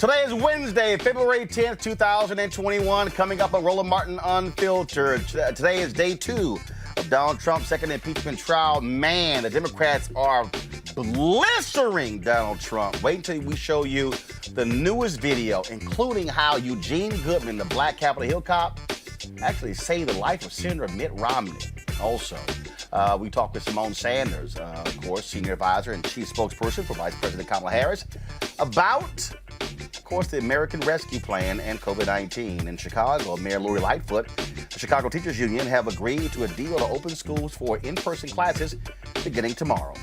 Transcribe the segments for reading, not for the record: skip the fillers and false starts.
Today is Wednesday, February 10th, 2021. Coming up on Roland Martin Unfiltered. Today is day 2 of Donald Trump's second impeachment trial. Man, the Democrats are blistering Donald Trump. Wait until we show you the newest video, including how Eugene Goodman, the black Capitol Hill cop, actually saved the life of Senator Mitt Romney. Also, we talked with Simone Sanders, of course, senior advisor and chief spokesperson for Vice President Kamala Harris, about, of course, the American Rescue Plan and COVID-19. In Chicago, Mayor Lori Lightfoot, the Chicago Teachers Union, have agreed to a deal to open schools for in-person classes beginning tomorrow.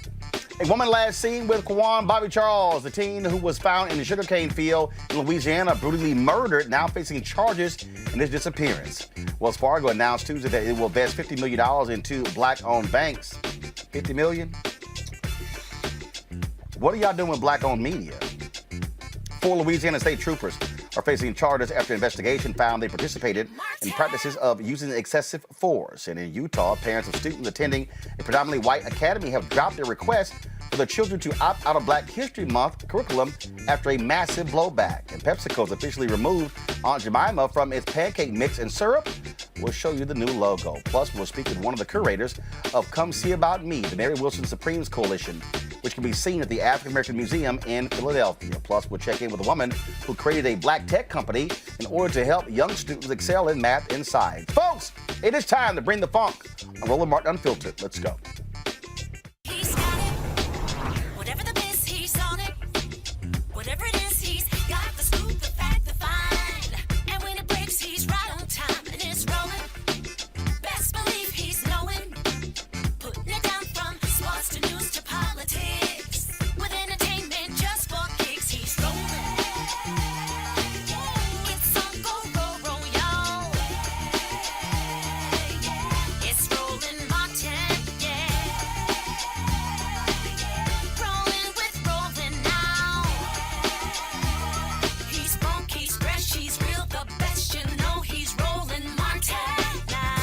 A woman last seen with Quawan Bobby Charles, the teen who was found in the sugarcane field in Louisiana, brutally murdered, now facing charges in his disappearance. Wells Fargo announced Tuesday that it will invest $50 million into black-owned banks. $50 million? What are y'all doing with black-owned media? 4 Louisiana State Troopers are facing charges after investigation found they participated in practices of using excessive force. And in Utah, parents of students attending a predominantly white academy have dropped their request for their children to opt out of Black History Month curriculum after a massive blowback. And PepsiCo's officially removed Aunt Jemima from its pancake mix and syrup. We'll show you the new logo. Plus, we'll speak with one of the curators of Come See About Me, the Mary Wilson Supremes Coalition, which can be seen at the African American Museum in Philadelphia. Plus, we'll check in with a woman who created a black tech company in order to help young students excel in math and science. Folks, it is time to bring the funk on Roland Martin Unfiltered. Let's go. He's got it. Whatever the miss, he's on it. Whatever it is, he's got the scoop, the fact, the find. And when it breaks, he's right on time and it's rolling. Best believe he's knowing. Putting it down from sports to news to politics. With entertainment just for kicks, he's rolling. It's on go, y'all. It's Roland Martin, yeah. Rolling with Roland now. He's funky, he's fresh, he's real, the best, you know he's Roland Martin now.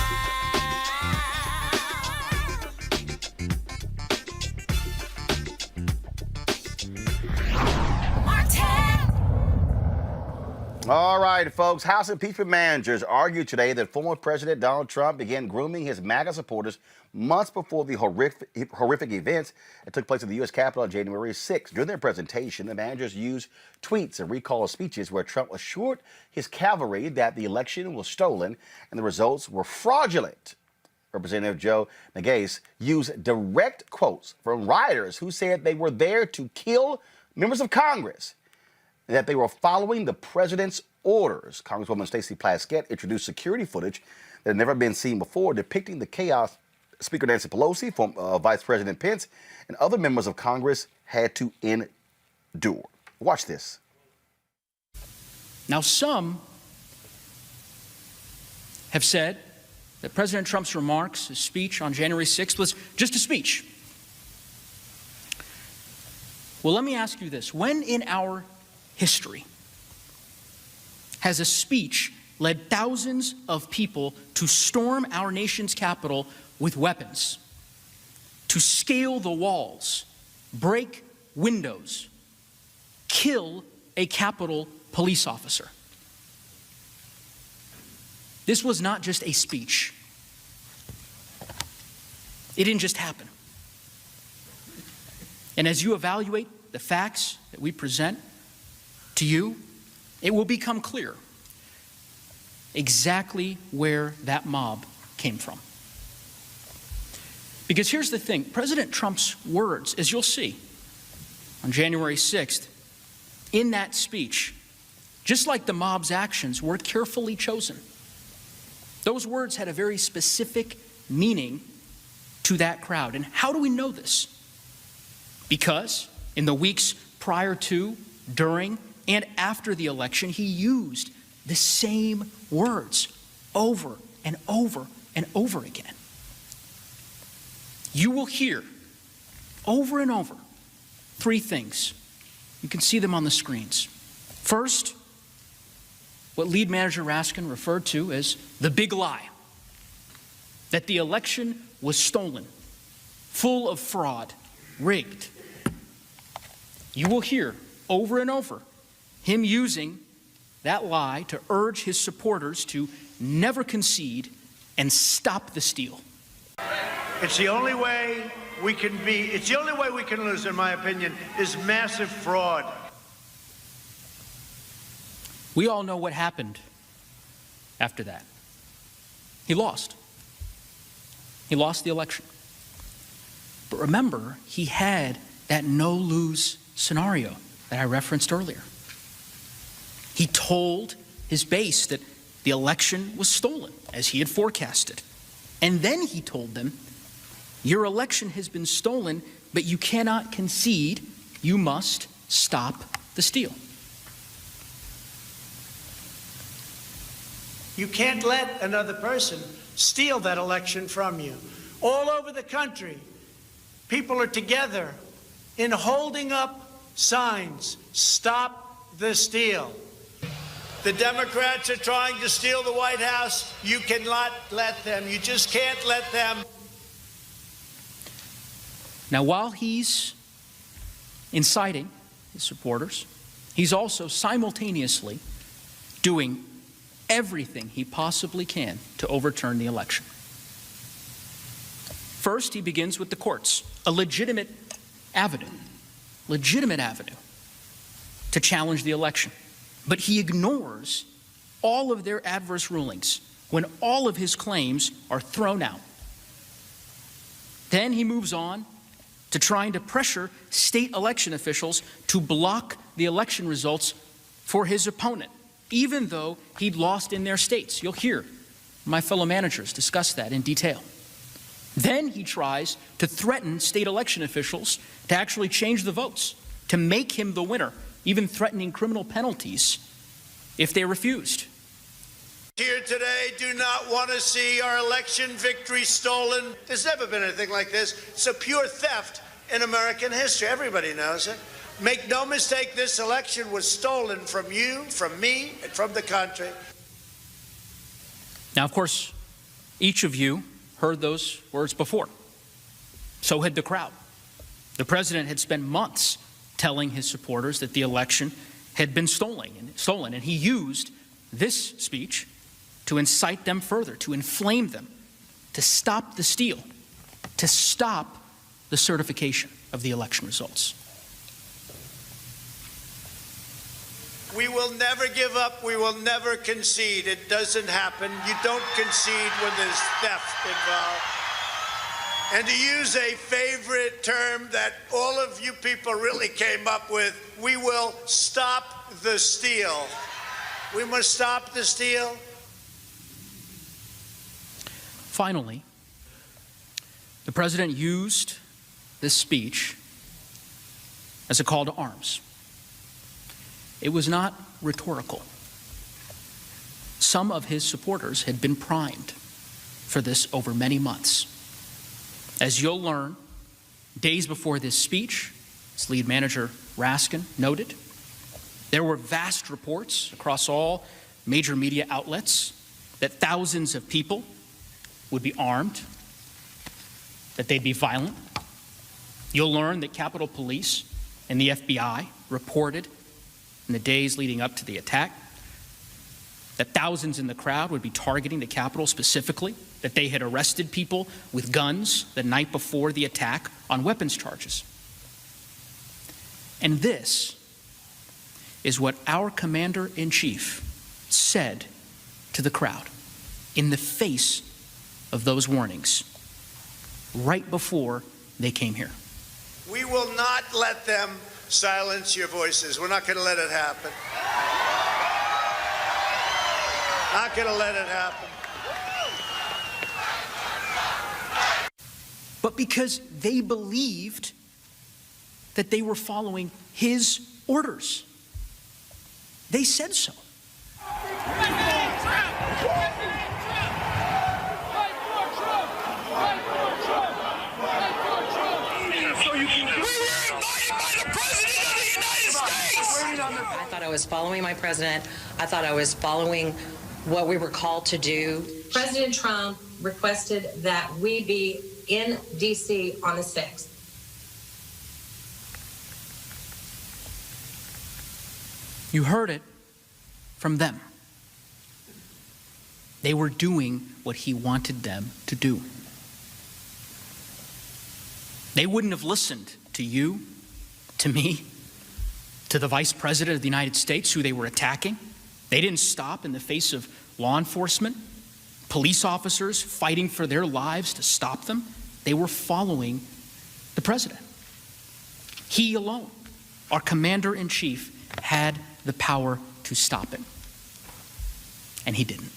Martin! All right, folks. House impeachment managers argued today that former President Donald Trump began grooming his MAGA supporters months before the horrific events that took place at the U.S. Capitol on January 6th. During their presentation, the managers used tweets and recall of speeches where Trump assured his cavalry that the election was stolen and the results were fraudulent. Representative Joe Nagase used direct quotes from rioters who said they were there to kill members of Congress and that they were following the president's orders. Congresswoman Stacey Plaskett introduced security footage that had never been seen before, depicting the chaos Speaker Nancy Pelosi, Vice President Pence, and other members of Congress had to endure. Watch this. Now, some have said that President Trump's remarks, his speech on January 6th, was just a speech. Well, let me ask you this. When in our history has a speech led thousands of people to storm our nation's capital with weapons, to scale the walls, break windows, kill a Capitol police officer? This was not just a speech. It didn't just happen. And as you evaluate the facts that we present to you, it will become clear exactly where that mob came from. Because here's the thing, President Trump's words, as you'll see on January 6th, in that speech, just like the mob's actions, were carefully chosen. Those words had a very specific meaning to that crowd. And how do we know this? Because in the weeks prior to, during, and after the election, he used the same words over and over and over again. You will hear over and over 3 things. You can see them on the screens. First, what lead manager Raskin referred to as the big lie, that the election was stolen, full of fraud, rigged. You will hear over and over him using that lie to urge his supporters to never concede and stop the steal. It's the only way we can lose, in my opinion, is massive fraud. We all know what happened after that. He lost. He lost the election. But remember, he had that no-lose scenario that I referenced earlier. He told his base that the election was stolen, as he had forecasted. And then he told them, your election has been stolen, but you cannot concede. You must stop the steal. You can't let another person steal that election from you. All over the country, people are together in holding up signs, stop the steal. The Democrats are trying to steal the White House. You cannot let them. You just can't let them. Now, while he's inciting his supporters, he's also simultaneously doing everything he possibly can to overturn the election. First, he begins with the courts, a legitimate avenue to challenge the election. But he ignores all of their adverse rulings when all of his claims are thrown out. Then he moves on to trying to pressure state election officials to block the election results for his opponent, even though he'd lost in their states. You'll hear my fellow managers discuss that in detail. Then he tries to threaten state election officials to actually change the votes, to make him the winner, even threatening criminal penalties if they refused. Here today do not want to see our election victory stolen. There's never been anything like this. It's a pure theft in American history. Everybody knows it. Make no mistake, this election was stolen from you, from me, and from the country. Now, of course, each of you heard those words before. So had the crowd. The president had spent months telling his supporters that the election had been stolen, and he used this speech to incite them further, to inflame them, to stop the steal, to stop the certification of the election results. We will never give up. We will never concede. It doesn't happen. You don't concede when there's theft involved. And to use a favorite term that all of you people really came up with, we will stop the steal. We must stop the steal. Finally, the president used this speech as a call to arms. It was not rhetorical. Some of his supporters had been primed for this over many months. As you'll learn, days before this speech, as lead manager Raskin noted, there were vast reports across all major media outlets that thousands of people would be armed, that they'd be violent. You'll learn that Capitol Police and the FBI reported in the days leading up to the attack that thousands in the crowd would be targeting the Capitol specifically, that they had arrested people with guns the night before the attack on weapons charges. And this is what our commander-in-chief said to the crowd in the face of those warnings right before they came here. We will not let them silence your voices. We're not going to let it happen. Not going to let it happen. But because they believed that they were following his orders. They said so. I thought I was following my president. I thought I was following what we were called to do. President Trump requested that we be in D.C. on the 6th. You heard it from them. They were doing what he wanted them to do. They wouldn't have listened to you, to me, to the Vice President of the United States, who they were attacking. They didn't stop in the face of law enforcement, police officers fighting for their lives to stop them. They were following the president. He alone, our commander-in-chief, had the power to stop him. And he didn't.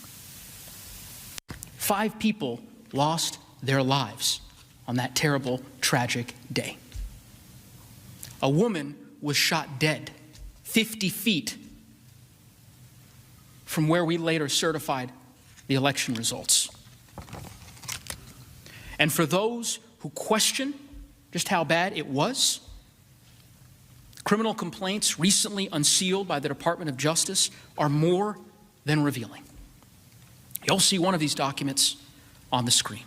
5 people lost their lives on that terrible, tragic day. A woman was shot dead 50 feet from where we later certified the election results. And for those who question just how bad it was, criminal complaints recently unsealed by the Department of Justice are more than revealing. You'll see one of these documents on the screen.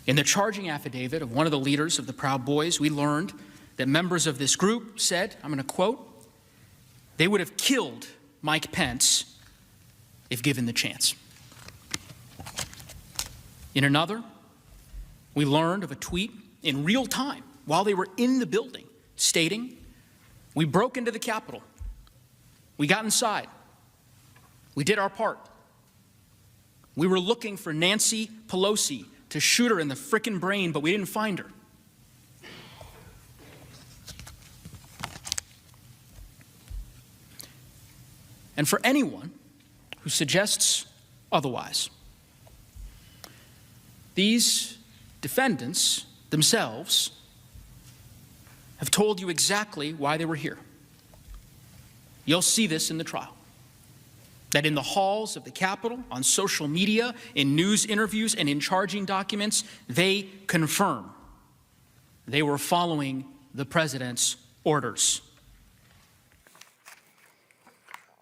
In the charging affidavit of one of the leaders of the Proud Boys, we learned that members of this group said, I'm going to quote, they would have killed Mike Pence if given the chance. In another, we learned of a tweet in real time while they were in the building stating, we broke into the Capitol. We got inside. We did our part. We were looking for Nancy Pelosi to shoot her in the frickin' brain, but we didn't find her. And for anyone who suggests otherwise, these defendants themselves have told you exactly why they were here. You'll see this in the trial. That in the halls of the Capitol, on social media, in news interviews, and in charging documents, they confirm they were following the president's orders.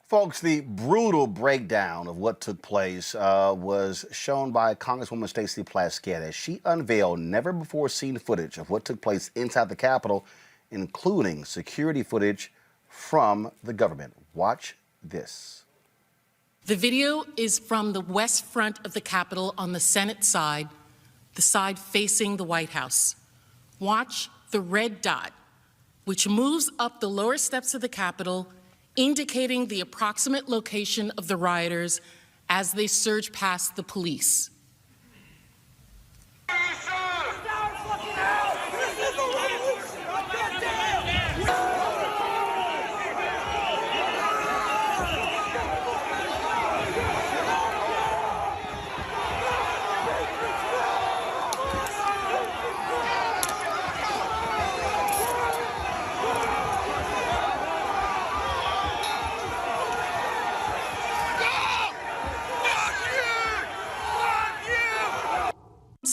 Folks, the brutal breakdown of what took place was shown by Congresswoman Stacey Plaskett as she unveiled never-before-seen footage of what took place inside the Capitol, including security footage from the government. Watch this. The video is from the west front of the Capitol on the Senate side, the side facing the White House. Watch the red dot, which moves up the lower steps of the Capitol, indicating the approximate location of the rioters as they surge past the police.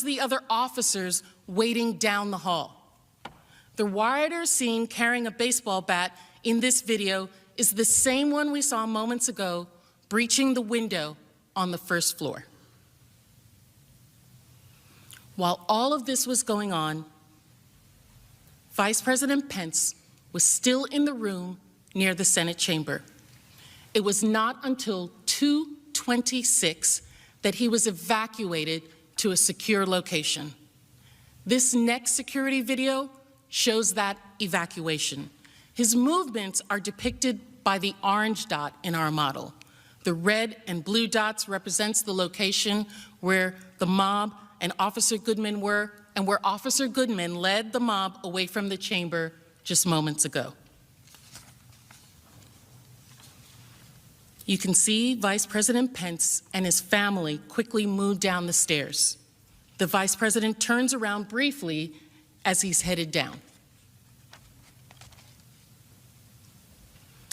The other officers waiting down the hall. The rioter seen carrying a baseball bat in this video is the same one we saw moments ago breaching the window on the first floor. While all of this was going on, Vice President Pence was still in the room near the Senate chamber. It was not until 2:26 that he was evacuated to a secure location. This next security video shows that evacuation. His movements are depicted by the orange dot in our model. The red and blue dots represents the location where the mob and Officer Goodman were, and where Officer Goodman led the mob away from the chamber just moments ago. You can see Vice President Pence and his family quickly move down the stairs. The Vice President turns around briefly as he's headed down.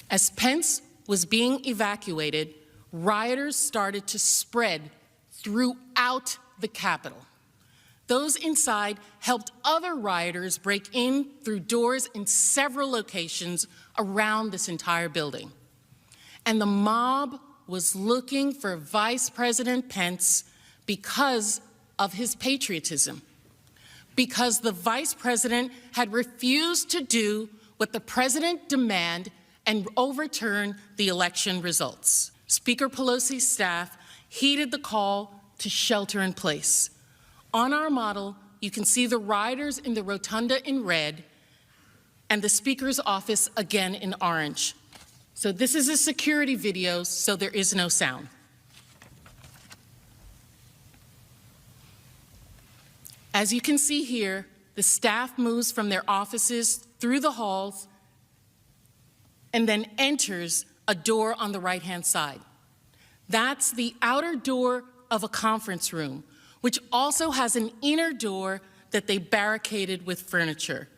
As Pence was being evacuated, rioters started to spread throughout the Capitol. Those inside helped other rioters break in through doors in several locations around this entire building. And the mob was looking for Vice President Pence because of his patriotism, because the Vice President had refused to do what the President demanded and overturn the election results. Speaker Pelosi's staff heeded the call to shelter in place. On our model, you can see the rioters in the rotunda in red and the Speaker's office again in orange. So this is a security video, so there is no sound. As you can see here, the staff moves from their offices through the halls and then enters a door on the right-hand side. That's the outer door of a conference room, which also has an inner door that they barricaded with furniture.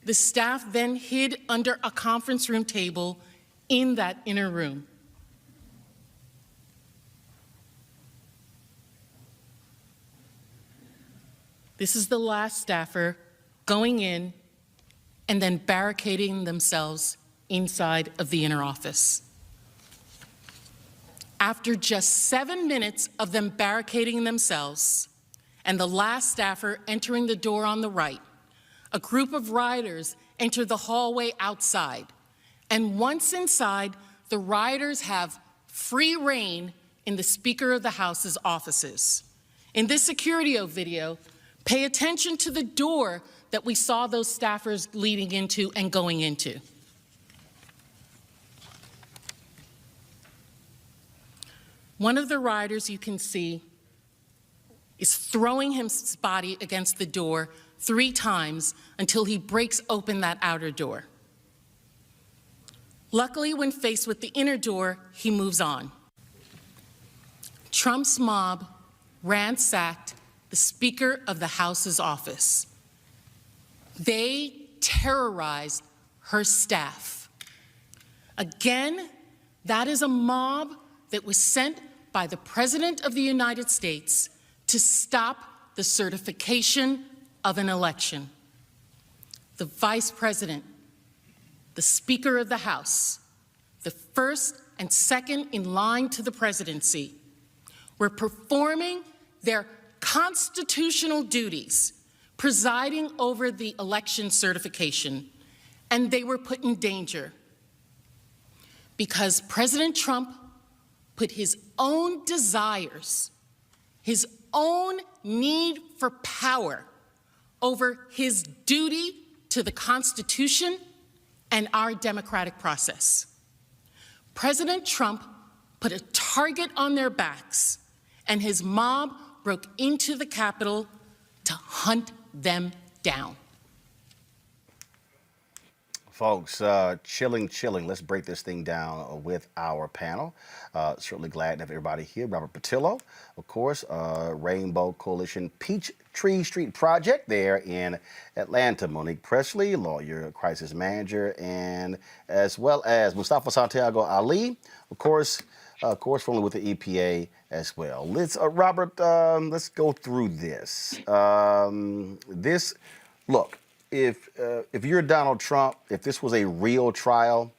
The staff then hid under a conference room table in that inner room. This is the last staffer going in and then barricading themselves inside of the inner office. After just 7 minutes of them barricading themselves and the last staffer entering the door on the right, a group of rioters enter the hallway outside. And once inside, the rioters have free reign in the Speaker of the House's offices. In this security video, pay attention to the door that we saw those staffers leading into and going into. One of the rioters you can see is throwing his body against the door 3 times until he breaks open that outer door. Luckily, when faced with the inner door, he moves on. Trump's mob ransacked the Speaker of the House's office. They terrorized her staff. Again, that is a mob that was sent by the President of the United States to stop the certification of an election. The Vice President, the Speaker of the House, the first and second in line to the presidency, were performing their constitutional duties, presiding over the election certification, and they were put in danger because President Trump put his own desires, his own need for power over his duty to the Constitution and our democratic process. President Trump put a target on their backs, and his mob broke into the Capitol to hunt them down. Folks, chilling. Let's break this thing down with our panel. Certainly glad to have everybody here. Robert Patillo, of course, Rainbow Coalition Peachtree Street Project there in Atlanta. Monique Presley, lawyer, crisis manager, and as well as Mustafa Santiago Ali, of course, formerly with the EPA as well. Let's, Robert, let's go through this. Look. If you're Donald Trump, if this was a real trial,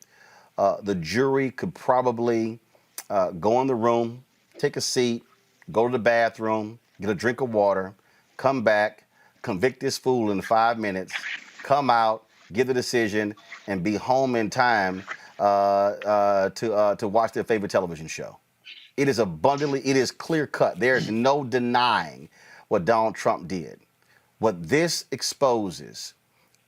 the jury could probably go in the room, take a seat, go to the bathroom, get a drink of water, come back, convict this fool in 5 minutes, come out, give the decision, and be home in time to watch their favorite television show. It is clear cut. There is no denying what Donald Trump did. What this exposes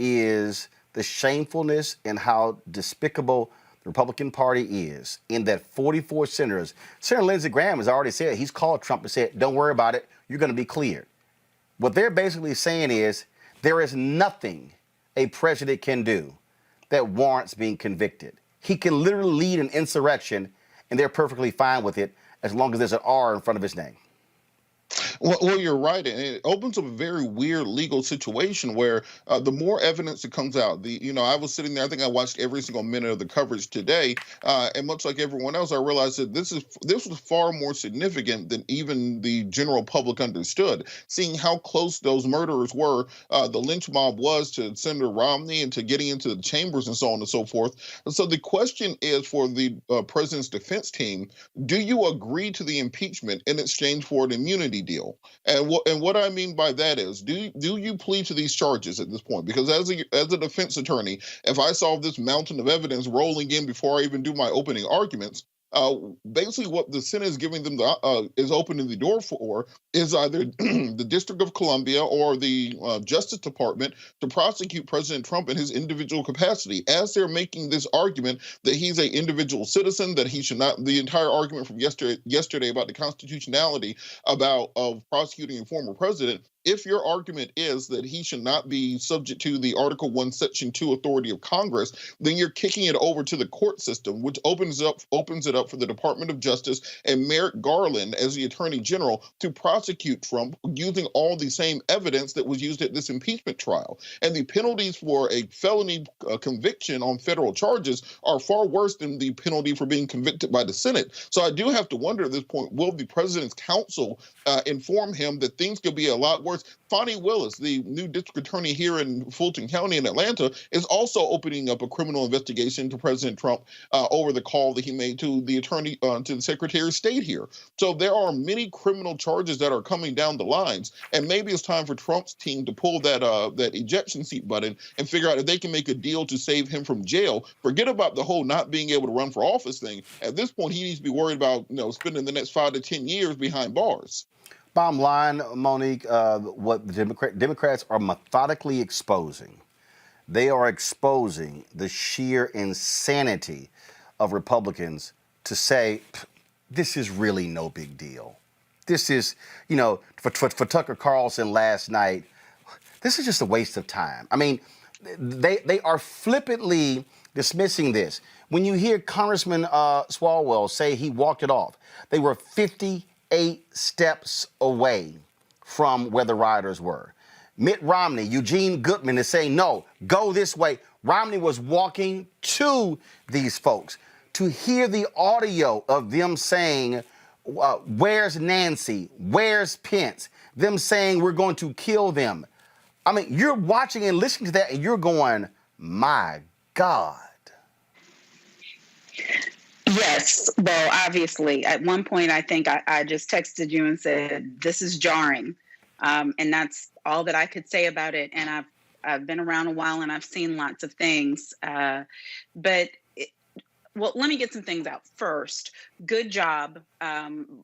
is the shamefulness and how despicable the Republican Party is in that 44 senators. Senator Lindsey Graham has already said, he's called Trump and said, don't worry about it, you're going to be cleared. What they're basically saying is there is nothing a president can do that warrants being convicted. He can literally lead an insurrection and they're perfectly fine with it as long as there's an R in front of his name. Well, you're right. And it opens up a very weird legal situation where the more evidence that comes out, I was sitting there, I think I watched every single minute of the coverage today. And much like everyone else, I realized that this was far more significant than even the general public understood. Seeing how close those murderers were, the lynch mob was to Senator Romney and to getting into the chambers and so on and so forth. And so the question is for the president's defense team, do you agree to the impeachment in exchange for an immunity deal? criminal. And what I mean by that is, do you plead to these charges at this point? Because as a defense attorney, if I saw this mountain of evidence rolling in before I even do my opening arguments, basically what the Senate is giving them is opening the door for is either the District of Columbia or the Justice Department to prosecute President Trump in his individual capacity, as they're making this argument that he's an individual citizen, that he should not. The entire argument from yesterday about the constitutionality of prosecuting a former president. If your argument is that he should not be subject to the Article 1, Section 2 authority of Congress, then you're kicking it over to the court system, which opens it up for the Department of Justice and Merrick Garland as the Attorney General to prosecute Trump using all the same evidence that was used at this impeachment trial. And the penalties for a felony conviction on federal charges are far worse than the penalty for being convicted by the Senate. So I do have to wonder at this point, will the president's counsel inform him that things could be a lot worse? Fonnie Willis, the new district attorney here in Fulton County in Atlanta, is also opening up a criminal investigation to President Trump over the call that he made to the to the Secretary of State here. So there are many criminal charges that are coming down the lines, and maybe it's time for Trump's team to pull that ejection seat button and figure out if they can make a deal to save him from jail. Forget about the whole not being able to run for office thing. At this point, he needs to be worried about spending the next 5 to 10 years behind bars. Bottom line, Monique, what the Democrats are methodically exposing, they are exposing the sheer insanity of Republicans to say, this is really no big deal. This is, for Tucker Carlson last night, this is just a waste of time. I mean, they are flippantly dismissing this. When you hear Congressman Swalwell say he walked it off, they were 58 steps away from where the rioters were. Mitt Romney, Eugene Goodman is saying, no, go this way. Romney was walking to these folks. To hear the audio of them saying, where's Nancy? Where's Pence? Them saying we're going to kill them. I mean, you're watching and listening to that and you're going, my God. Yes. Well, obviously, at one point, I think I just texted you and said, this is jarring. And that's all that I could say about it. And I've been around a while and I've seen lots of things. Well, let me get some things out first. Good job.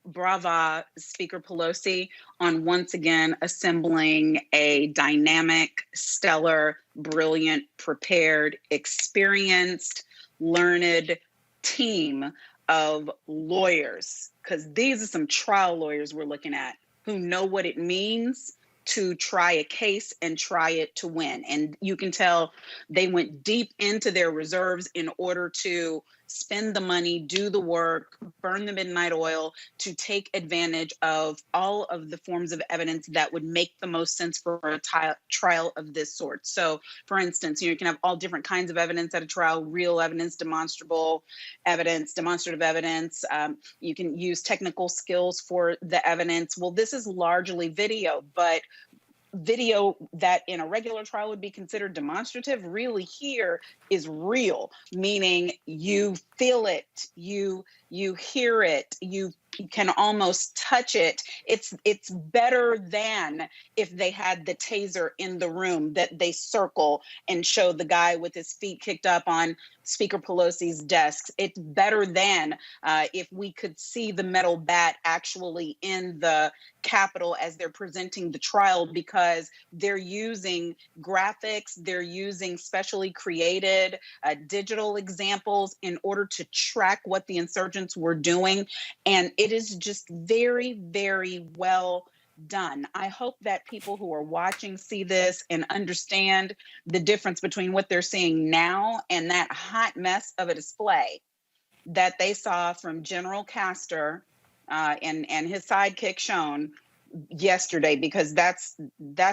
Brava, Speaker Pelosi, on once again assembling a dynamic, stellar, brilliant, prepared, experienced, learned team of lawyers, because these are some trial lawyers we're looking at who know what it means to try a case and try it to win. And you can tell they went deep into their reserves in order to spend the money, do the work, burn the midnight oil to take advantage of all of the forms of evidence that would make the most sense for a trial of this sort. So, for instance, you can have all different kinds of evidence at a trial: real evidence, demonstrative evidence. You can use technical skills for the evidence. Well, this is largely video, but video that in a regular trial would be considered demonstrative really here is real, meaning you feel it, you hear it, you can almost touch it. It's better than if they had the taser in the room that they circle and show the guy with his feet kicked up on Speaker Pelosi's desk. It's better than if we could see the metal bat actually in the Capitol as they're presenting the trial, because they're using graphics, they're using specially created digital examples in order to track what the insurgents were doing. And it is just very, very well done. I hope that people who are watching see this and understand the difference between what they're seeing now and that hot mess of a display that they saw from General Castor and his sidekick Sean yesterday, because that's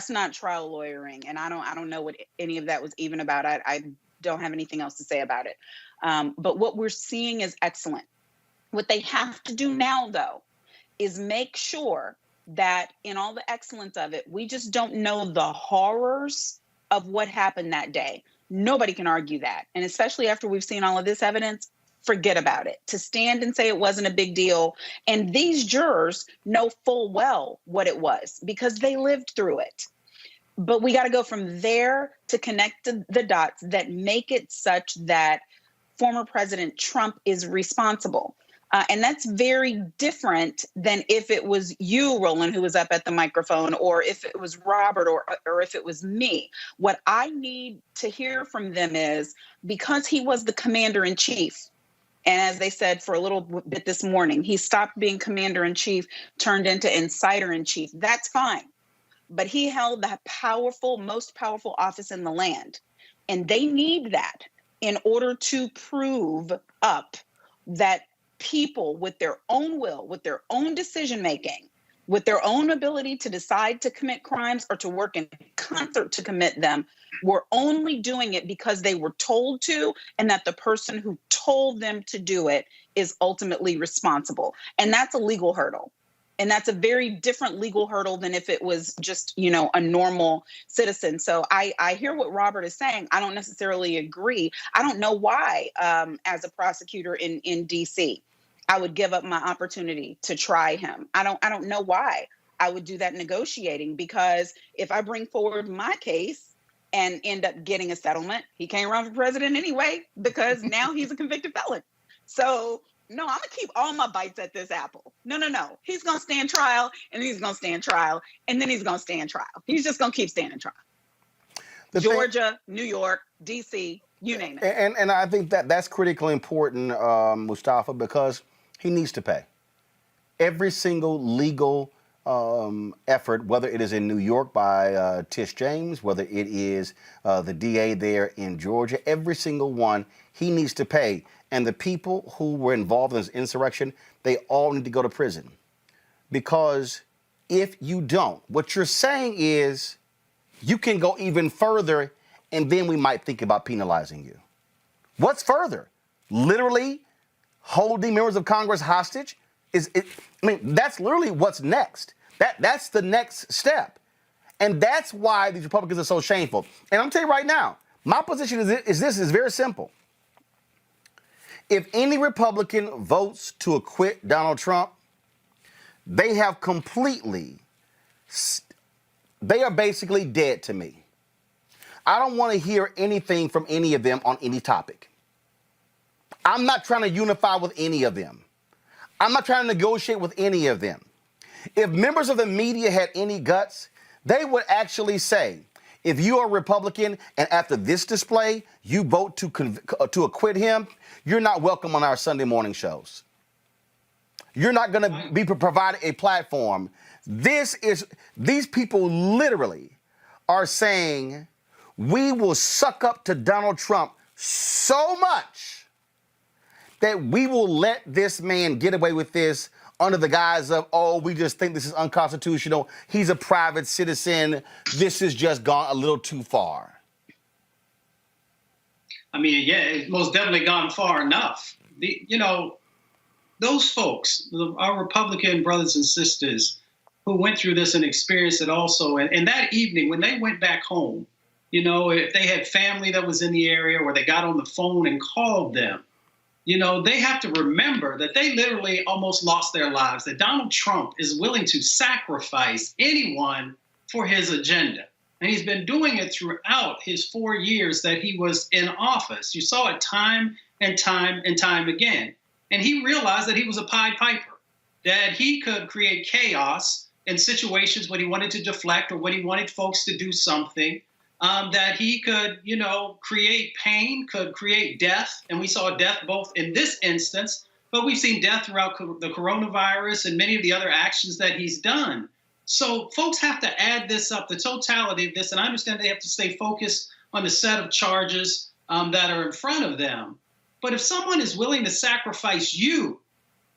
not trial lawyering, and I don't know what any of that was even about. I don't have anything else to say about it. But what we're seeing is excellent. What they have to do now, though, is make sure that in all the excellence of it, we just don't know the horrors of what happened that day. Nobody can argue that. And especially after we've seen all of this evidence, forget about it, to stand and say it wasn't a big deal. And these jurors know full well what it was because they lived through it. But we got to go from there to connect the dots that make it such that former President Trump is responsible. And that's very different than if it was you, Roland, who was up at the microphone, or if it was Robert, or if it was me. What I need to hear from them is, because he was the commander in chief, and as they said for a little bit this morning, he stopped being commander in chief, turned into insider in chief. That's fine. But he held the most powerful office in the land. And they need that in order to prove up that people with their own will, with their own decision making, with their own ability to decide to commit crimes or to work in concert to commit them, were only doing it because they were told to, and that the person who told them to do it is ultimately responsible. And that's a legal hurdle. And that's a very different legal hurdle than if it was just, a normal citizen. So I hear what Robert is saying. I don't necessarily agree. I don't know why, as a prosecutor in D.C., I would give up my opportunity to try him. I don't know why I would do that negotiating, because if I bring forward my case and end up getting a settlement, he can't run for president anyway, because now he's a convicted felon. So no, I'm going to keep all my bites at this apple. No. He's going to stand trial, and he's going to stand trial, and then he's going to stand trial. He's just going to keep standing trial. Georgia, New York, D.C., you name it. And I think that's critically important, Mustafa, because he needs to pay. Every single legal effort, whether it is in New York by Tish James, whether it is the DA there in Georgia, every single one, he needs to pay. And the people who were involved in this insurrection, they all need to go to prison. Because if you don't, what you're saying is you can go even further, and then we might think about penalizing you. What's further? Literally holding members of Congress hostage? That's literally what's next. That's the next step. And that's why these Republicans are so shameful. And I'm telling you right now, my position is very simple. If any Republican votes to acquit Donald Trump, they are basically dead to me. I don't want to hear anything from any of them on any topic. I'm not trying to unify with any of them. I'm not trying to negotiate with any of them. If members of the media had any guts, they would actually say, if you are a Republican and after this display, you vote to acquit him, you're not welcome on our Sunday morning shows. You're not going to be provided a platform. These people literally are saying, we will suck up to Donald Trump so much that we will let this man get away with this under the guise of, we just think this is unconstitutional. He's a private citizen. This has just gone a little too far. I mean, yeah, it's most definitely gone far enough. Those folks, our Republican brothers and sisters who went through this and experienced it also, and that evening when they went back home, if they had family that was in the area or they got on the phone and called them, they have to remember that they literally almost lost their lives, that Donald Trump is willing to sacrifice anyone for his agenda. And he's been doing it throughout his 4 years that he was in office. You saw it time and time and time again. And he realized that he was a Pied Piper, that he could create chaos in situations when he wanted to deflect or when he wanted folks to do something, that he could, create pain, could create death. And we saw death both in this instance, but we've seen death throughout the coronavirus and many of the other actions that he's done. So folks have to add this up, the totality of this. And I understand they have to stay focused on the set of charges that are in front of them. But if someone is willing to sacrifice you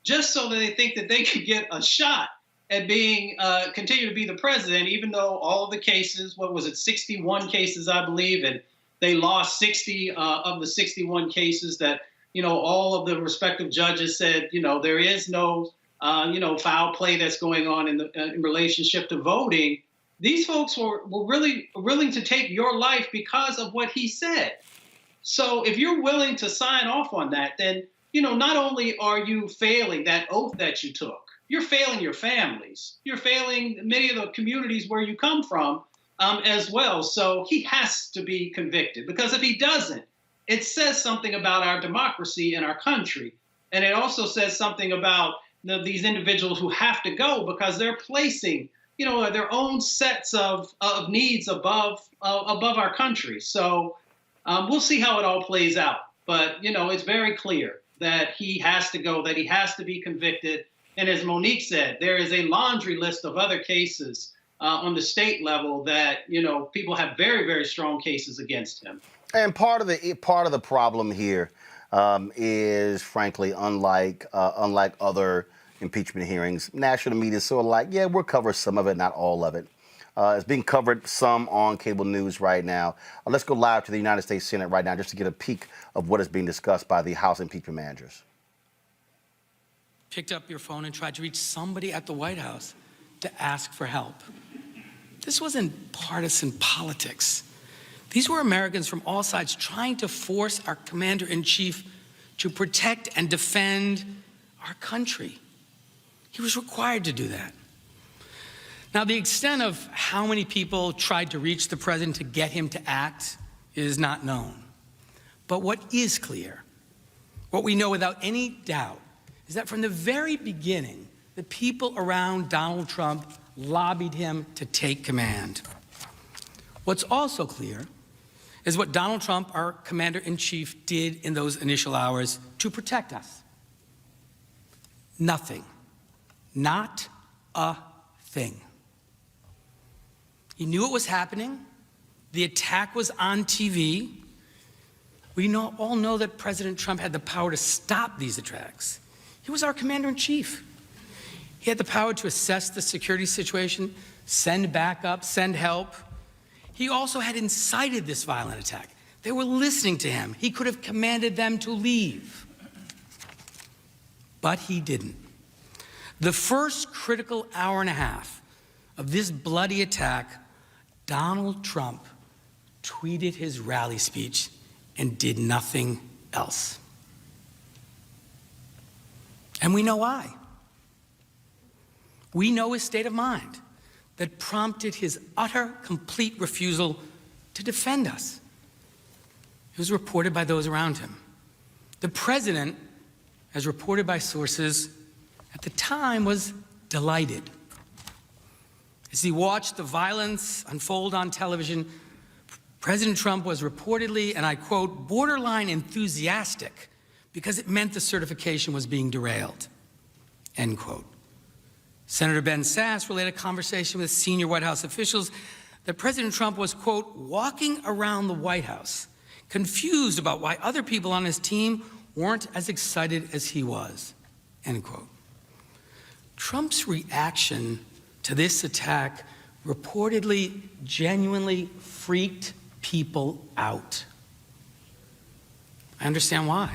just so that they think that they could get a shot at being continue to be the president, even though all of the cases, 61 cases, I believe, and they lost 60 of the 61 cases that, all of the respective judges said, there is no, foul play that's going on in relationship to voting. These folks were really willing to take your life because of what he said. So if you're willing to sign off on that, then not only are you failing that oath that you took, you're failing your families. You're failing many of the communities where you come from as well. So he has to be convicted, because if he doesn't, it says something about our democracy and our country. And it also says something about these individuals who have to go because they're placing, their own sets of needs above our country. So we'll see how it all plays out. But, it's very clear that he has to go, that he has to be convicted. And as Monique said, there is a laundry list of other cases on the state level that, people have very, very strong cases against him. And part of the problem here is, frankly, unlike other impeachment hearings, national media is sort of like, yeah, we'll cover some of it, not all of it. It's being covered some on cable news right now. Let's go live to the United States Senate right now just to get a peek of what is being discussed by the House impeachment managers. Picked up your phone and tried to reach somebody at the White House to ask for help. This wasn't partisan politics. These were Americans from all sides trying to force our commander-in-chief to protect and defend our country. He was required to do that. Now, the extent of how many people tried to reach the president to get him to act is not known. But what is clear, what we know without any doubt, is that from the very beginning, the people around Donald Trump lobbied him to take command. What's also clear is what Donald Trump, our commander-in-chief, did in those initial hours to protect us. Nothing. Not a thing. He knew it was happening. The attack was on TV. We all know that President Trump had the power to stop these attacks. He was our commander-in-chief. He had the power to assess the security situation, send backup, send help. He also had incited this violent attack. They were listening to him. He could have commanded them to leave. But he didn't. The first critical hour and a half of this bloody attack, Donald Trump tweeted his rally speech and did nothing else. And we know why. We know his state of mind that prompted his utter, complete refusal to defend us. It was reported by those around him. The president, as reported by sources, at the time was delighted. As he watched the violence unfold on television, President Trump was reportedly, and I quote, borderline enthusiastic because it meant the certification was being derailed, end quote. Senator Ben Sasse relayed a conversation with senior White House officials that President Trump was, quote, walking around the White House, confused about why other people on his team weren't as excited as he was, end quote. Trump's reaction to this attack reportedly genuinely freaked people out. I understand why.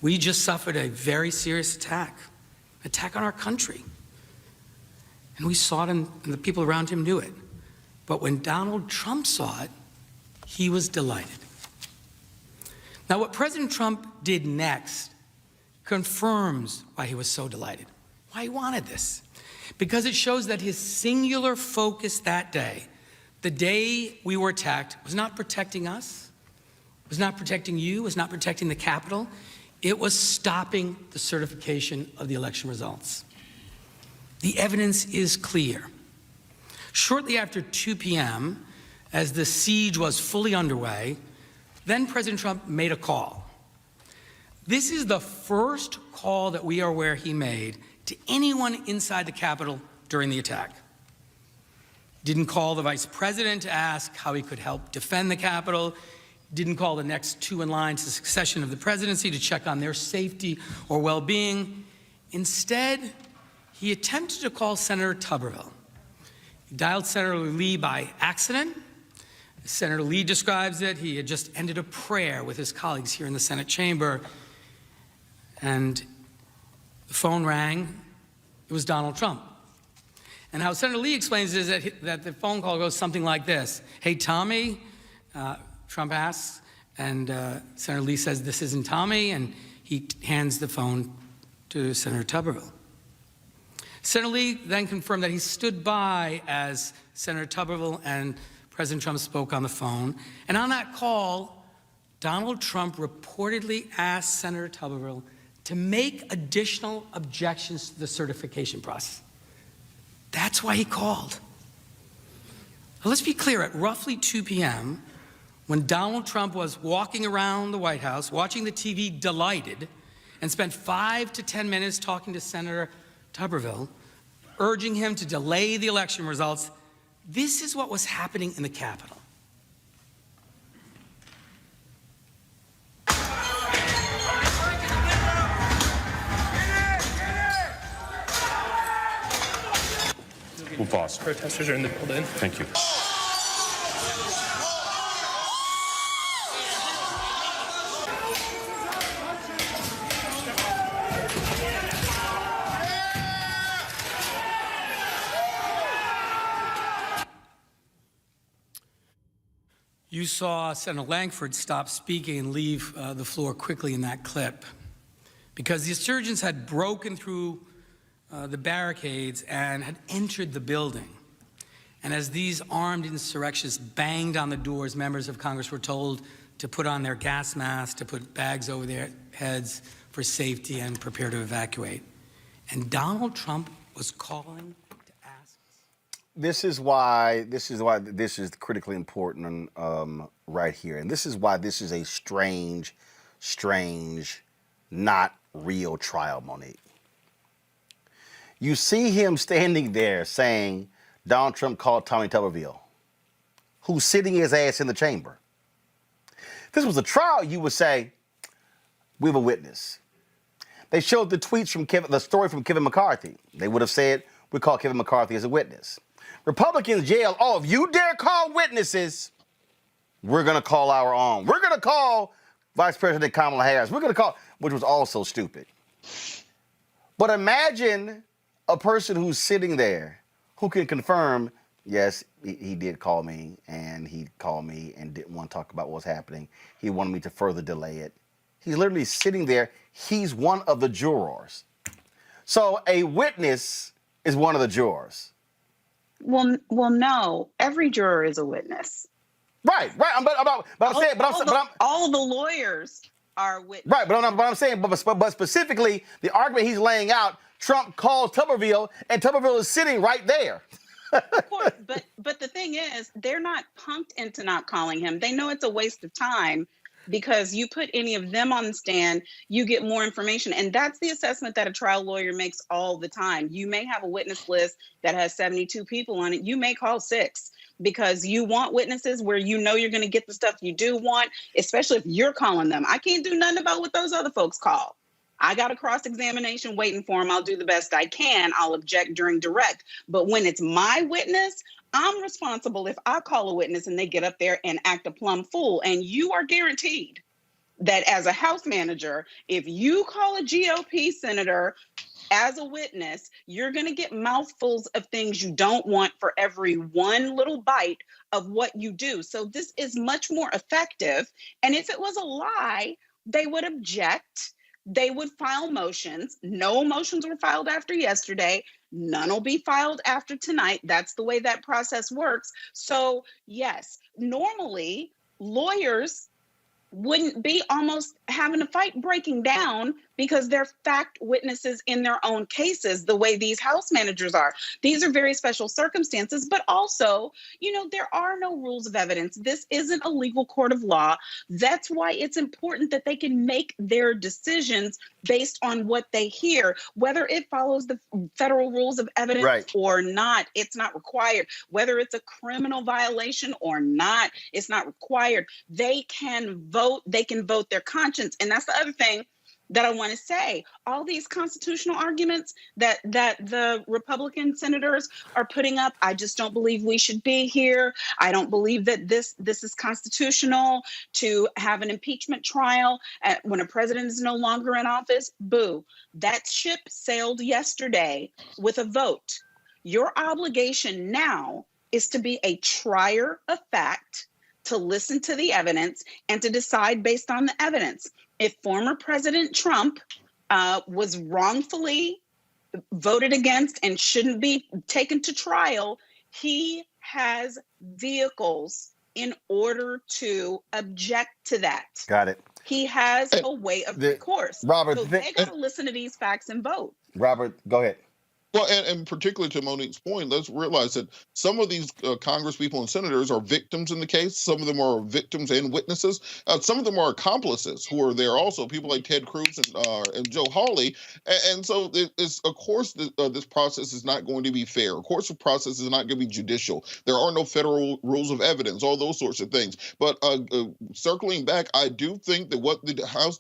We just suffered a very serious attack on our country. And we saw it, and the people around him knew it. But when Donald Trump saw it, he was delighted. Now, what President Trump did next confirms why he was so delighted, why he wanted this. Because it shows that his singular focus that day, the day we were attacked, was not protecting us, was not protecting you, was not protecting the Capitol. It was stopping the certification of the election results. The evidence is clear. Shortly after 2 p.m., as the siege was fully underway, then President Trump made a call. This is the first call that we are aware he made to anyone inside the Capitol during the attack. Didn't call the vice president to ask how he could help defend the Capitol. Didn't call the next two in line to the succession of the presidency to check on their safety or well-being. Instead, he attempted to call Senator Tuberville. He dialed Senator Lee by accident. As Senator Lee describes it, he had just ended a prayer with his colleagues here in the Senate chamber, and the phone rang. It was Donald Trump. And how Senator Lee explains it is that the phone call goes something like this. Hey, Tommy, Trump asks, and Senator Lee says, this isn't Tommy, and he hands the phone to Senator Tuberville. Senator Lee then confirmed that he stood by as Senator Tuberville and President Trump spoke on the phone. And on that call, Donald Trump reportedly asked Senator Tuberville to make additional objections to the certification process. That's why he called. Now, let's be clear, at roughly 2 p.m., when Donald Trump was walking around the White House, watching the TV delighted, and spent 5 to 10 minutes talking to Senator Tuberville, urging him to delay the election results, this is what was happening in the Capitol. We'll pause. Protesters are in the building. Thank you. You saw Senator Langford stop speaking and leave the floor quickly in that clip because the insurgents had broken through the barricades and had entered the building. And as these armed insurrectionists banged on the doors, members of Congress were told to put on their gas masks, to put bags over their heads for safety and prepare to evacuate. And Donald Trump was calling to ask. This is why this is critically important right here. And this is why this is a strange, not real trial, Monique. You see him standing there saying Donald Trump called Tommy Tuberville, who's sitting his ass in the chamber. If this was a trial, you would say, we have a witness. They showed the tweets from the story from Kevin McCarthy. They would have said, we call Kevin McCarthy as a witness. Republicans yell, oh, if you dare call witnesses, we're going to call our own. We're going to call Vice President Kamala Harris. We're going to call, which was also stupid. But imagine a person who's sitting there who can confirm, yes, he did call me, and he called me and didn't want to talk about what was happening. He wanted me to further delay it. He's literally sitting there. He's one of the jurors. So a witness is one of the jurors. Well, no. Every juror is a witness. Right. All the lawyers are witnesses. Right, but I'm saying, but specifically, the argument he's laying out, Trump calls Tuberville, and Tuberville is sitting right there. Of course, but the thing is, they're not punked into not calling him. They know it's a waste of time because you put any of them on the stand, you get more information. And that's the assessment that a trial lawyer makes all the time. You may have a witness list that has 72 people on it. You may call 6 because you want witnesses where you know you're going to get the stuff you do want, especially if you're calling them. I can't do nothing about what those other folks call. I got a cross-examination waiting for him. I'll do the best I can. I'll object during direct. But when it's my witness, I'm responsible if I call a witness and they get up there and act a plumb fool. And you are guaranteed that as a House manager, if you call a GOP senator as a witness, you're going to get mouthfuls of things you don't want for every one little bite of what you do. So this is much more effective. And if it was a lie, they would object. They would file motions. No motions were filed after yesterday. None will be filed after tonight. That's the way that process works. So yes, normally lawyers wouldn't be almost having a fight breaking down because they're fact witnesses in their own cases, the way these House managers are. These are very special circumstances, but also, there are no rules of evidence. This isn't a legal court of law. That's why it's important that they can make their decisions based on what they hear, whether it follows the federal rules of evidence or not. It's not required. Whether it's a criminal violation or not, it's not required. They can vote. They can vote their conscience. And that's the other thing that I want to say. All these constitutional arguments that the Republican senators are putting up, I just don't believe we should be here. I don't believe that this is constitutional to have an impeachment trial when a president is no longer in office. Boo. That ship sailed yesterday with a vote. Your obligation now is to be a trier of fact, to listen to the evidence and to decide based on the evidence. if former President Trump was wrongfully voted against and shouldn't be taken to trial, he has vehicles in order to object to that. Got it. He has a way of recourse. Robert, so they got to listen to these facts and vote. Robert, go ahead. Well, and particularly to Monique's point, let's realize that some of these congresspeople and senators are victims in the case. Some of them are victims and witnesses. Some of them are accomplices who are there also, people like Ted Cruz and Joe Hawley. And so it's, of course, this process is not going to be fair. Of course, the process is not going to be judicial. There are no federal rules of evidence, all those sorts of things. But circling back, I do think that what the House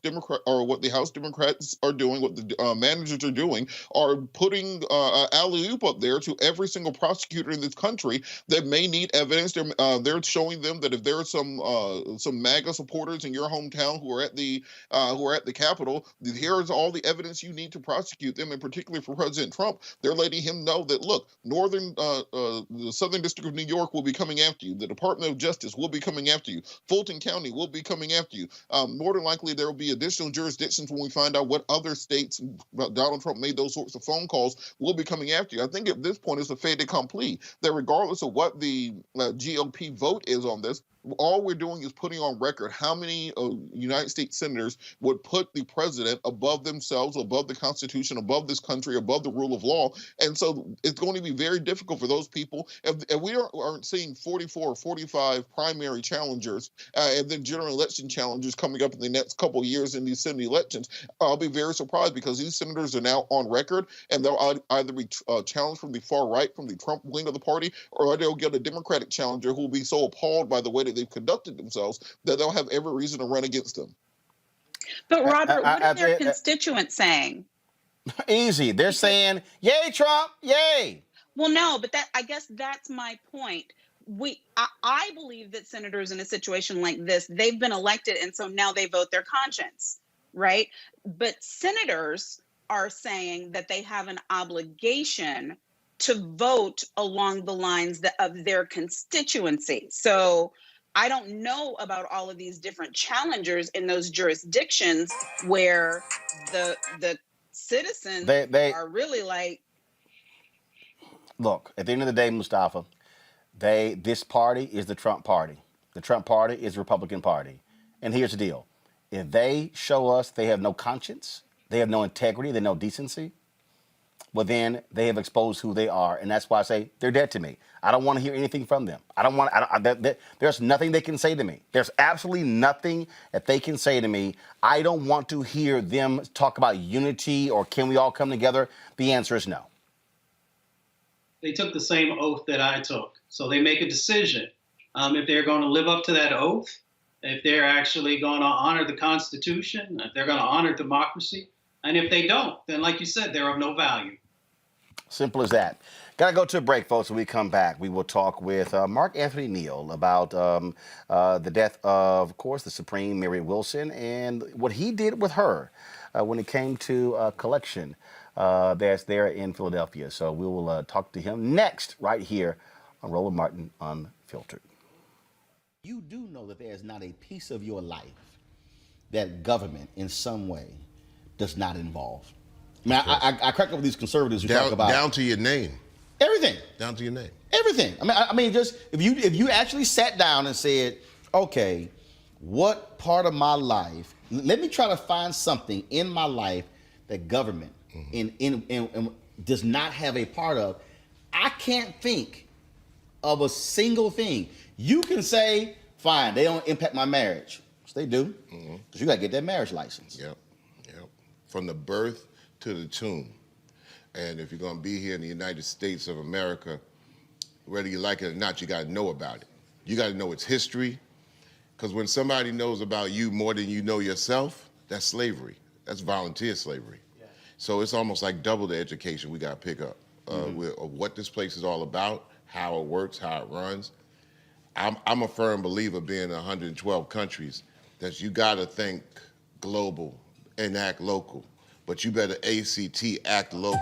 Democrats are doing, what the managers are doing, are putting alley-oop up there to every single prosecutor in this country that may need evidence. They're showing them that if there are some MAGA supporters in your hometown who are at the Capitol, here's all the evidence you need to prosecute them. And particularly for President Trump, they're letting him know that, look, the Southern District of New York will be coming after you. The Department of Justice will be coming after you. Fulton County will be coming after you. More than likely, there will be additional jurisdictions when we find out what other states Donald Trump made those sorts of phone calls will be coming after you. I think at this point it's a fait accompli that regardless of what the GOP vote is on this, all we're doing is putting on record how many United States senators would put the president above themselves, above the Constitution, above this country, above the rule of law. And so it's going to be very difficult for those people. If we aren't seeing 44 or 45 primary challengers and then general election challengers coming up in the next couple of years in these Senate elections, I'll be very surprised because these senators are now on record and they'll either be challenged from the far right, from the Trump wing of the party, or they'll get a Democratic challenger who will be so appalled by the way that they've conducted themselves that they'll have every reason to run against them. But Robert, what are their constituents saying? Easy. They're saying, yay, Trump, yay. Well, no, but I guess that's my point. I believe that senators in a situation like this, they've been elected, and so now they vote their conscience, right? But senators are saying that they have an obligation to vote along the lines of their constituency. So I don't know about all of these different challengers in those jurisdictions where the citizens they are really like. Look, at the end of the day, Mustafa, this party is the Trump party. The Trump party is the Republican Party. And here's the deal. If they show us they have no conscience, they have no integrity, they have no decency, well, then they have exposed who they are. And that's why I say they're dead to me. I don't want to hear anything from them. There's nothing they can say to me. There's absolutely nothing that they can say to me. I don't want to hear them talk about unity or can we all come together. The answer is no. They took the same oath that I took. So they make a decision if they're going to live up to that oath, if they're actually going to honor the Constitution, if they're going to honor democracy. And if they don't, then like you said, they're of no value. Simple as that. Got to go to a break, folks. When we come back, we will talk with Mark Anthony Neal about the death of course, the Supreme Mary Wilson and what he did with her when it came to collection that's there in Philadelphia. So we will talk to him next right here on Roland Martin Unfiltered. You do know that there is not a piece of your life that government in some way does not involve. I mean, I crack up with these conservatives who talk about down to your name. Everything. Down to your name. Everything. I mean, just if you actually sat down and said, okay, what part of my life? Let me try to find something in my life that government in does not have a part of. I can't think of a single thing. You can say, fine, they don't impact my marriage. Yes, they do. Because you got to get that marriage license. Yep. From the birth to the tomb. And if you're going to be here in the United States of America, whether you like it or not, you got to know about it. You got to know its history. Because when somebody knows about you more than you know yourself, that's slavery. That's volunteer slavery. Yeah. So it's almost like double the education we got to pick up of what this place is all about, how it works, how it runs. I'm a firm believer, being in 112 countries, that you got to think global and act local, but you better ACT act local.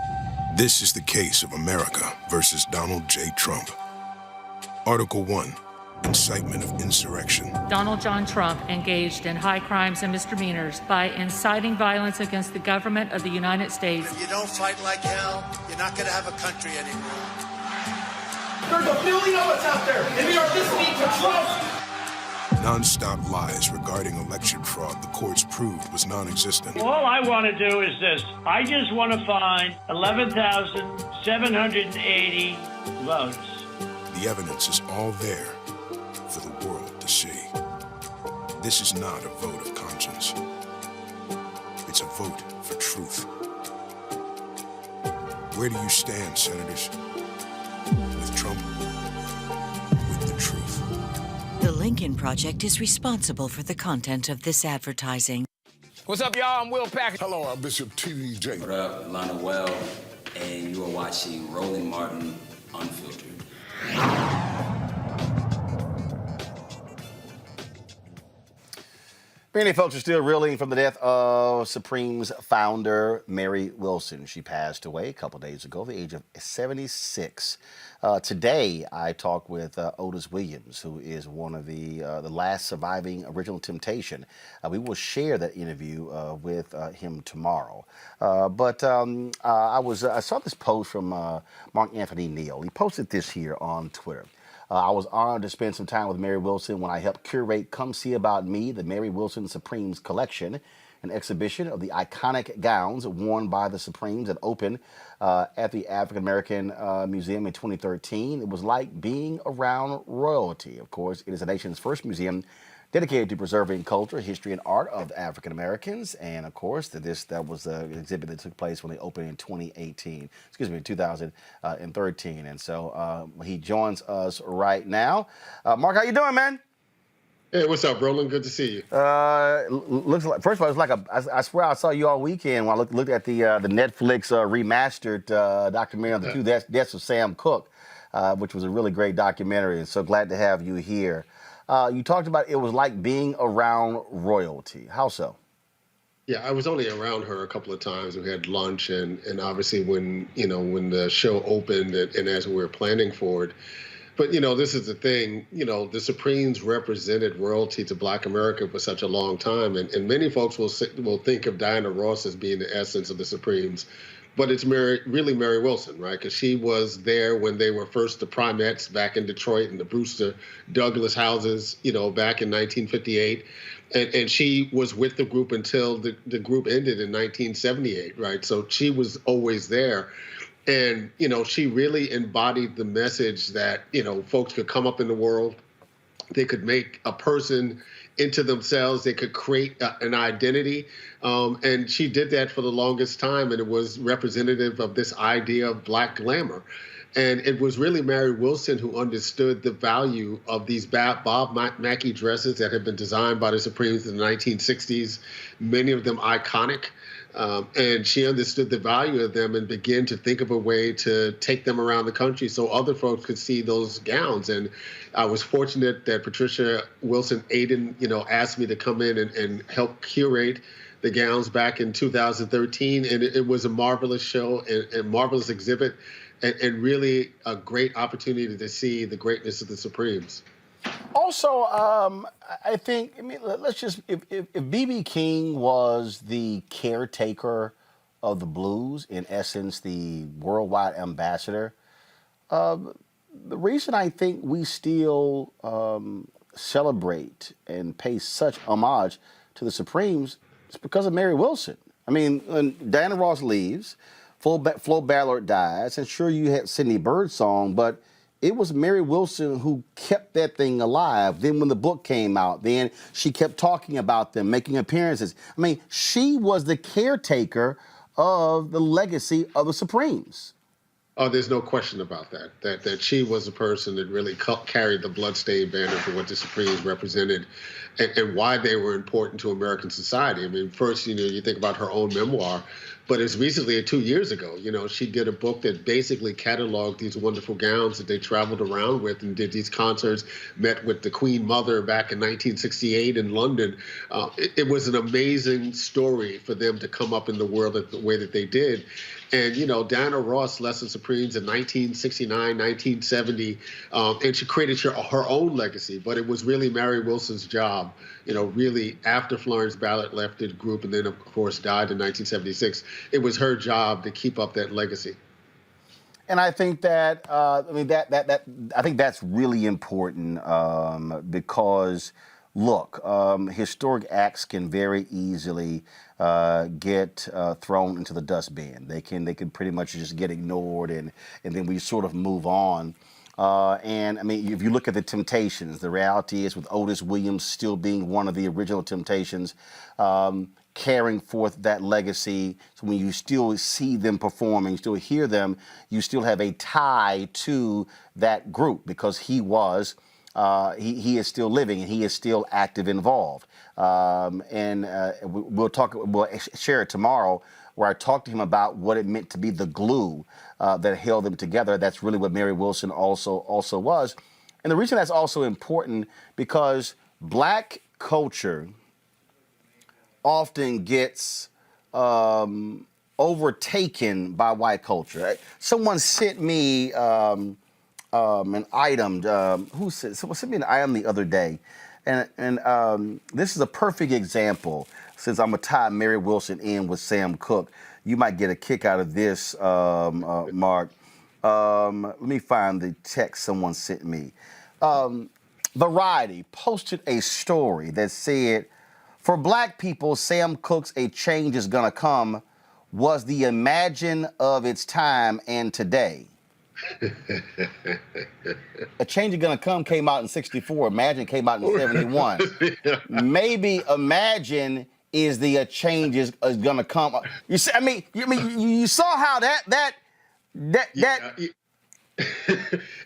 This is the case of America versus Donald J. Trump. Article 1, incitement of insurrection. Donald John Trump engaged in high crimes and misdemeanors by inciting violence against the government of the United States. If you don't fight like hell, you're not going to have a country anymore. There's 1 million of us out there, and we are listening to Trump. Non-stop lies regarding election fraud the courts proved was non-existent. All I want to do is this. I just want to find 11,780 votes. The evidence is all there for the world to see. This is not a vote of conscience. It's a vote for truth. Where do you stand, senators? With Trump? With the truth? The Lincoln Project is responsible for the content of this advertising. What's up, y'all? I'm Will Packer. Hello, I'm Bishop T.D.J. What up, Lana Well, and you are watching Roland Martin Unfiltered. Many folks are still reeling from the death of Supreme's founder, Mary Wilson. She passed away a couple days ago at the age of 76. Today, I talked with Otis Williams, who is one of the last surviving Original Temptation. We will share that interview with him tomorrow. But I saw this post from Mark Anthony Neal. He posted this here on Twitter. I was honored to spend some time with Mary Wilson when I helped curate Come See About Me, the Mary Wilson Supremes collection, an exhibition of the iconic gowns worn by the Supremes that opened at the African American Museum in 2013. It was like being around royalty. Of course, it is the nation's first museum dedicated to preserving culture, history, and art of African Americans. And of course, that was an exhibit that took place when they opened in 2013. 2013. And so he joins us right now. Mark, how you doing, man? Hey, what's up, Roland? Good to see you. Looks like, first of all, it's like I swear I saw you all weekend when I looked at the Netflix remastered documentary on the two deaths of Sam Cooke, which was a really great documentary. And so glad to have you here. You talked about it was like being around royalty. How so? Yeah, I was only around her a couple of times. We had lunch, and obviously when the show opened and as we were planning for it. But this is the thing. The Supremes represented royalty to Black America for such a long time, and many folks will think of Diana Ross as being the essence of the Supremes. But it's really Mary Wilson, right? Because she was there when they were first the Primettes back in Detroit and the Brewster Douglas houses, back in 1958. And she was with the group until the group ended in 1978, right? So she was always there. And, she really embodied the message that, folks could come up in the world. They could make a person into themselves. They could create an identity. And she did that for the longest time. And it was representative of this idea of Black glamour. And it was really Mary Wilson who understood the value of these Bob Mackie dresses that had been designed by the Supremes in the 1960s, many of them iconic. And she understood the value of them and began to think of a way to take them around the country so other folks could see those gowns. And I was fortunate that Patricia Wilson Aiden, asked me to come in and help curate the gowns back in 2013. And it was a marvelous show and marvelous exhibit and really a great opportunity to see the greatness of the Supremes. Also, I think, let's just, if B.B. King was the caretaker of the blues, in essence, the worldwide ambassador, the reason I think we still celebrate and pay such homage to the Supremes is because of Mary Wilson. I mean, when Diana Ross leaves, Flo Ballard dies, and sure, you had Sidney Birdsong, but it was Mary Wilson who kept that thing alive. Then when the book came out, then she kept talking about them, making appearances. I mean, she was the caretaker of the legacy of the Supremes. Oh, there's no question about that. That she was a person that really carried the bloodstained banner for what the Supremes represented and why they were important to American society. I mean, first, you think about her own memoir, but as recently as 2 years ago, she did a book that basically cataloged these wonderful gowns that they traveled around with and did these concerts, met with the Queen Mother back in 1968 in London. It was an amazing story for them to come up in the world the way that they did. And, Diana Ross left the Supremes in 1969, 1970, and she created her own legacy. But it was really Mary Wilson's job, really after Florence Ballard left the group and then, of course, died in 1976. It was her job to keep up that legacy. And I think that I think that's really important because, look, historic acts can very easily get thrown into the dustbin. They can pretty much just get ignored, and then we sort of move on. And I mean, if you look at the Temptations, the reality is with Otis Williams still being one of the original Temptations, carrying forth that legacy. So when you still see them performing, you still hear them, you still have a tie to that group because he was, he is still living and he is still active, involved. We'll share it tomorrow where I talked to him about what it meant to be the glue that held them together. That's really what Mary Wilson also was. And the reason that's also important because Black culture often gets overtaken by white culture. Someone sent me an item. Someone sent me an item the other day, and this is a perfect example. Since I'm gonna tie Mary Wilson in with Sam Cooke, you might get a kick out of this, Mark. Let me find the text someone sent me. Variety posted a story that said, for Black people, Sam Cooke's "A Change Is Gonna Come" was the Imagine of its time and today. A Change Is Gonna Come came out in '64. Imagine came out in '71. Maybe Imagine is the "A Change Is Gonna Come." You see, you saw how that.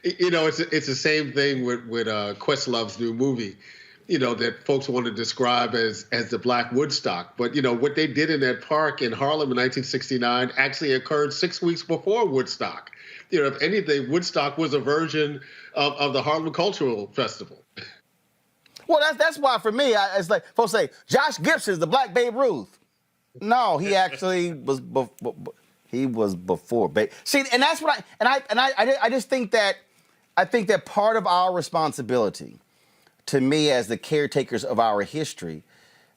It's the same thing with Questlove's new movie. That folks want to describe as the Black Woodstock. But, what they did in that park in Harlem in 1969 actually occurred 6 weeks before Woodstock. If anything, Woodstock was a version of the Harlem Cultural Festival. Well, that's why for me, it's like folks say, Josh Gibson's the Black Babe Ruth. No, he actually was before Babe. See, and that's what I just think that part of our responsibility, to me, as the caretakers of our history,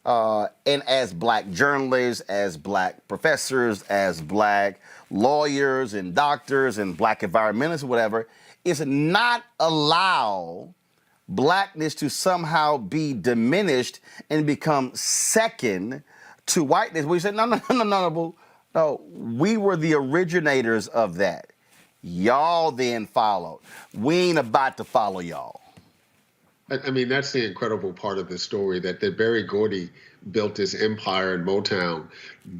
and as Black journalists, as Black professors, as Black lawyers and doctors and Black environmentalists, whatever, is not allow Blackness to somehow be diminished and become second to whiteness. We said, no, we were the originators of that. Y'all then followed. We ain't about to follow y'all. I mean, that's the incredible part of the story, that Berry Gordy built this empire in Motown,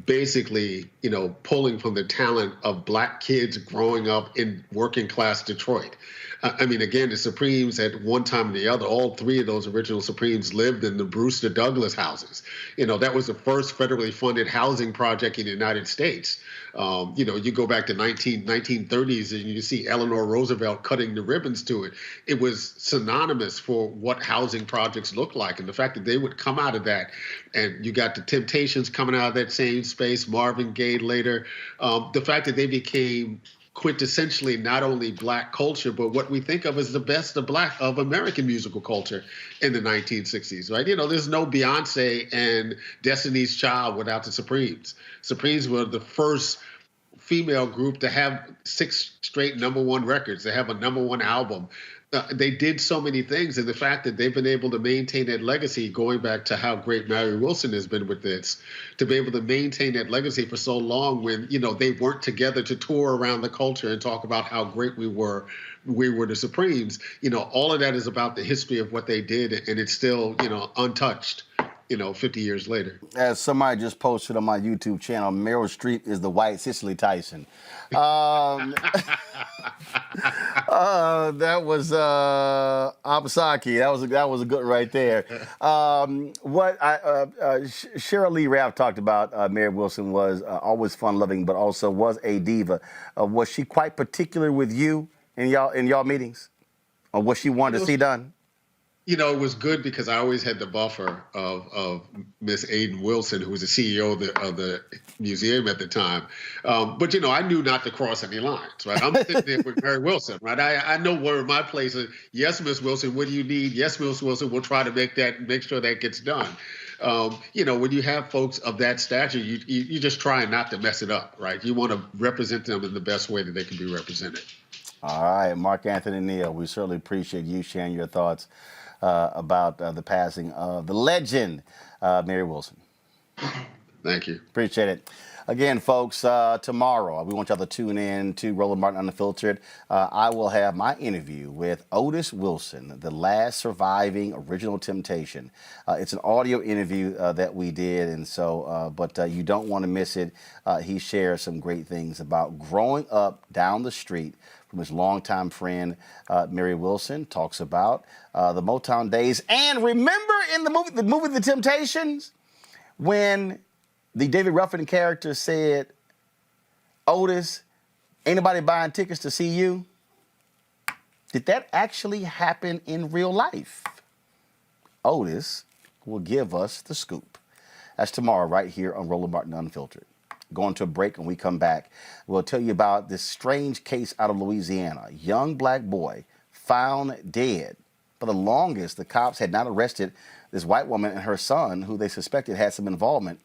basically, pulling from the talent of Black kids growing up in working class Detroit. Again, the Supremes at one time or the other, all three of those original Supremes lived in the Brewster Douglass houses. That was the first federally funded housing project in the United States. You go back to 1930s and you see Eleanor Roosevelt cutting the ribbons to it. It was synonymous for what housing projects look like. And the fact that they would come out of that, and you got the Temptations coming out of that same space, Marvin Gaye later, the fact that they became quintessentially not only Black culture, but what we think of as the best of American musical culture in the 1960s, right? There's no Beyonce and Destiny's Child without the Supremes. Supremes were the first female group to have 6 straight #1 records, to have a #1 album. They did so many things, and the fact that they've been able to maintain that legacy, going back to how great Mary Wilson has been with this, to be able to maintain that legacy for so long when, they weren't together to tour around the culture and talk about how great we were the Supremes. All of that is about the history of what they did, and it's still, untouched. 50 years later. As somebody just posted on my YouTube channel, Meryl Streep is the white Cicely Tyson. That was Abasaki. That was a good one right there. Cheryl Lee Ralph talked about Mary Wilson was always fun-loving, but also was a diva. Was she quite particular with you in y'all meetings, or what she wanted to see done? It was good because I always had the buffer of Miss Aiden Wilson, who was the CEO of the museum at the time. But I knew not to cross any lines, right? I'm sitting there with Mary Wilson, right? I know where my place is. Yes, Miss Wilson, what do you need? Yes, Miss Wilson, we'll try to make sure that gets done. When you have folks of that stature, you just try not to mess it up, right? You want to represent them in the best way that they can be represented. All right, Mark Anthony Neal, we certainly appreciate you sharing your thoughts about the passing of the legend, Mary Wilson. Thank you. Appreciate it. Again, folks, tomorrow, we want y'all to tune in to Roland Martin Unfiltered. I will have my interview with Otis Wilson, the last surviving original Temptation. It's an audio interview that we did, and so, but you don't want to miss it. He shares some great things about growing up down the street from his longtime friend, Mary Wilson, talks about the Motown days. And remember in the movie The Temptations, when the David Ruffin character said, Otis, ain't nobody buying tickets to see you? Did that actually happen in real life? Otis will give us the scoop. That's tomorrow right here on Roland Martin Unfiltered. Going to a break, and we come back. We'll tell you about this strange case out of Louisiana. A young black boy found dead. For the longest, the cops had not arrested this white woman and her son, who they suspected had some involvement.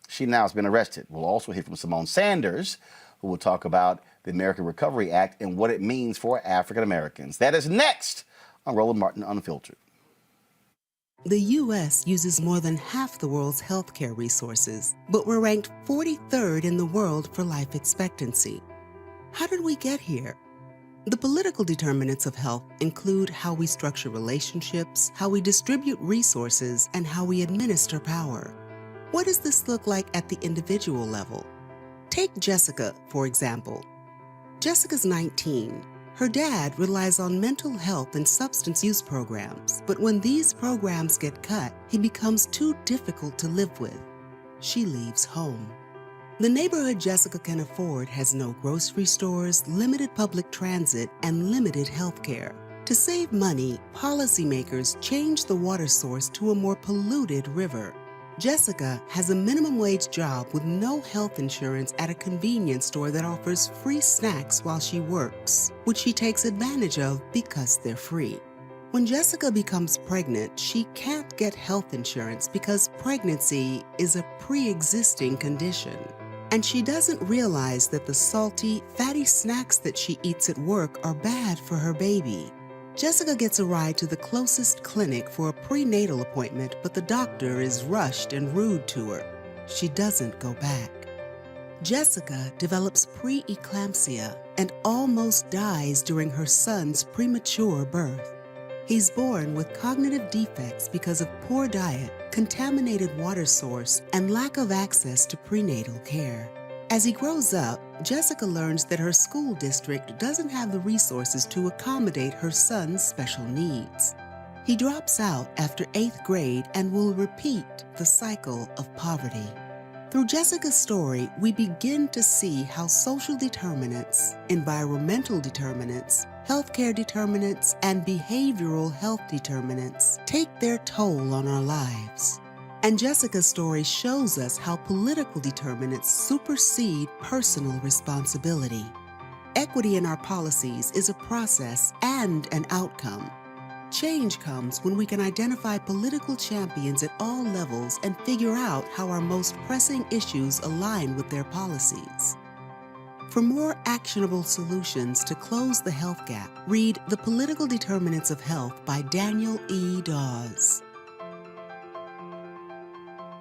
She now has been arrested. We'll also hear from Simone Sanders, who will talk about the American Recovery Act and what it means for African Americans. That is next on Roland Martin Unfiltered. The U.S. uses more than half the world's healthcare resources, but we're ranked 43rd in the world for life expectancy. How did we get here? The political determinants of health include how we structure relationships, how we distribute resources, and how we administer power. What does this look like at the individual level? Take Jessica, for example. Jessica's 19. Her dad relies on mental health and substance use programs, but when these programs get cut, he becomes too difficult to live with. She leaves home. The neighborhood Jessica can afford has no grocery stores, limited public transit, and limited health care. To save money, policymakers changed the water source to a more polluted river. Jessica has a minimum wage job with no health insurance at a convenience store that offers free snacks while she works, which she takes advantage of because they're free. When Jessica becomes pregnant, she can't get health insurance because pregnancy is a pre-existing condition. And she doesn't realize that the salty, fatty snacks that she eats at work are bad for her baby. Jessica gets a ride to the closest clinic for a prenatal appointment, but the doctor is rushed and rude to her. She doesn't go back. Jessica develops preeclampsia and almost dies during her son's premature birth. He's born with cognitive defects because of poor diet, contaminated water source, and lack of access to prenatal care. As he grows up, Jessica learns that her school district doesn't have the resources to accommodate her son's special needs. He drops out after 8th grade and will repeat the cycle of poverty. Through Jessica's story, we begin to see how social determinants, environmental determinants, healthcare determinants, and behavioral health determinants take their toll on our lives. And Jessica's story shows us how political determinants supersede personal responsibility. Equity in our policies is a process and an outcome. Change comes when we can identify political champions at all levels and figure out how our most pressing issues align with their policies. For more actionable solutions to close the health gap, read The Political Determinants of Health by Daniel E. Dawes.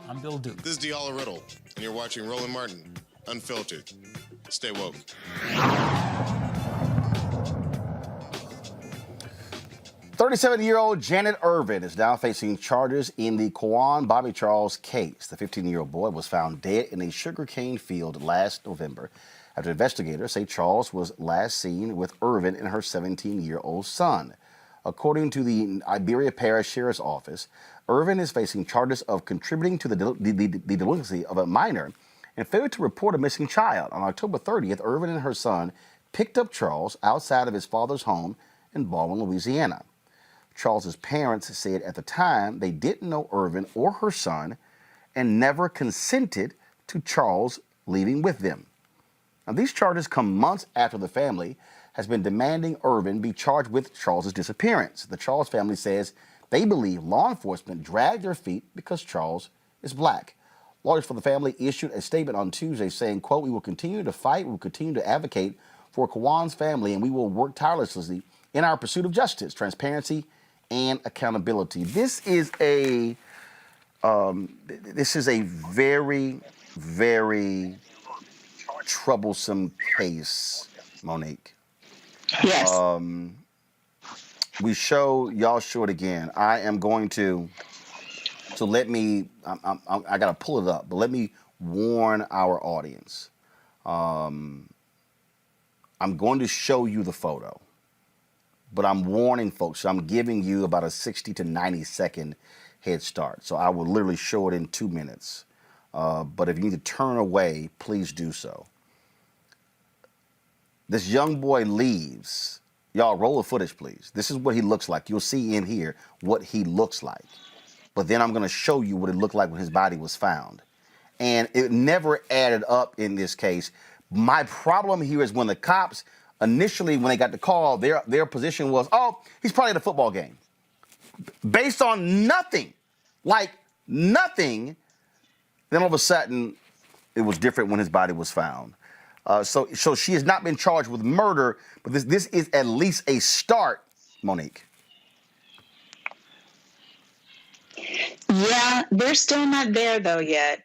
I'm Bill Duke. This is Diala Riddle, and you're watching Roland Martin Unfiltered. Stay woke. 37-year-old Janet Irvin is now facing charges in the Quawan Bobby Charles case. The 15-year-old boy was found dead in a sugarcane field last November after investigators say Charles was last seen with Irvin and her 17-year-old son. According to the Iberia Parish Sheriff's Office, Irvin is facing charges of contributing to the delinquency of a minor and failure to report a missing child. On October 30th, Irvin and her son picked up Charles outside of his father's home in Baldwin, Louisiana. Charles's parents said at the time they didn't know Irvin or her son and never consented to Charles leaving with them. Now, these charges come months after the family has been demanding Irvin be charged with Charles's disappearance. The Charles family says they believe law enforcement dragged their feet because Charles is black. Lawyers for the family issued a statement on Tuesday saying, quote, "We will continue to fight, we will continue to advocate for Quawan's family, and we will work tirelessly in our pursuit of justice, transparency, and accountability." This is a very, very troublesome case, Monique. Yes. Y'all show it again. I am going to, so let me, I got to pull it up, but let me warn our audience. I'm going to show you the photo, but I'm warning folks, so I'm giving you about a 60 to 90 second head start. So I will literally show it in 2 minutes. But if you need to turn away, please do so. This young boy leaves. Y'all roll the footage, please. This is what he looks like. You'll see in here what he looks like. But then I'm going to show you what it looked like when his body was found. And it never added up in this case. My problem here is when the cops, initially when they got the call, their position was, oh, he's probably at a football game. Based on nothing, like nothing, then all of a sudden it was different when his body was found. So she has not been charged with murder, but this is at least a start, Monique. Yeah, they're still not there though yet.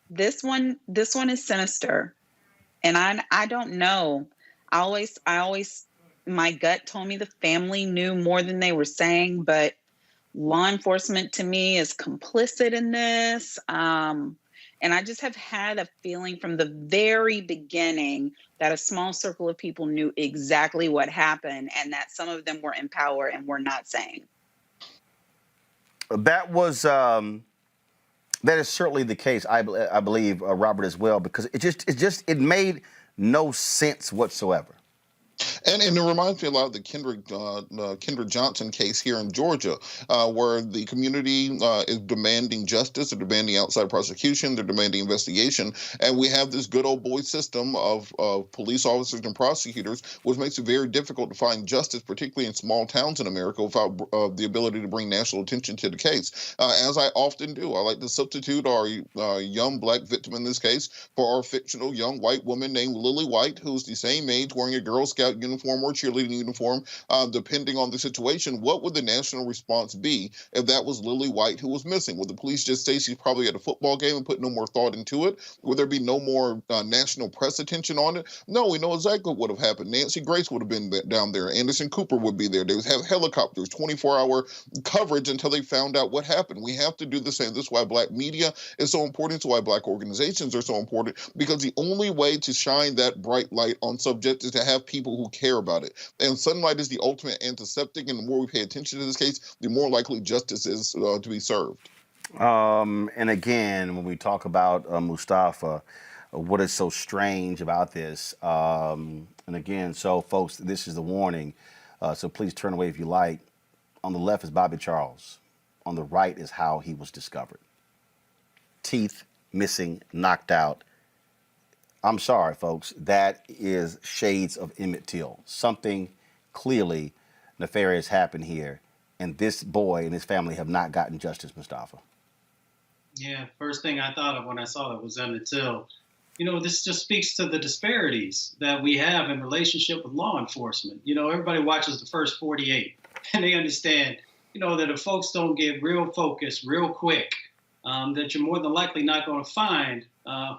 This one is sinister, and I don't know. I always, my gut told me the family knew more than they were saying, but law enforcement to me is complicit in this. And I just have had a feeling from the very beginning that a small circle of people knew exactly what happened and that some of them were in power and were not saying. That is certainly the case, I believe, Robert, as well, because it made no sense whatsoever. And it reminds me a lot of the Kendrick Johnson case here in Georgia, where the community is demanding justice, they're demanding outside prosecution, they're demanding investigation, and we have this good old boy system of police officers and prosecutors, which makes it very difficult to find justice, particularly in small towns in America, without the ability to bring national attention to the case. As I often do, I like to substitute our young black victim in this case for our fictional young white woman named Lily White, who's the same age, wearing a Girl Scout uniform or cheerleading uniform, depending on the situation. What would the national response be if that was Lily White who was missing? Would the police just say she's probably at a football game and put no more thought into it? Would there be no more national press attention on it? No, we know exactly what would have happened. Nancy Grace would have been down there. Anderson Cooper would be there. They would have helicopters, 24-hour coverage until they found out what happened. We have to do the same. This is why black media is so important. It's why black organizations are so important, because the only way to shine that bright light on subject is to have people who care about it. And sunlight is the ultimate antiseptic, and the more we pay attention to this case, the more likely justice is to be served. And again, when we talk about Mustafa, what is so strange about this, and again, so folks, this is the warning, so please turn away if you like. On the left is Bobby Charles. On the right is how he was discovered. Teeth missing, knocked out. I'm sorry, folks. That is shades of Emmett Till. Something clearly nefarious happened here, and this boy and his family have not gotten justice, Mustafa. Yeah, first thing I thought of when I saw that was Emmett Till. You know, this just speaks to the disparities that we have in relationship with law enforcement. You know, everybody watches the first 48, and they understand, you know, that if folks don't get real focused real quick, that you're more than likely not going to find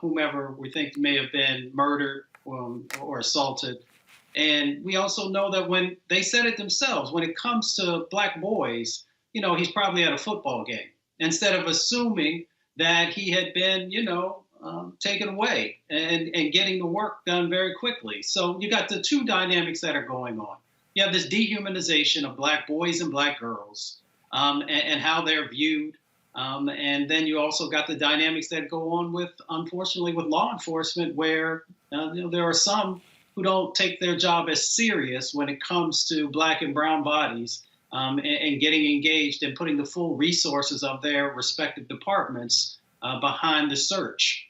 whomever we think may have been murdered or assaulted. And we also know that when they said it themselves, when it comes to black boys, you know, he's probably at a football game, instead of assuming that he had been, you know, taken away and getting the work done very quickly. So you got the two dynamics that are going on. You have this dehumanization of black boys and black girls and how they're viewed. And then you also got the dynamics that go on with, unfortunately, with law enforcement, where you know, there are some who don't take their job as serious when it comes to black and brown bodies and getting engaged and putting the full resources of their respective departments behind the search.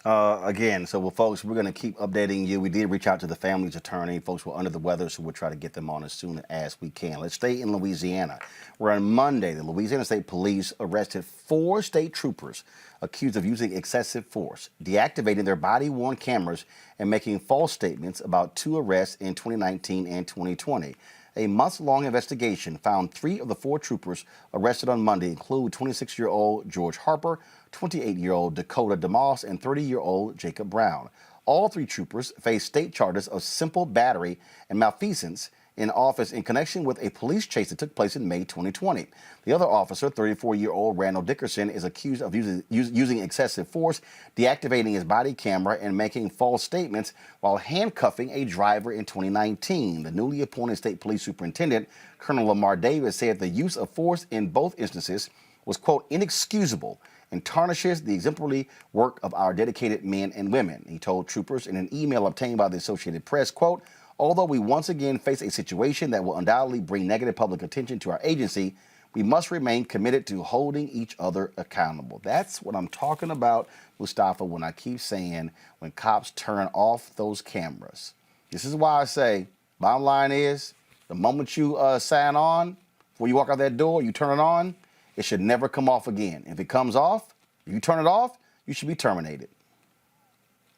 Again, so well, folks, we're going to keep updating you. We did reach out to the family's attorney. Folks were under the weather, so we'll try to get them on as soon as we can. Let's stay in Louisiana, where on Monday, the Louisiana State Police arrested 4 state troopers accused of using excessive force, deactivating their body-worn cameras, and making false statements about 2 arrests in 2019 and 2020. A months-long investigation found 3 of the 4 troopers arrested on Monday include 26-year-old George Harper, 28-year-old Dakota DeMoss, and 30-year-old Jacob Brown. All 3 troopers face state charges of simple battery and malfeasance in office in connection with a police chase that took place in May 2020. The other officer, 34-year-old Randall Dickerson, is accused of using excessive force, deactivating his body camera, and making false statements while handcuffing a driver in 2019. The newly appointed state police superintendent, Colonel Lamar Davis, said the use of force in both instances was, quote, inexcusable and tarnishes the exemplary work of our dedicated men and women. He told troopers in an email obtained by the Associated Press, quote, although we once again face a situation that will undoubtedly bring negative public attention to our agency, we must remain committed to holding each other accountable. That's what I'm talking about, Mustafa, when I keep saying when cops turn off those cameras. This is why I say, bottom line is, the moment you sign on, before you walk out that door, you turn it on, it should never come off again. If it comes off, if you turn it off, you should be terminated.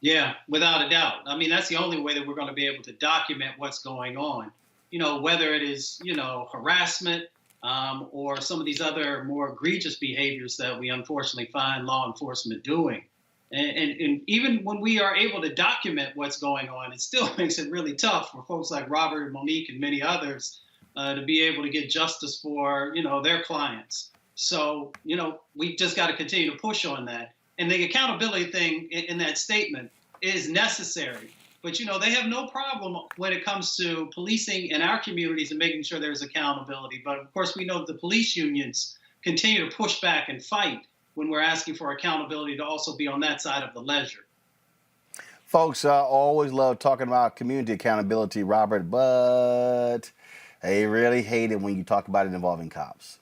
Yeah, without a doubt. I mean, that's the only way that we're going to be able to document what's going on. You know, whether it is, harassment or some of these other more egregious behaviors that we unfortunately find law enforcement doing. And even when we are able to document what's going on, it still makes it really tough for folks like Robert and Monique and many others to be able to get justice for, their clients. So, we just got to continue to push on that. And the accountability thing in that statement is necessary. But, they have no problem when it comes to policing in our communities and making sure there's accountability. But, of course, we know that the police unions continue to push back and fight when we're asking for accountability to also be on that side of the ledger. Folks, I always love talking about community accountability, Robert, but they really hate it when you talk about it involving cops.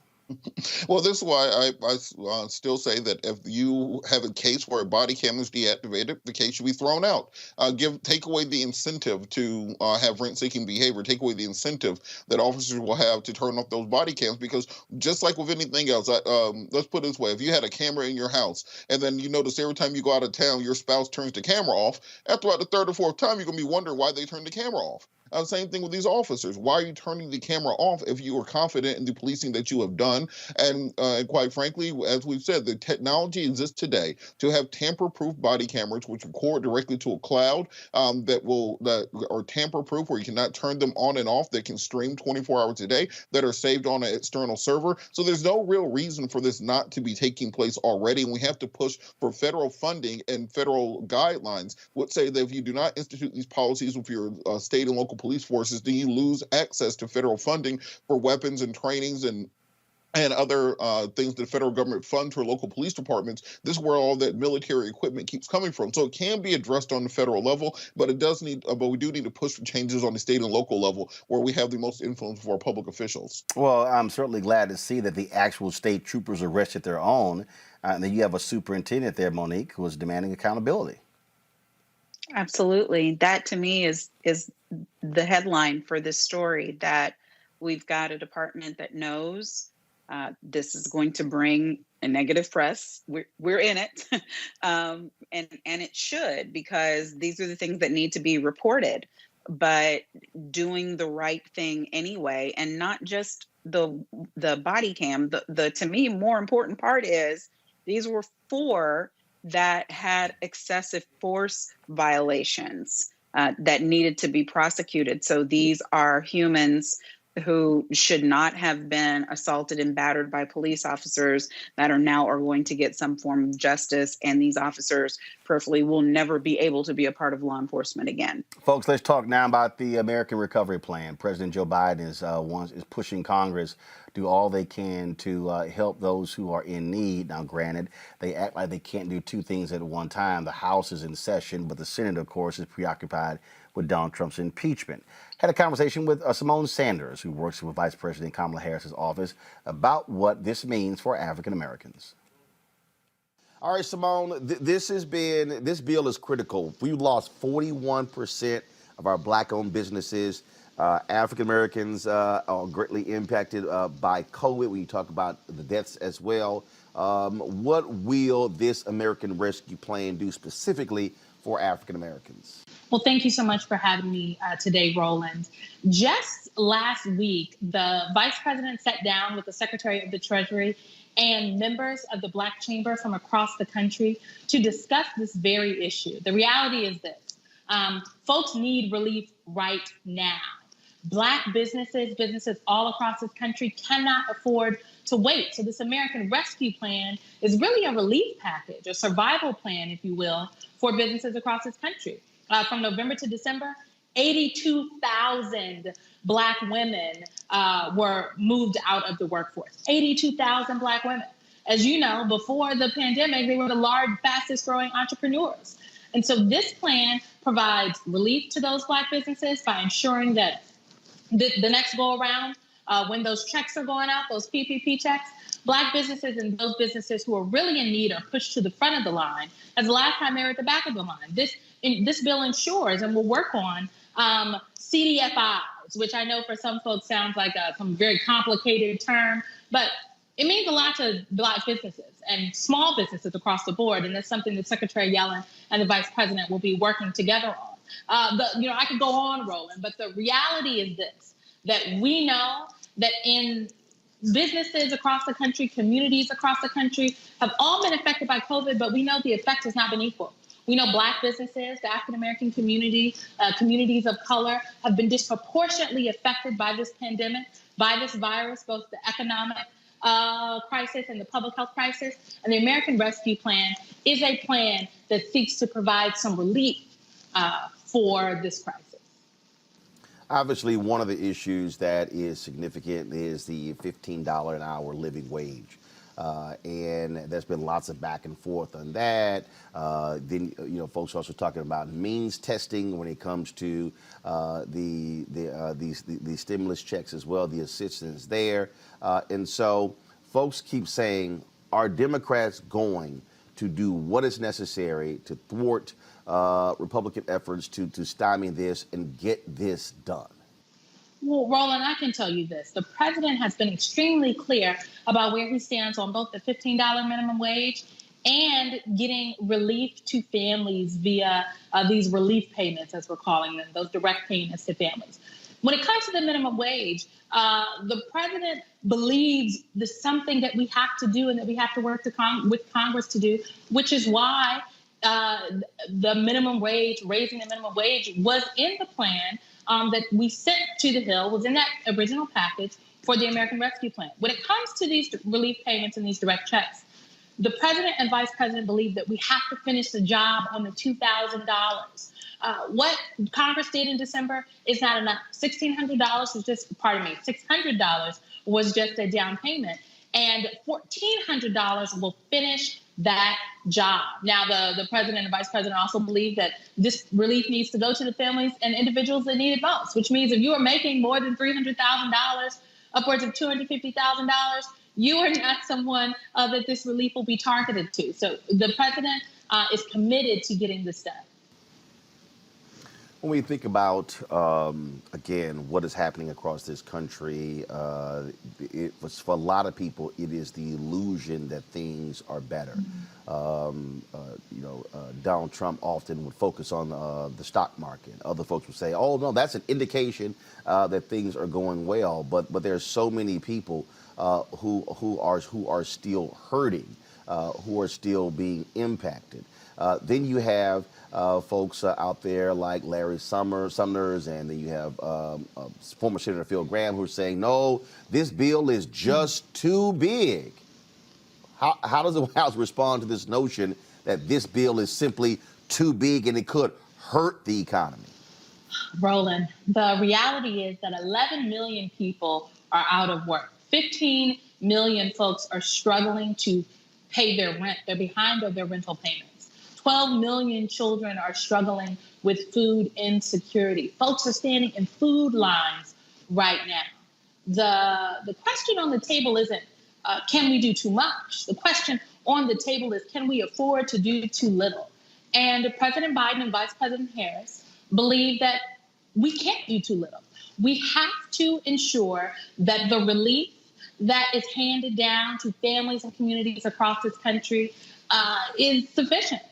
Well, this is why I still say that if you have a case where a body cam is deactivated, the case should be thrown out. Take away the incentive to have rent-seeking behavior. Take away the incentive that officers will have to turn off those body cams, because just like with anything else, let's put it this way: if you had a camera in your house and then you notice every time you go out of town, your spouse turns the camera off, after about the 3rd or 4th time, you're gonna be wondering why they turned the camera off. Same thing with these officers. Why are you turning the camera off if you are confident in the policing that you have done? And quite frankly, as we've said, the technology exists today to have tamper-proof body cameras, which record directly to a cloud that are tamper-proof, where you cannot turn them on and off, that can stream 24 hours a day, that are saved on an external server. So there's no real reason for this not to be taking place already. And we have to push for federal funding and federal guidelines, which say that if you do not institute these policies with your state and local police forces, then you lose access to federal funding for weapons and trainings and other things that the federal government funds for local police departments. This is where all that military equipment keeps coming from. So it can be addressed on the federal level, but we do need to push for changes on the state and local level, where we have the most influence for our public officials. Well, I'm certainly glad to see that the actual state troopers arrested their own, and then you have a superintendent there, Monique, who is demanding accountability. Absolutely. That to me is the headline for this story, that we've got a department that knows this is going to bring a negative press. We're in it. And it should, because these are the things that need to be reported, but doing the right thing anyway, and not just the body cam. The to me more important part is these were 4 that had excessive force violations that needed to be prosecuted. So these are humans who should not have been assaulted and battered by police officers that are going to get some form of justice. And these officers, prayerfully, will never be able to be a part of law enforcement again. Folks, let's talk now about the American Recovery Plan. President Joe Biden is pushing Congress do all they can to help those who are in need. Now, granted, they act like they can't do 2 things at one time. The House is in session, but the Senate, of course, is preoccupied with Donald Trump's impeachment. Had a conversation with Simone Sanders, who works with Vice President Kamala Harris's office, about what this means for African Americans. All right, Simone, this bill is critical. We lost 41% of our black-owned businesses. African Americans are greatly impacted by COVID. When you talk about the deaths as well, what will this American Rescue Plan do specifically for African Americans? Well, thank you so much for having me today, Roland. Just last week, the Vice President sat down with the Secretary of the Treasury and members of the Black Chamber from across the country to discuss this very issue. The reality is this. Folks need relief right now. Black businesses all across this country cannot afford to wait. So this American Rescue Plan is really a relief package, a survival plan, if you will, for businesses across this country. From November to December, 82,000 Black women were moved out of the workforce. 82,000 Black women. As you know, before the pandemic, they were the fastest growing entrepreneurs. And so this plan provides relief to those Black businesses by ensuring that the next go around, when those checks are going out, those PPP checks, Black businesses and those businesses who are really in need are pushed to the front of the line, as the last time they were at the back of the line. This bill ensures and will work on CDFIs, which I know for some folks sounds like some very complicated term, but it means a lot to Black businesses and small businesses across the board, and that's something that Secretary Yellen and the Vice President will be working together on. I could go on, Roland, but the reality is this, that we know that in businesses across the country, communities across the country have all been affected by COVID, but we know the effect has not been equal. We know Black businesses, the African-American community, communities of color have been disproportionately affected by this pandemic, by this virus, both the economic crisis and the public health crisis. And the American Rescue Plan is a plan that seeks to provide some relief for this crisis. Obviously, one of the issues that is significant is the $15 an hour living wage. And there's been lots of back and forth on that. Then, folks are also talking about means testing when it comes to the stimulus checks as well, the assistance there. And so folks keep saying, are Democrats going to do what is necessary to thwart Republican efforts to stymie this and get this done? Well, Roland, I can tell you this. The president has been extremely clear about where he stands on both the $15 minimum wage and getting relief to families via these relief payments, as we're calling them, those direct payments to families. When it comes to the minimum wage, the president believes there's something that we have to do and that we have to work with Congress to do, which is why the minimum wage, raising the minimum wage, was in the plan that we sent to the Hill, was in that original package for the American Rescue Plan. When it comes to these relief payments and these direct checks, the president and vice president believe that we have to finish the job on the $2,000. What Congress did in December is not enough. $600 was just a down payment, and $1,400 will finish that job. Now, the president and vice president also believe that this relief needs to go to the families and individuals that need it most, which means if you are making more than $300,000, upwards of $250,000, you are not someone that this relief will be targeted to. So the president is committed to getting this done. When we think about, again, what is happening across this country, for a lot of people, it is the illusion that things are better. Donald Trump often would focus on the stock market. Other folks would say, oh, no, that's an indication that things are going well. But there's so many people who are still hurting, who are still being impacted. Then you have folks out there like Larry Summers, and then you have former Senator Phil Gramm, who are saying, no, this bill is just too big. How does the White House respond to this notion that this bill is simply too big and it could hurt the economy? Roland, the reality is that 11 million people are out of work. 15 million folks are struggling to pay their rent. They're behind on their rental payments. 12 million children are struggling with food insecurity. Folks are standing in food lines right now. The question on the table isn't, can we do too much? The question on the table is, can we afford to do too little? And President Biden and Vice President Harris believe that we can't do too little. We have to ensure that the relief that is handed down to families and communities across this country is sufficient.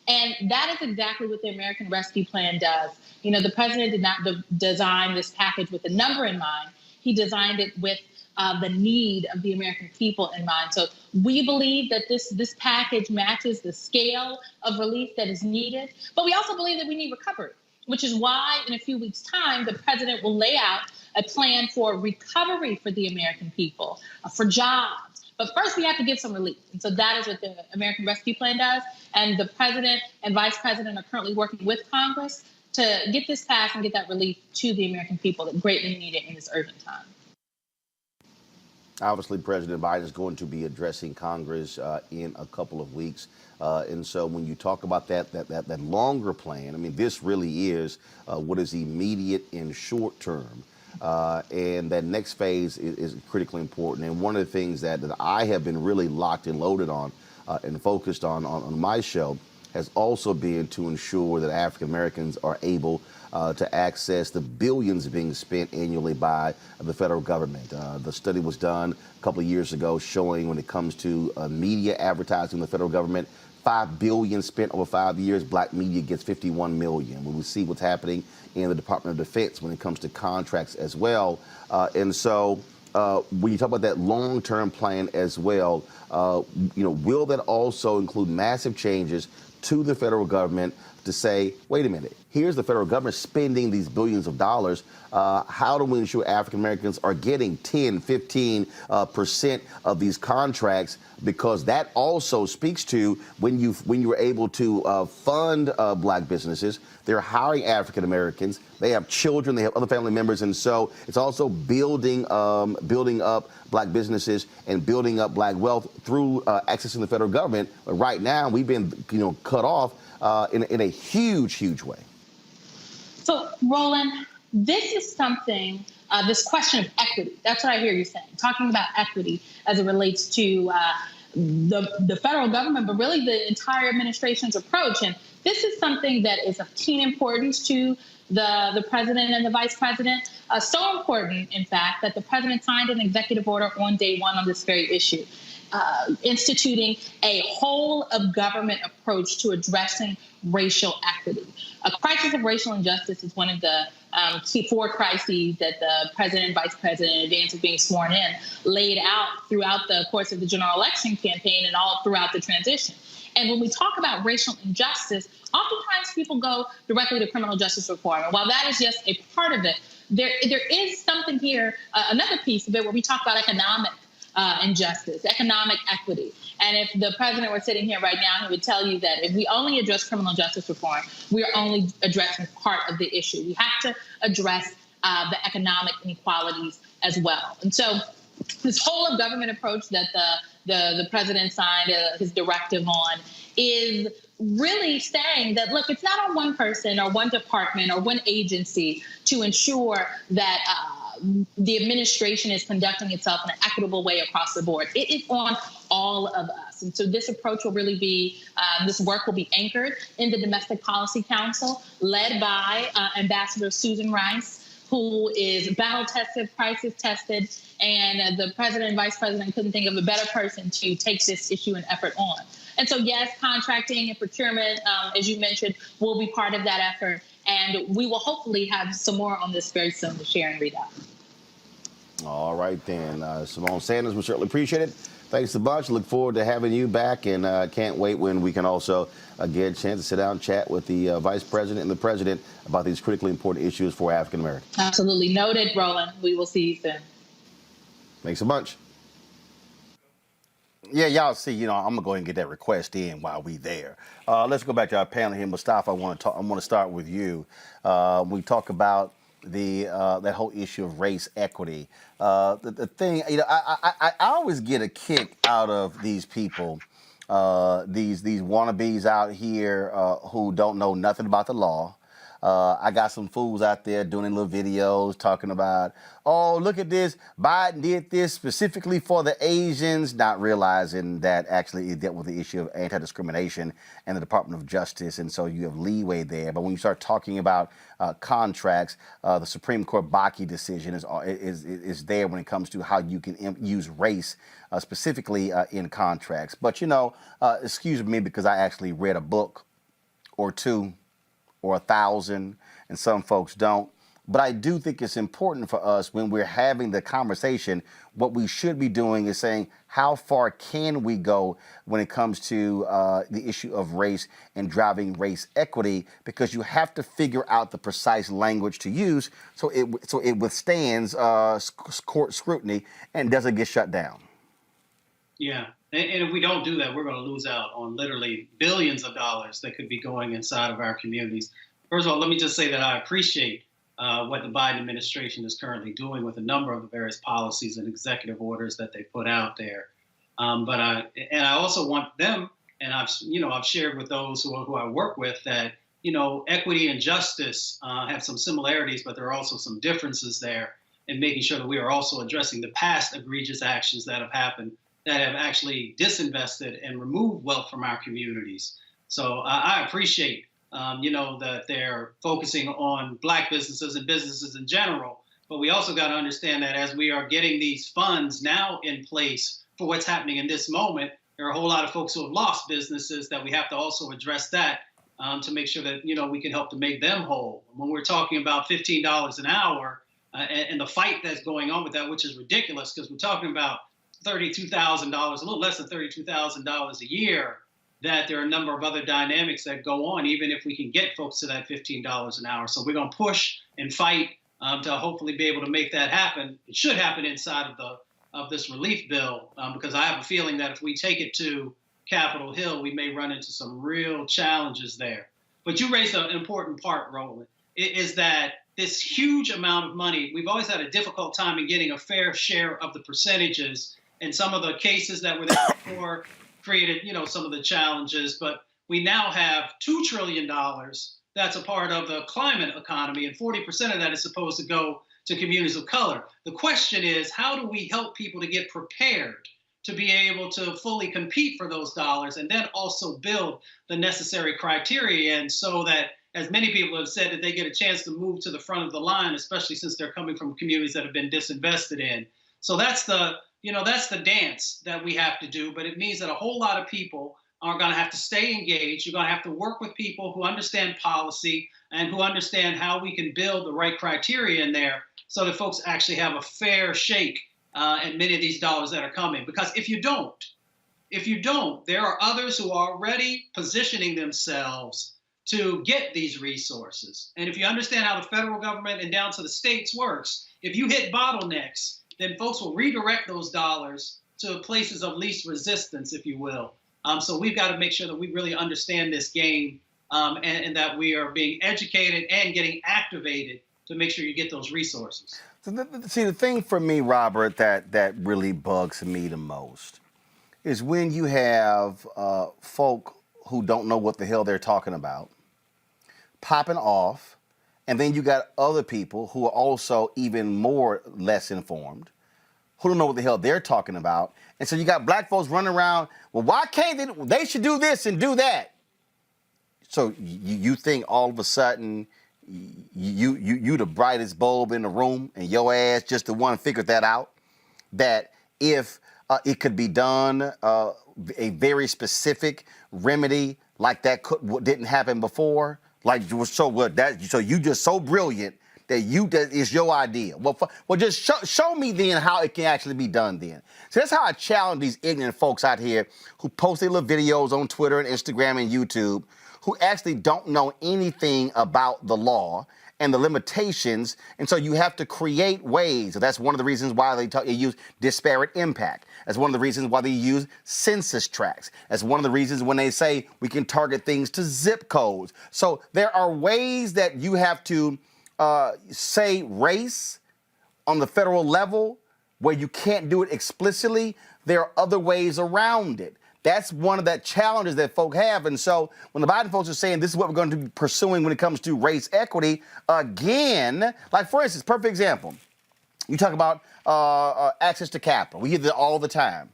And that is exactly what the American Rescue Plan does. You know, the president did not design this package with a number in mind. He designed it with the need of the American people in mind. So we believe that this package matches the scale of relief that is needed. But we also believe that we need recovery, which is why in a few weeks' time, the president will lay out a plan for recovery for the American people, for jobs. But first, we have to give some relief. And so that is what the American Rescue Plan does. And the president and vice president are currently working with Congress to get this passed and get that relief to the American people that greatly need it in this urgent time. Obviously, President Biden is going to be addressing Congress in a couple of weeks. And so when you talk about that longer plan, I mean, this really is what is immediate and short term. And that next phase is critically important. And one of the things that I have been really locked and loaded on and focused on my show has also been to ensure that African Americans are able to access the billions being spent annually by the federal government. The study was done a couple of years ago showing when it comes to media advertising in the federal government, $5 billion spent over 5 years. Black media gets $51 million. When we see what's happening in the Department of Defense when it comes to contracts as well. And so when you talk about that long-term plan as well, will that also include massive changes to the federal government to say, wait a minute, here's the federal government spending these billions of dollars. How do we ensure African Americans are getting 10, 15% of these contracts? Because that also speaks to when you're able to fund black businesses, they're hiring African Americans, they have children, they have other family members, and so it's also building up black businesses and building up black wealth through accessing the federal government. But right now, we've been cut off in a huge way. So, Roland, this is something, this question of equity, that's what I hear you saying, talking about equity as it relates to the federal government, but really the entire administration's approach. And this is something that is of keen importance to the president and the vice president. So important, in fact, that the president signed an executive order on day one on this very issue, instituting a whole of government approach to addressing racial equity. A crisis of racial injustice is one of the key four crises that the president and vice president, in advance of being sworn in, laid out throughout the course of the general election campaign and all throughout the transition. And when we talk about racial injustice, oftentimes people go directly to criminal justice reform. And while that is just a part of it, there is something here, another piece of it where we talk about economic injustice, economic equity. And if the president were sitting here right now, he would tell you that if we only address criminal justice reform, we are only addressing part of the issue. We have to address the economic inequalities as well. And so this whole of government approach that the president signed his directive on is really saying that, look, it's not on one person or one department or one agency to ensure that the administration is conducting itself in an equitable way across the board. It is on all of us. And so this approach will really be, this work will be anchored in the Domestic Policy Council, led by Ambassador Susan Rice, who is battle-tested, crisis-tested, and the president and vice president couldn't think of a better person to take this issue and effort on. And so, yes, contracting and procurement, as you mentioned, will be part of that effort. And we will hopefully have some more on this very soon to share and read out. All right, then. Simone Sanders, we certainly appreciate it. Thanks a bunch. Look forward to having you back, and can't wait when we can also get a chance to sit down and chat with the vice president and the president about these critically important issues for African Americans. Absolutely. Noted, Roland. We will see you soon. Thanks a bunch. Yeah, y'all see, I'm going to go ahead and get that request in while we there. Let's go back to our panel here. Mustafa, I want to start with you. We talk about that whole issue of race equity. The thing, I always get a kick out of these people these wannabes out here who don't know nothing about the law. I got some fools out there doing little videos talking about, oh, look at this, Biden did this specifically for the Asians, not realizing that actually it dealt with the issue of anti-discrimination and the Department of Justice, and so you have leeway there. But when you start talking about contracts, the Supreme Court Bakke decision is there when it comes to how you can use race specifically in contracts. But, you know, excuse me, because I actually read a book or two or 1,000, and some folks don't. But I do think it's important for us when we're having the conversation, what we should be doing is saying, how far can we go when it comes to the issue of race and driving race equity? Because you have to figure out the precise language to use so it withstands court scrutiny and doesn't get shut down. Yeah. And if we don't do that, we're going to lose out on literally billions of dollars that could be going inside of our communities. First of all, let me just say that I appreciate what the Biden administration is currently doing with a number of the various policies and executive orders that they put out there. But I also want them, and I've shared with those who I work with that, equity and justice have some similarities, but there are also some differences there, and making sure that we are also addressing the past egregious actions that have happened that have actually disinvested and removed wealth from our communities. So I appreciate, that they're focusing on Black businesses and businesses in general. But we also got to understand that as we are getting these funds now in place for what's happening in this moment, there are a whole lot of folks who have lost businesses that we have to also address that to make sure that, we can help to make them whole. When we're talking about $15 an hour and the fight that's going on with that, which is ridiculous because we're talking about $32,000, a little less than $32,000 a year, that there are a number of other dynamics that go on, even if we can get folks to that $15 an hour. So we're going to push and fight to hopefully be able to make that happen. It should happen inside of this relief bill, because I have a feeling that if we take it to Capitol Hill, we may run into some real challenges there. But you raised an important part, Roland, is that this huge amount of money, we've always had a difficult time in getting a fair share of the percentages. And some of the cases that were there before created, some of the challenges. But we now have $2 trillion that's a part of the climate economy, and 40% of that is supposed to go to communities of color. The question is, how do we help people to get prepared to be able to fully compete for those dollars and then also build the necessary criteria in so that, as many people have said, that they get a chance to move to the front of the line, especially since they're coming from communities that have been disinvested in. So that's the dance that we have to do, but it means that a whole lot of people are going to have to stay engaged. You're going to have to work with people who understand policy and who understand how we can build the right criteria in there so that folks actually have a fair shake at many of these dollars that are coming. Because if you don't, there are others who are already positioning themselves to get these resources. And if you understand how the federal government and down to the states works, if you hit bottlenecks, then folks will redirect those dollars to places of least resistance, if you will. So we've got to make sure that we really understand this game and that we are being educated and getting activated to make sure you get those resources. See, the thing for me, Robert, that really bugs me the most is when you have folk who don't know what the hell they're talking about popping off, and then you got other people who are also even more less informed, who don't know what the hell they're talking about. And so you got Black folks running around, well, why can't they should do this and do that. So you think all of a sudden you the brightest bulb in the room and your ass just the one figured that out, that if it could be done, a very specific remedy like that didn't happen before, like so you just so brilliant that is your idea. Well, just show me then how it can actually be done then. So that's how I challenge these ignorant folks out here who post their little videos on Twitter and Instagram and YouTube, who actually don't know anything about the law and the limitations. And so you have to create ways. So that's one of the reasons why they use disparate impact. That's one of the reasons why they use census tracts. That's one of the reasons when they say we can target things to zip codes. So there are ways that you have to say race on the federal level where you can't do it explicitly. There are other ways around it. That's one of the challenges that folk have. And so when the Biden folks are saying this is what we're going to be pursuing when it comes to race equity, again, like for instance, perfect example, you talk about access to capital. We hear that all the time.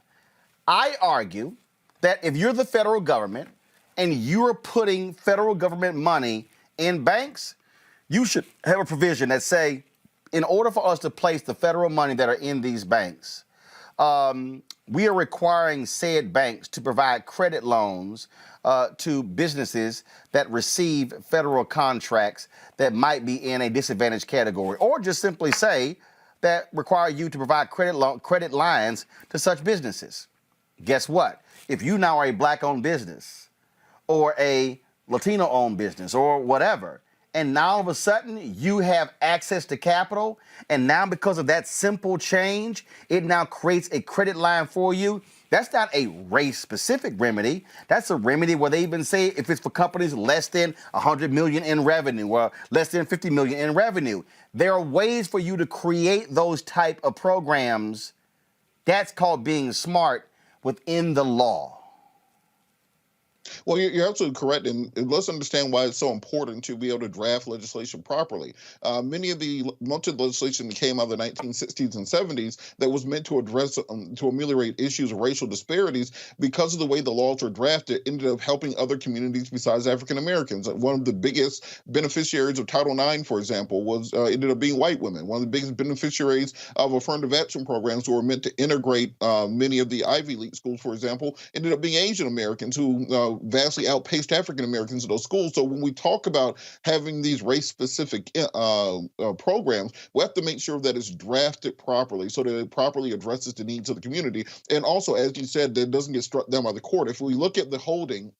I argue that if you're the federal government and you're putting federal government money in banks, you should have a provision that say, in order for us to place the federal money that are in these banks, we are requiring said banks to provide credit loans to businesses that receive federal contracts that might be in a disadvantaged category, or just simply say that require you to provide credit lines to such businesses. Guess what? If you now are a Black-owned business or a Latino-owned business or whatever, and now all of a sudden you have access to capital, and now because of that simple change, it now creates a credit line for you. That's not a race-specific remedy. That's a remedy where they even say if it's for companies less than 100 million in revenue or less than 50 million in revenue. There are ways for you to create those type of programs. That's called being smart within the law. Well, you're absolutely correct, and let's understand why it's so important to be able to draft legislation properly. Much of the legislation that came out of the 1960s and 70s that was meant to address, to ameliorate issues of racial disparities, because of the way the laws were drafted, ended up helping other communities besides African Americans. One of the biggest beneficiaries of Title IX, for example, was ended up being white women. One of the biggest beneficiaries of affirmative action programs who were meant to integrate many of the Ivy League schools, for example, ended up being Asian Americans who vastly outpaced African Americans in those schools. So when we talk about having these race-specific programs, we have to make sure that it's drafted properly so that it properly addresses the needs of the community. And also, as you said, that it doesn't get struck down by the court. If we look at the holding,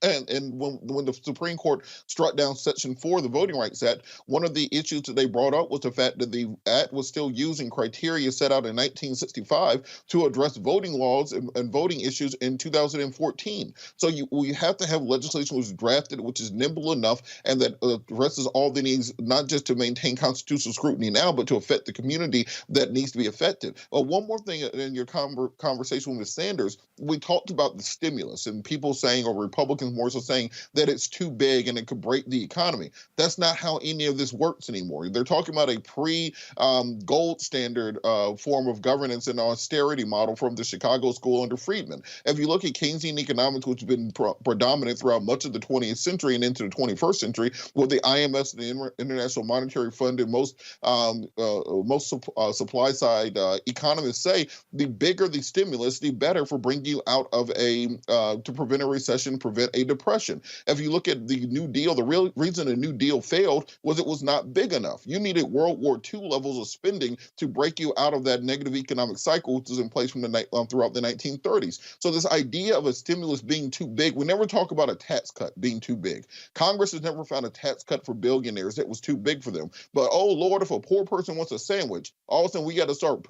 And when the Supreme Court struck down Section 4 of the Voting Rights Act, one of the issues that they brought up was the fact that the act was still using criteria set out in 1965 to address voting laws and voting issues in 2014. So we have to have legislation which is drafted, which is nimble enough, and that addresses all the needs, not just to maintain constitutional scrutiny now, but to affect the community that needs to be affected. One more thing in your conversation with Sanders, we talked about the stimulus and people saying, or Republicans more so saying that it's too big and it could break the economy. That's not how any of this works anymore. They're talking about a pre-gold standard form of governance and austerity model from the Chicago School under Friedman. If you look at Keynesian economics, which has been predominant throughout much of the 20th century and into the 21st century, with the IMF and the International Monetary Fund and most supply side economists say, the bigger the stimulus, the better for bringing you out of to prevent a recession, prevent a depression. If you look at the New Deal, the real reason the New Deal failed was it was not big enough. You needed World War II levels of spending to break you out of that negative economic cycle, which was in place from throughout the 1930s. So this idea of a stimulus being too big, we never talk about a tax cut being too big. Congress has never found a tax cut for billionaires that was too big for them. But oh Lord, if a poor person wants a sandwich, all of a sudden we got to start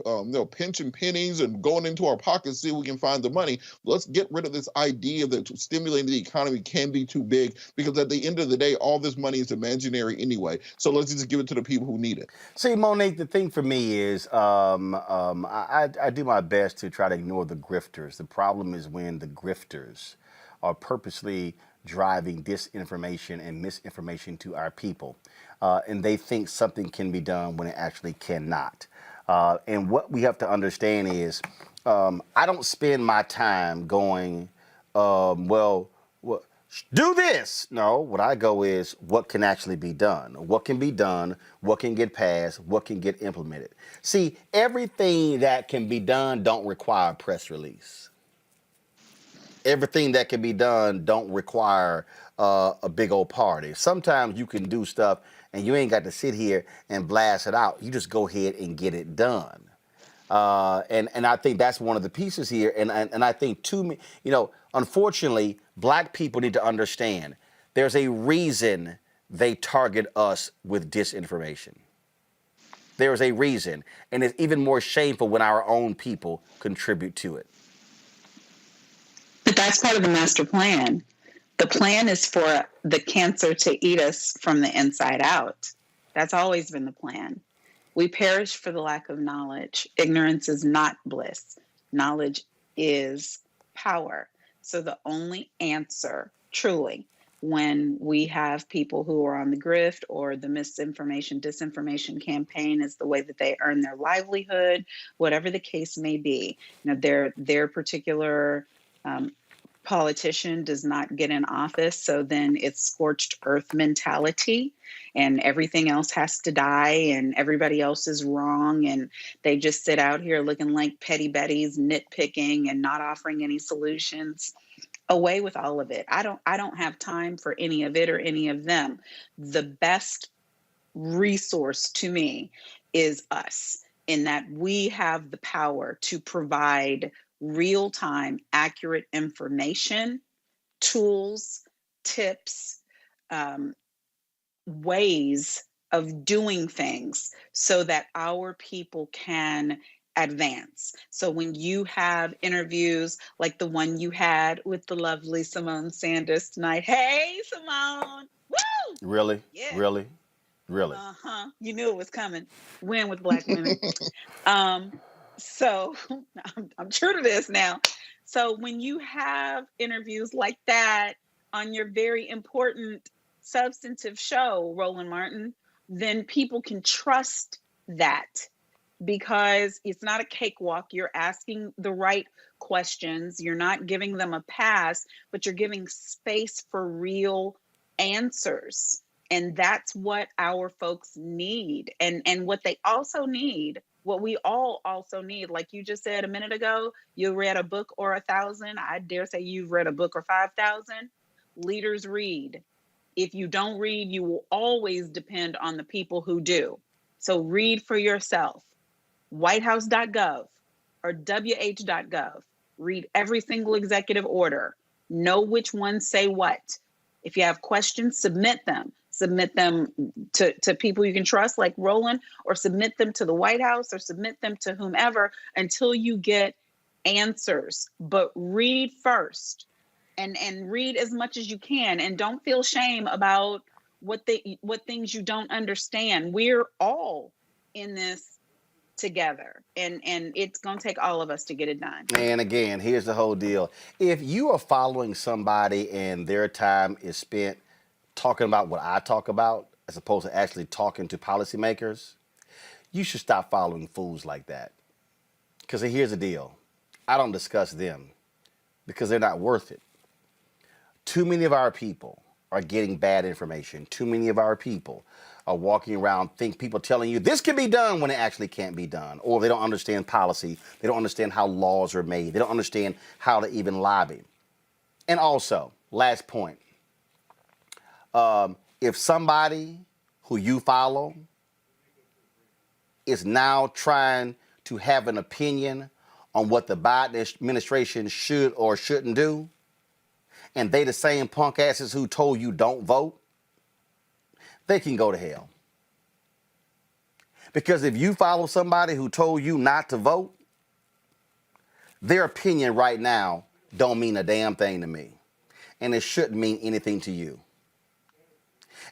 pinching pennies and going into our pockets to see if we can find the money. Let's get rid of this idea that stimulating the economy can be too big, because at the end of the day, all this money is imaginary anyway. So let's just give it to the people who need it. See, Monique, the thing for me is I do my best to try to ignore the grifters. The problem is when the grifters are purposely driving disinformation and misinformation to our people, and they think something can be done when it actually cannot. And what we have to understand is I don't spend my time going, do this. No, what I go is what can actually be done. What can be done, what can get passed, what can get implemented. See, everything that can be done don't require a press release. Everything that can be done don't require a big old party. Sometimes you can do stuff and you ain't got to sit here and blast it out. You just go ahead and get it done. And I think that's one of the pieces here. And I think unfortunately, Black people need to understand there's a reason they target us with disinformation. There is a reason. And it's even more shameful when our own people contribute to it. But that's part of the master plan. The plan is for the cancer to eat us from the inside out. That's always been the plan. We perish for the lack of knowledge. Ignorance is not bliss. Knowledge is power. So the only answer, truly, when we have people who are on the grift or the misinformation, disinformation campaign is the way that they earn their livelihood, whatever the case may be. You know, their particular politician does not get in office, so then it's scorched earth mentality and everything else has to die and everybody else is wrong, and they just sit out here looking like petty betties, nitpicking and not offering any solutions. Away with all of it. I don't have time for any of it or any of them. The best resource to me is us, in that we have the power to provide real-time, accurate information, tools, tips, ways of doing things so that our people can advance. So when you have interviews like the one you had with the lovely Simone Sanders tonight, hey, Simone, woo! Really? Yeah. Really? You knew it was coming. Win with Black women. So I'm true to this now. So when you have interviews like that on your very important substantive show, Roland Martin, then people can trust that, because it's not a cakewalk. You're asking the right questions. You're not giving them a pass, but you're giving space for real answers. And that's what our folks need. And what they also need, what we all also need, like you just said a minute ago, you read a book or 1,000. I dare say you've read a book or 5,000. Leaders read. If you don't read, you will always depend on the people who do. So read for yourself. Whitehouse.gov or WH.gov. Read every single executive order. Know which ones say what. If you have questions, submit them. Submit them to people you can trust, like Roland, or submit them to the White House, or submit them to whomever until you get answers. But read first, and read as much as you can, and don't feel shame about what things you don't understand. We're all in this together, and it's going to take all of us to get it done. And again, here's the whole deal. If you are following somebody and their time is spent talking about what I talk about, as opposed to actually talking to policymakers, you should stop following fools like that. Because here's the deal. I don't discuss them because they're not worth it. Too many of our people are getting bad information. Too many of our people are walking around people telling you this can be done when it actually can't be done. Or they don't understand policy. They don't understand how laws are made. They don't understand how to even lobby. And also, last point, if somebody who you follow is now trying to have an opinion on what the Biden administration should or shouldn't do, and they the same punk asses who told you don't vote, they can go to hell. Because if you follow somebody who told you not to vote, their opinion right now don't mean a damn thing to me. And it shouldn't mean anything to you.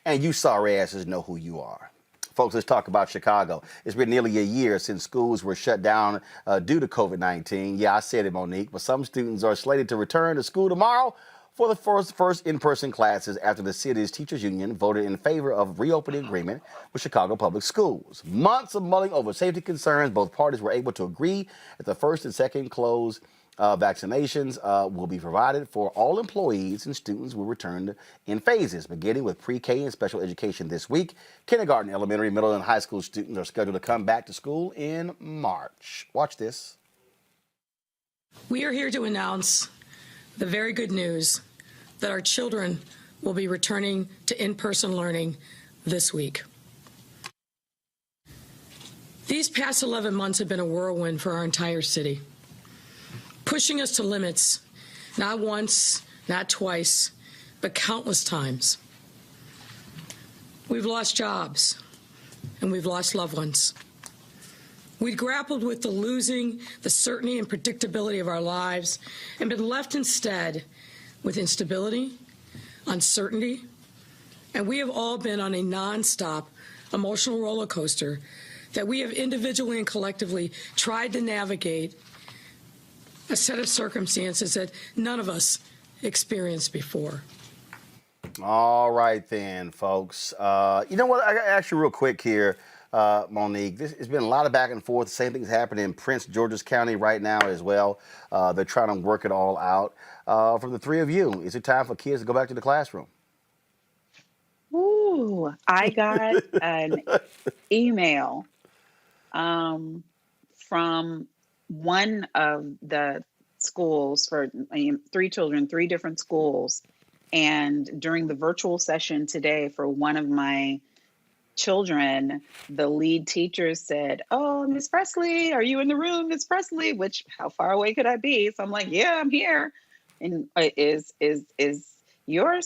And you sorry asses know who you are. Folks, let's talk about Chicago. It's been nearly a year since schools were shut down due to COVID-19. Yeah, I said it, Monique, but some students are slated to return to school tomorrow for the first in-person classes after the city's teachers union voted in favor of reopening agreement with Chicago Public Schools. Months of mulling over safety concerns, both parties were able to agree that the first and second close vaccinations will be provided for all employees, and students will return in phases, beginning with pre-K and special education this week. Kindergarten, elementary, middle, and high school students are scheduled to come back to school in March. Watch this. We are here to announce the very good news that our children will be returning to in-person learning this week. These past 11 months have been a whirlwind for our entire city, pushing us to limits, not once, not twice, but countless times. We've lost jobs, and we've lost loved ones. We've grappled with losing the certainty and predictability of our lives and been left instead with instability, uncertainty, and we have all been on a nonstop emotional roller coaster that we have individually and collectively tried to navigate a set of circumstances that none of us experienced before. All right then, folks. You know what? I got to ask you real quick here, Monique. It's been a lot of back and forth. The same thing's happening in Prince George's County right now as well. They're trying to work it all out. From the three of you, is it time for kids to go back to the classroom? Ooh, I got an email from one of the schools for three children, three different schools. And during the virtual session today for one of my children, the lead teacher said, "Oh, Miss Presley, are you in the room, Miss Presley?" Which, how far away could I be? So I'm like, "Yeah, I'm here." And is your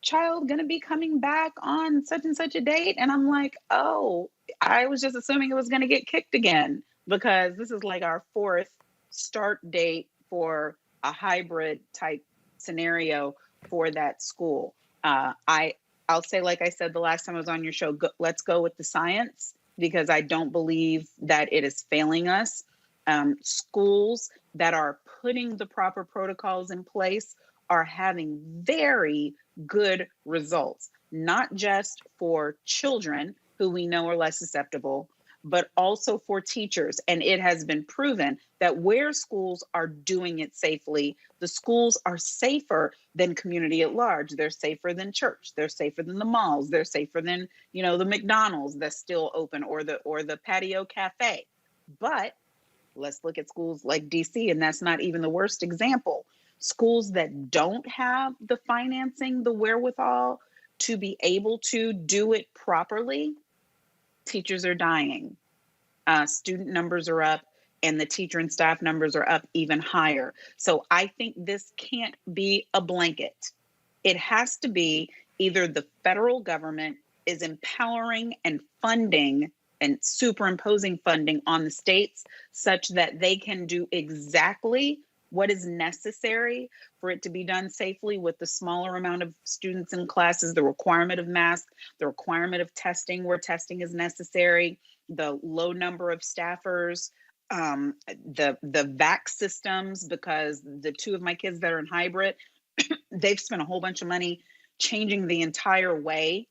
child going to be coming back on such and such a date? And I'm like, "Oh, I was just assuming it was going to get kicked again, because this is like our fourth start date for a hybrid type scenario for that school." I'll say, like I said the last time I was on your show, let's go with the science, because I don't believe that it is failing us. Schools that are putting the proper protocols in place are having very good results, not just for children who we know are less susceptible, but also for teachers. And it has been proven that where schools are doing it safely, the schools are safer than community at large. They're safer than church. They're safer than the malls. They're safer than, the McDonald's that's still open, or the patio cafe. But let's look at schools like DC, and that's not even the worst example. Schools that don't have the financing, the wherewithal to be able to do it properly, teachers are dying. Student numbers are up, and the teacher and staff numbers are up even higher. So I think this can't be a blanket. It has to be either the federal government is empowering and funding and superimposing funding on the states such that they can do exactly what is necessary for it to be done safely with the smaller amount of students in classes, the requirement of masks, the requirement of testing where testing is necessary, the low number of staffers, the VAC systems, because the two of my kids that are in hybrid, they've spent a whole bunch of money changing the entire way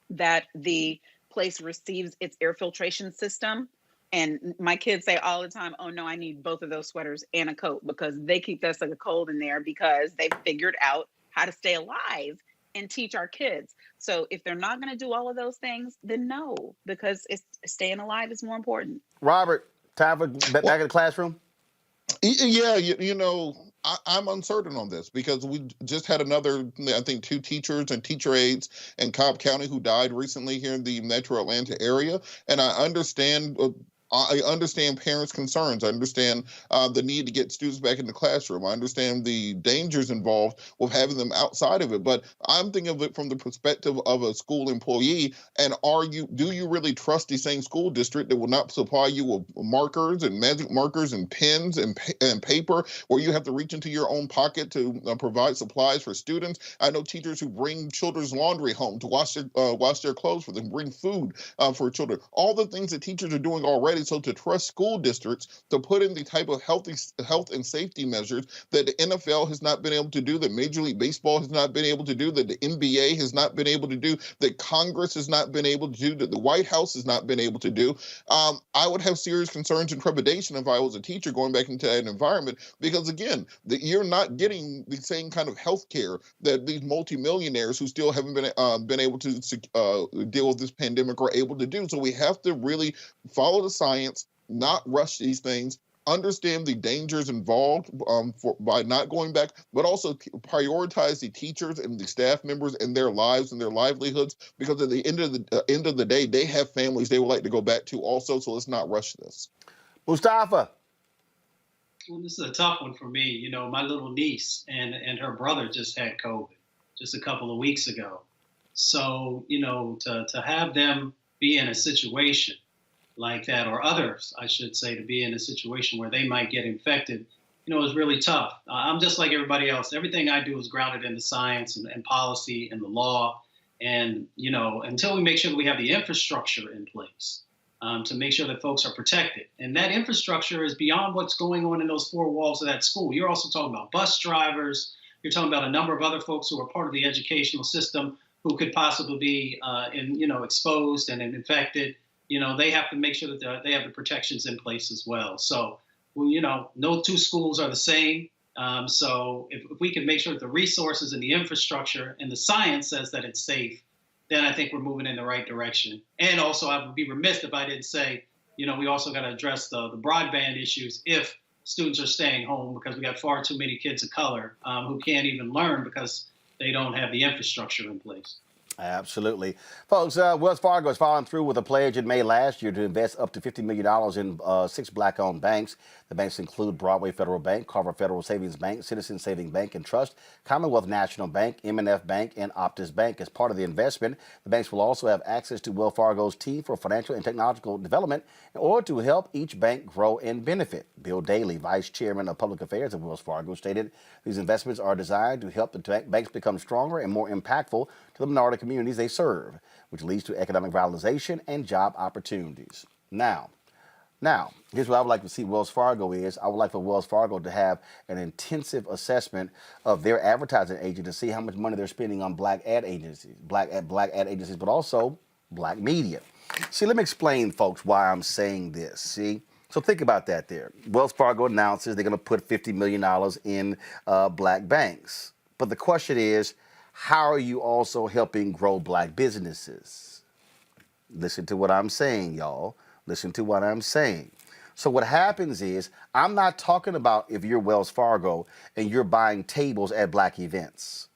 that the place receives its air filtration system. And my kids say all the time, "Oh no, I need both of those sweaters and a coat," because they keep us like a cold in there, because they've figured out how to stay alive and teach our kids. So if they're not going to do all of those things, then no, because staying alive is more important. Robert, time for back in the classroom? Yeah, I'm uncertain on this, because we just had another, I think, 2 teachers and teacher aides in Cobb County who died recently here in the metro Atlanta area. And I understand parents' concerns. I understand the need to get students back in the classroom. I understand the dangers involved with having them outside of it. But I'm thinking of it from the perspective of a school employee. And do you really trust the same school district that will not supply you with markers and magic markers and pens and paper, where you have to reach into your own pocket to provide supplies for students? I know teachers who bring children's laundry home to wash their clothes for them, bring food for children. All the things that teachers are doing already. So to trust school districts to put in the type of health and safety measures that the NFL has not been able to do, that Major League Baseball has not been able to do, that the NBA has not been able to do, that Congress has not been able to do, that the White House has not been able to do, I would have serious concerns and trepidation if I was a teacher going back into that environment, because again, you're not getting the same kind of health care that these multimillionaires who still haven't been able to deal with this pandemic are able to do. So we have to really follow the science, not rush these things, understand the dangers involved by not going back, but also prioritize the teachers and the staff members and their lives and their livelihoods, because at the end of the day, they have families they would like to go back to also. So let's not rush this. Mustafa. Well, this is a tough one for me. My little niece and her brother just had COVID just a couple of weeks ago. So, to have them be in a situation like that, or others, I should say, to be in a situation where they might get infected, is really tough. I'm just like everybody else. Everything I do is grounded in the science and policy and the law. And, until we make sure that we have the infrastructure in place to make sure that folks are protected. And that infrastructure is beyond what's going on in those four walls of that school. You're also talking about bus drivers. You're talking about a number of other folks who are part of the educational system who could possibly be exposed and infected. They have to make sure that they have the protections in place as well. So, no two schools are the same. So if we can make sure that the resources and the infrastructure and the science says that it's safe, then I think we're moving in the right direction. And also, I would be remiss if I didn't say, we also got to address the broadband issues if students are staying home, because we got far too many kids of color who can't even learn because they don't have the infrastructure in place. Absolutely. Folks, Wells Fargo is following through with a pledge in May last year to invest up to $50 million in 6 black-owned banks. The banks include Broadway Federal Bank, Carver Federal Savings Bank, Citizens Savings Bank and Trust, Commonwealth National Bank, M&F Bank, and Optus Bank. As part of the investment, the banks will also have access to Wells Fargo's team for financial and technological development in order to help each bank grow and benefit. Bill Daly, Vice Chairman of Public Affairs at Wells Fargo, stated these investments are designed to help the banks become stronger and more impactful to the minority communities they serve, which leads to economic revitalization and job opportunities. Now, here's what I would like to see Wells Fargo is. I would like for Wells Fargo to have an intensive assessment of their advertising agency to see how much money they're spending on black ad agencies, but also black media. See, let me explain, folks, why I'm saying this. See? So think about that there. Wells Fargo announces they're going to put $50 million in black banks. But the question is, how are you also helping grow black businesses? Listen to what I'm saying, y'all. Listen to what I'm saying. So what happens is, I'm not talking about if you're Wells Fargo and you're buying tables at black events.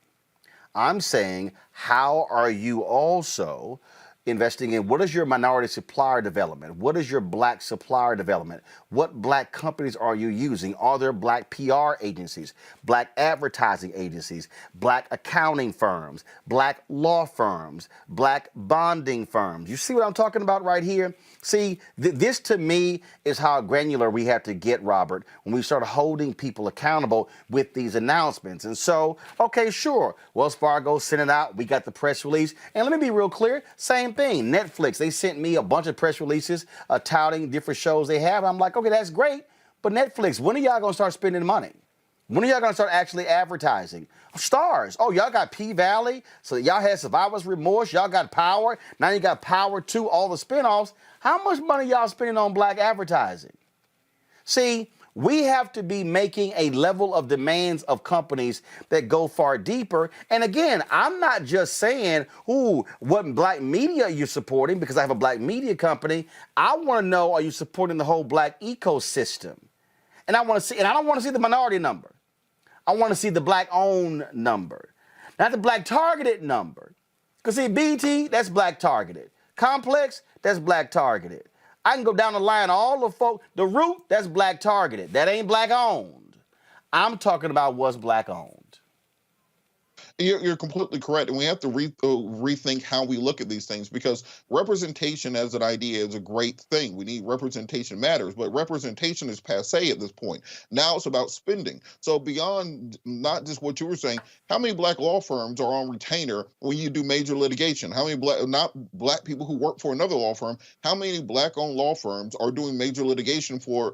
I'm saying, how are you also investing in what is your minority supplier development? What is your black supplier development? What black companies are you using? Are there black PR agencies, black advertising agencies, black accounting firms, black law firms, black bonding firms? You see what I'm talking about right here? See, this to me is how granular we have to get, Robert, when we start holding people accountable with these announcements. And so, okay, sure, Wells Fargo sent it out. We got the press release. And let me be real clear, same thing. Netflix, they sent me a bunch of press releases touting different shows they have. I'm like, okay, that's great. But Netflix, when are y'all going to start spending money? When are y'all going to start actually advertising? Stars. Oh, y'all got P-Valley. So y'all had Survivor's Remorse. Y'all got Power. Now you got Power 2, all the spinoffs. How much money y'all spending on black advertising? See, we have to be making a level of demands of companies that go far deeper. And again, I'm not just saying, ooh, what black media are you supporting? Because I have a black media company. I want to know, are you supporting the whole black ecosystem? And I want to see, and I don't want to see the minority number. I want to see the black-owned number, not the black-targeted number. Because see, BT, that's black-targeted. Complex, that's black-targeted. I can go down the line, all the folks, the Root, that's black-targeted. That ain't black-owned. I'm talking about what's black-owned. You're completely correct, and we have to rethink how we look at these things, because representation as an idea is a great thing. We need representation matters, but representation is passé at this point. Now it's about spending. So beyond not just what you were saying, how many black law firms are on retainer when you do major litigation? How many not black people who work for another law firm? How many black-owned law firms are doing major litigation for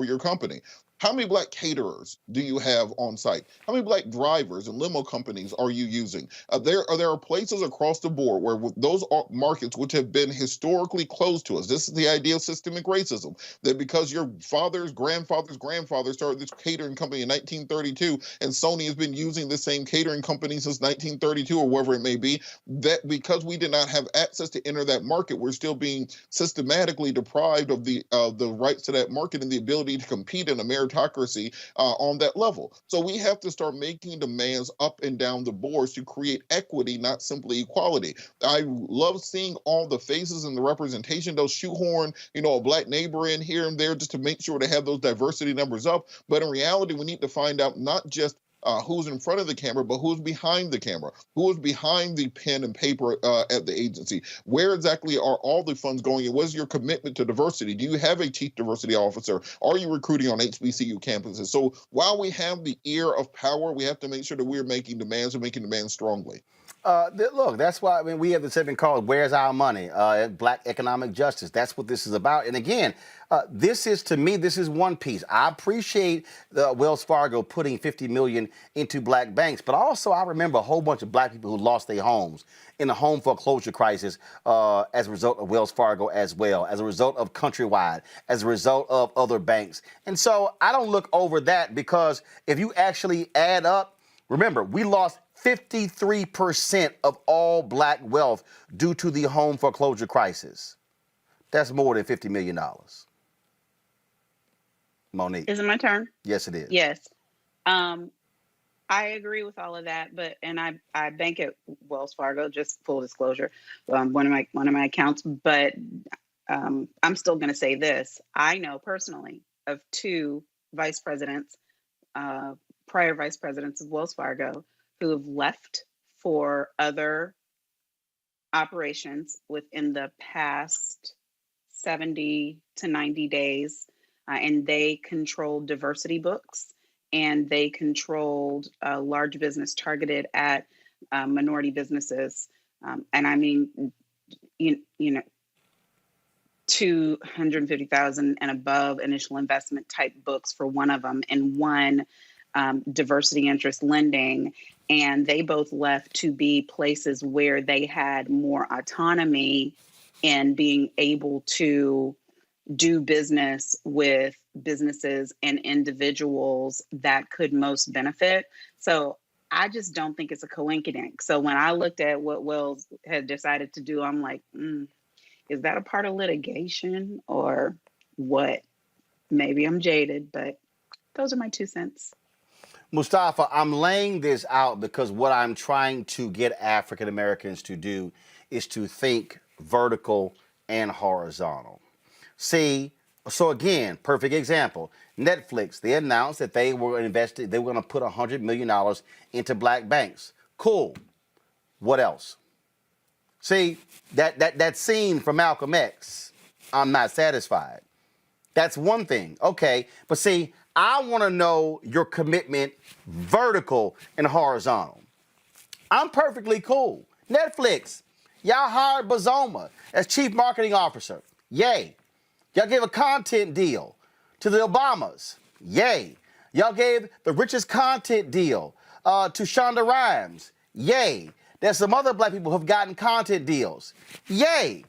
your company? How many black caterers do you have on site? How many black drivers and limo companies are you using? There are places across the board where those markets which have been historically closed to us. This is the idea of systemic racism, that because your father's grandfather's grandfather started this catering company in 1932, and Sony has been using the same catering company since 1932 or whatever it may be, that because we did not have access to enter that market, we're still being systematically deprived of the rights to that market and the ability to compete in a meritocracy on that level. So we have to start making demands up and down the boards to create equity, not simply equality. I love seeing all the faces and the representation. They'll shoehorn, a black neighbor in here and there just to make sure to have those diversity numbers up. But in reality, we need to find out not just who's in front of the camera, but who's behind the camera, who is behind the pen and paper at the agency. Where exactly are all the funds going, and what is your commitment to diversity? Do you have a chief diversity officer? Are you recruiting on HBCU campuses? So while we have the ear of power, we have to make sure that we're making demands and making demands strongly. Look, that's why we have the segment called "Where's Our Money?" Black economic justice. That's what this is about. And again, this is one piece. I appreciate Wells Fargo putting $50 million into black banks, but also I remember a whole bunch of black people who lost their homes in the home foreclosure crisis as a result of Wells Fargo, as well as a result of Countrywide, as a result of other banks. And so I don't look over that, because if you actually add up, remember, we lost 53% of all black wealth due to the home foreclosure crisis. That's more than $50 million. Monique. Is it my turn? Yes, it is. Yes. I agree with all of that, but I bank at Wells Fargo, just full disclosure, one of my accounts. But I'm still going to say this: I know personally of two vice presidents, prior vice presidents of Wells Fargo, who have left for other operations within the past 70 to 90 days, and they controlled diversity books, and they controlled a large business targeted at minority businesses. And I mean, you know, 250,000 and above initial investment type books for one of them, and one diversity interest lending. And they both left to be places where they had more autonomy in being able to do business with businesses and individuals that could most benefit. So I just don't think it's a coincidence. So when I looked at what Wells had decided to do, I'm like, is that a part of litigation or what? Maybe I'm jaded, but those are my 2 cents. Mustafa, I'm laying this out because what I'm trying to get African Americans to do is to think vertical and horizontal. See, so again, perfect example. Netflix, they announced that they were going to put $100 million into black banks. Cool. What else? See, that scene from Malcolm X, I'm not satisfied. That's one thing. Okay, but see, I want to know your commitment vertical and horizontal. I'm perfectly cool. Netflix, y'all hired Bazoma as chief marketing officer. Yay. Y'all gave a content deal to the Obamas. Yay. Y'all gave the richest content deal to Shonda Rhimes. Yay. There's some other black people who have gotten content deals. Yay.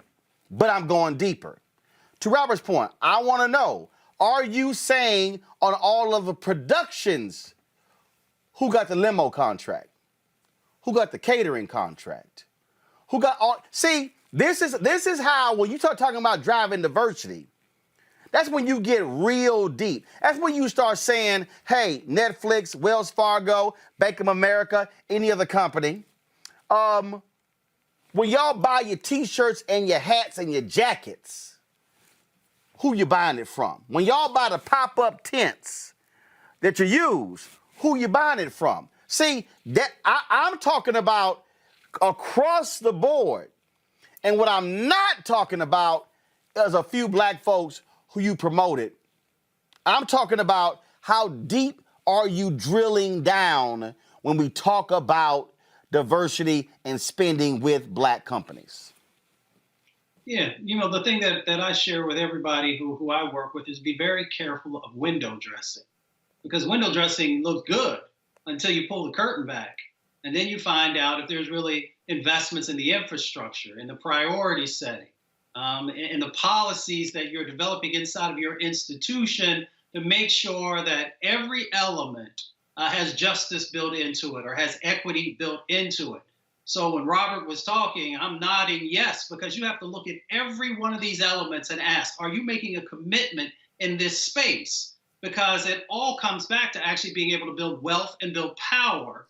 But I'm going deeper. To Robert's point, I want to know, are you saying on all of the productions, who got the limo contract? Who got the catering contract? Who got all? See, this is how, when you start talking about driving diversity, that's when you get real deep. That's when you start saying, hey, Netflix, Wells Fargo, Bank of America, any other company, when y'all buy your t-shirts and your hats and your jackets, who you buying it from? When y'all buy the pop-up tents that you use, who you buying it from? See, that I'm talking about across the board. And what I'm not talking about is a few black folks who you promoted. I'm talking about how deep are you drilling down when we talk about diversity and spending with black companies? Yeah, the thing that I share with everybody who I work with is be very careful of window dressing, because window dressing looks good until you pull the curtain back. And then you find out if there's really investments in the infrastructure, in the priority setting, in the policies that you're developing inside of your institution to make sure that every element has justice built into it or has equity built into it. So when Robert was talking, I'm nodding yes, because you have to look at every one of these elements and ask, are you making a commitment in this space? Because it all comes back to actually being able to build wealth and build power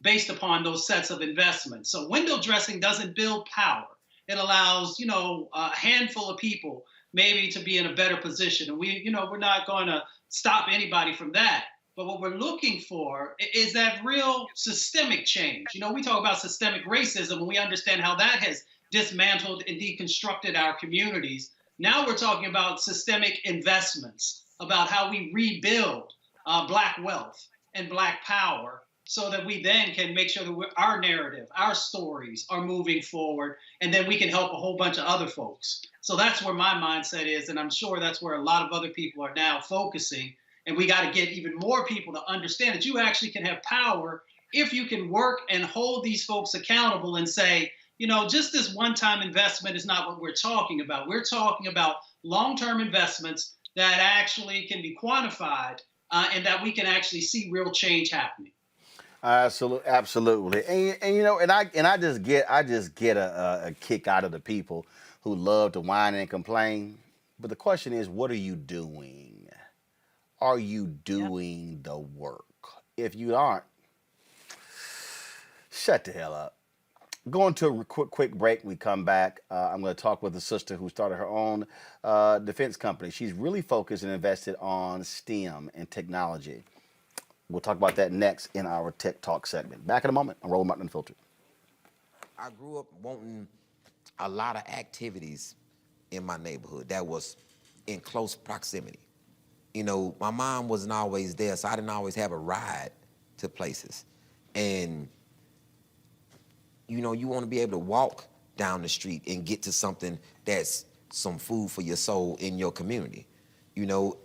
based upon those sets of investments. So window dressing doesn't build power. It allows, a handful of people maybe to be in a better position. And we're not going to stop anybody from that. But what we're looking for is that real systemic change. We talk about systemic racism, and we understand how that has dismantled and deconstructed our communities. Now we're talking about systemic investments, about how we rebuild black wealth and black power so that we then can make sure that our narrative, our stories are moving forward, and then we can help a whole bunch of other folks. So that's where my mindset is, and I'm sure that's where a lot of other people are now focusing. And we got to get even more people to understand that you actually can have power if you can work and hold these folks accountable and say, you know, just this one-time investment is not what we're talking about. We're talking about long-term investments that actually can be quantified and that we can actually see real change happening. Absolutely, and you know, and I just get a kick out of the people who love to whine and complain. But the question is, what are you doing? Are you doing the work? If you aren't, shut the hell up. Going to a quick break. When we come back, I'm going to talk with a sister who started her own defense company. She's really focused and invested on STEM and technology. We'll talk about that next in our Tech Talk segment. Back in a moment on Roland Martin Unfiltered. I grew up wanting a lot of activities in my neighborhood that was in close proximity. You know, my mom wasn't always there, so I didn't always have a ride to places. And, you know, you want to be able to walk down the street and get to something that's some food for your soul in your community. You know,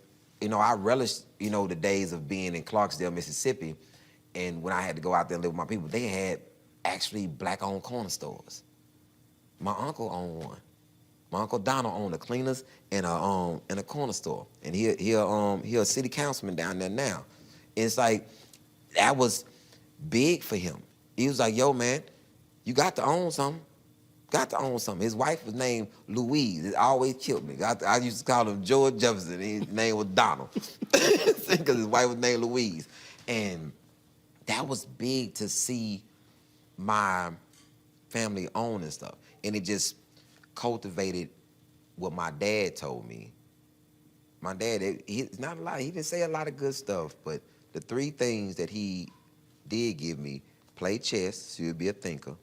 I relished, you know, the days of being in Clarksdale, Mississippi, and when I had to go out there and live with my people, they had actually black-owned corner stores. My uncle owned one. My Uncle Donald owned a cleaners and a corner store, and he a city councilman down there now. And it's like, that was big for him. He was like, yo, man, you got to own something. Got to own something. His wife was named Louise. It always killed me. I used to call him George Jefferson. His name was Donald because his wife was named Louise. And that was big to see my family own and stuff. And it just cultivated what my dad told me. My dad, he's not a lot. He didn't say a lot of good stuff, but the three things that he did give me: play chess, so you'll be a thinker.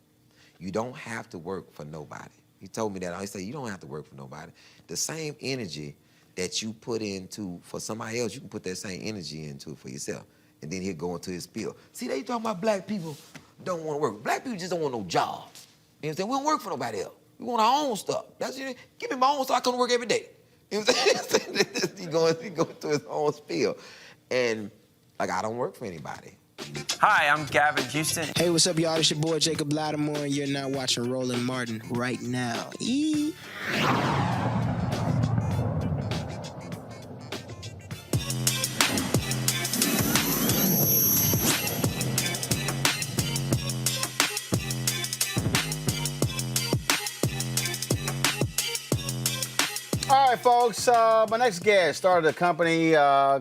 You don't have to work for nobody. He told me that. I said, you don't have to work for nobody. The same energy that you put into for somebody else, you can put that same energy into for yourself. And then he'll go into his spiel. See, they talking about black people don't want to work. Black people just don't want no job. You know what I'm saying? We don't work for nobody else. We want our own stuff. That's it. Give me my own stuff. I come to work every day. You know what I'm saying? he going through his own spiel. And, like, I don't work for anybody. Hi, I'm Gavin Houston. Hey, what's up, y'all? It's your boy, Jacob Lattimore, and you're now watching Roland Martin right now. All right, folks, my next guest started a company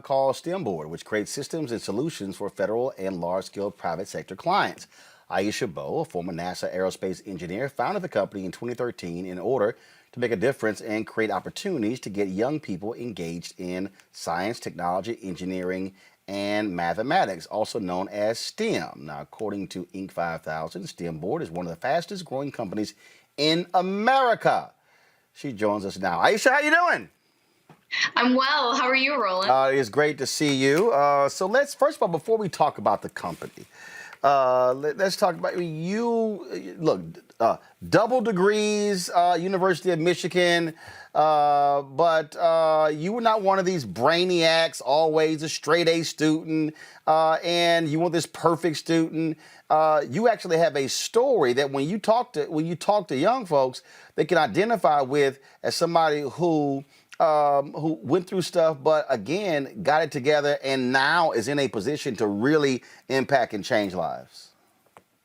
called STEM Board, which creates systems and solutions for federal and large-scale private sector clients. Aisha Bowe, a former NASA aerospace engineer, founded the company in 2013 in order to make a difference and create opportunities to get young people engaged in science, technology, engineering, and mathematics, also known as STEM. Now, according to Inc. 5000, STEM Board is one of the fastest growing companies in America. She joins us now. Aisha, how you doing? I'm well. How are you, Roland? It's great to see you. So let's, first of all, before we talk about the company, let's talk about you. Look, double degrees, University of Michigan, but you were not one of these brainiacs, always a straight A student, and you were this perfect student. You actually have a story that when you talk to young folks, they can identify with as somebody who went through stuff, but again, got it together and now is in a position to really impact and change lives.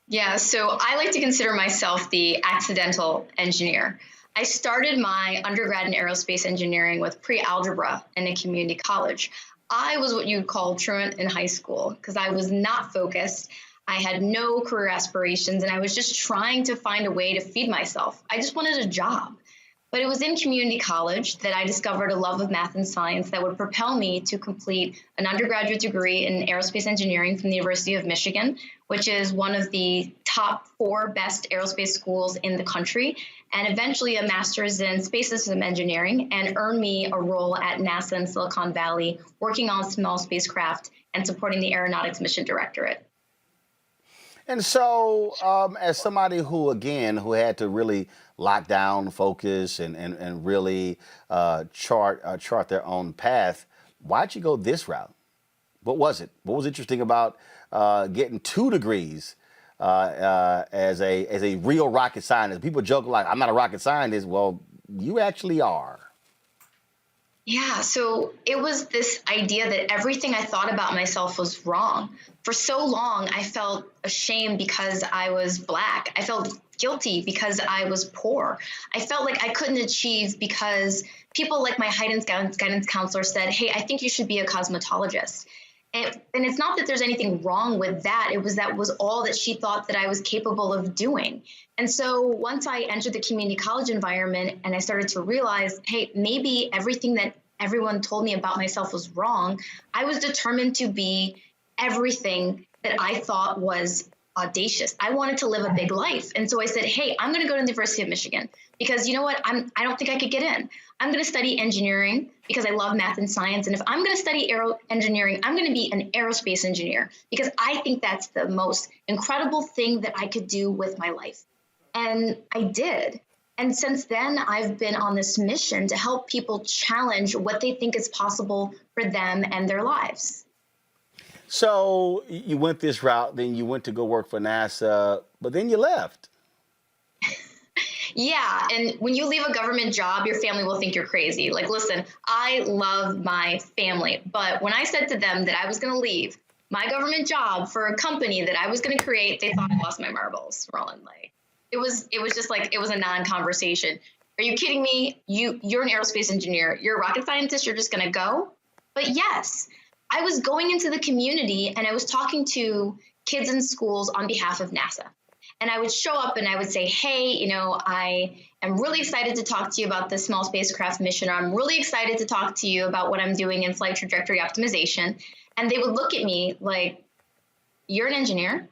Yeah, so I like to consider myself the accidental engineer. I started my undergrad in aerospace engineering with pre-algebra in a community college. I was what you'd call truant in high school because I was not focused. I had no career aspirations, and I was just trying to find a way to feed myself. I just wanted a job. But it was in community college that I discovered a love of math and science that would propel me to complete an undergraduate degree in aerospace engineering from the University of Michigan, which is one of the top 4 best aerospace schools in the country, and eventually a master's in space system engineering, and earned me a role at NASA in Silicon Valley, working on small spacecraft and supporting the Aeronautics Mission Directorate. And so, as somebody who, again, who had to really lock down, focus, and really chart their own path, why'd you go this route? What was it? What was interesting about getting 2 degrees as a real rocket scientist? People joke like, I'm not a rocket scientist. Well, you actually are. Yeah, so it was this idea that everything I thought about myself was wrong. For so long, I felt ashamed because I was Black. I felt guilty because I was poor. I felt like I couldn't achieve because people like my guidance counselor said, hey, I think you should be a cosmetologist. And it's not that there's anything wrong with that. That was all that she thought that I was capable of doing. And so once I entered the community college environment and I started to realize, hey, maybe everything that everyone told me about myself was wrong, I was determined to be everything that I thought was audacious. I wanted to live a big life. And so I said, hey, I'm going to go to the University of Michigan because you know what? I don't think I could get in. I'm going to study engineering because I love math and science. And if I'm going to study engineering, I'm going to be an aerospace engineer because I think that's the most incredible thing that I could do with my life. And I did. And since then, I've been on this mission to help people challenge what they think is possible for them and their lives. So you went this route, then you went to go work for NASA, but then you left. Yeah, and when you leave a government job, your family will think you're crazy. Like, listen, I love my family, but when I said to them that I was going to leave my government job for a company that I was going to create, they thought I lost my marbles, Roland. Like, it was just like, it was a non-conversation. Are you kidding me? You're an aerospace engineer. You're a rocket scientist. You're just going to go? But yes, I was going into the community and I was talking to kids in schools on behalf of NASA. And I would show up and I would say, hey, you know, I am really excited to talk to you about this small spacecraft mission, or I'm really excited to talk to you about what I'm doing in flight trajectory optimization. And they would look at me like, you're an engineer?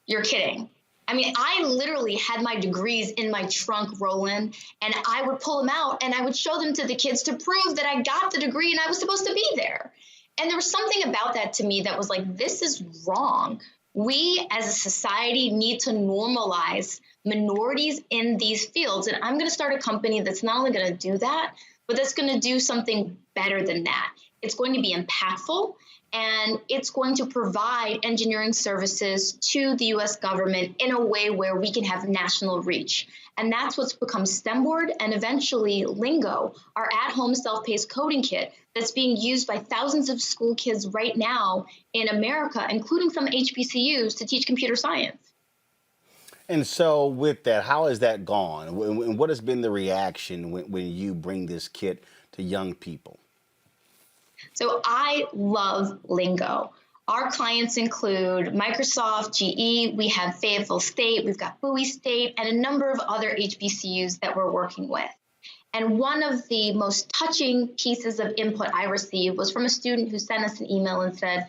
You're kidding. I mean, I literally had my degrees in my trunk, Roland, and I would pull them out and I would show them to the kids to prove that I got the degree and I was supposed to be there. And there was something about that to me that was like, this is wrong. We as a society need to normalize minorities in these fields. And I'm going to start a company that's not only going to do that, but that's going to do something better than that. It's going to be impactful, and it's going to provide engineering services to the U.S. government in a way where we can have national reach. And that's what's become STEMboard and eventually Lingo, our at-home self-paced coding kit that's being used by thousands of school kids right now in America, including some HBCUs, to teach computer science. And so with that, how has that gone? And what has been the reaction when you bring this kit to young people? So I love Lingo. Our clients include Microsoft, GE, we have Fayetteville State, we've got Bowie State, and a number of other HBCUs that we're working with. And one of the most touching pieces of input I received was from a student who sent us an email and said,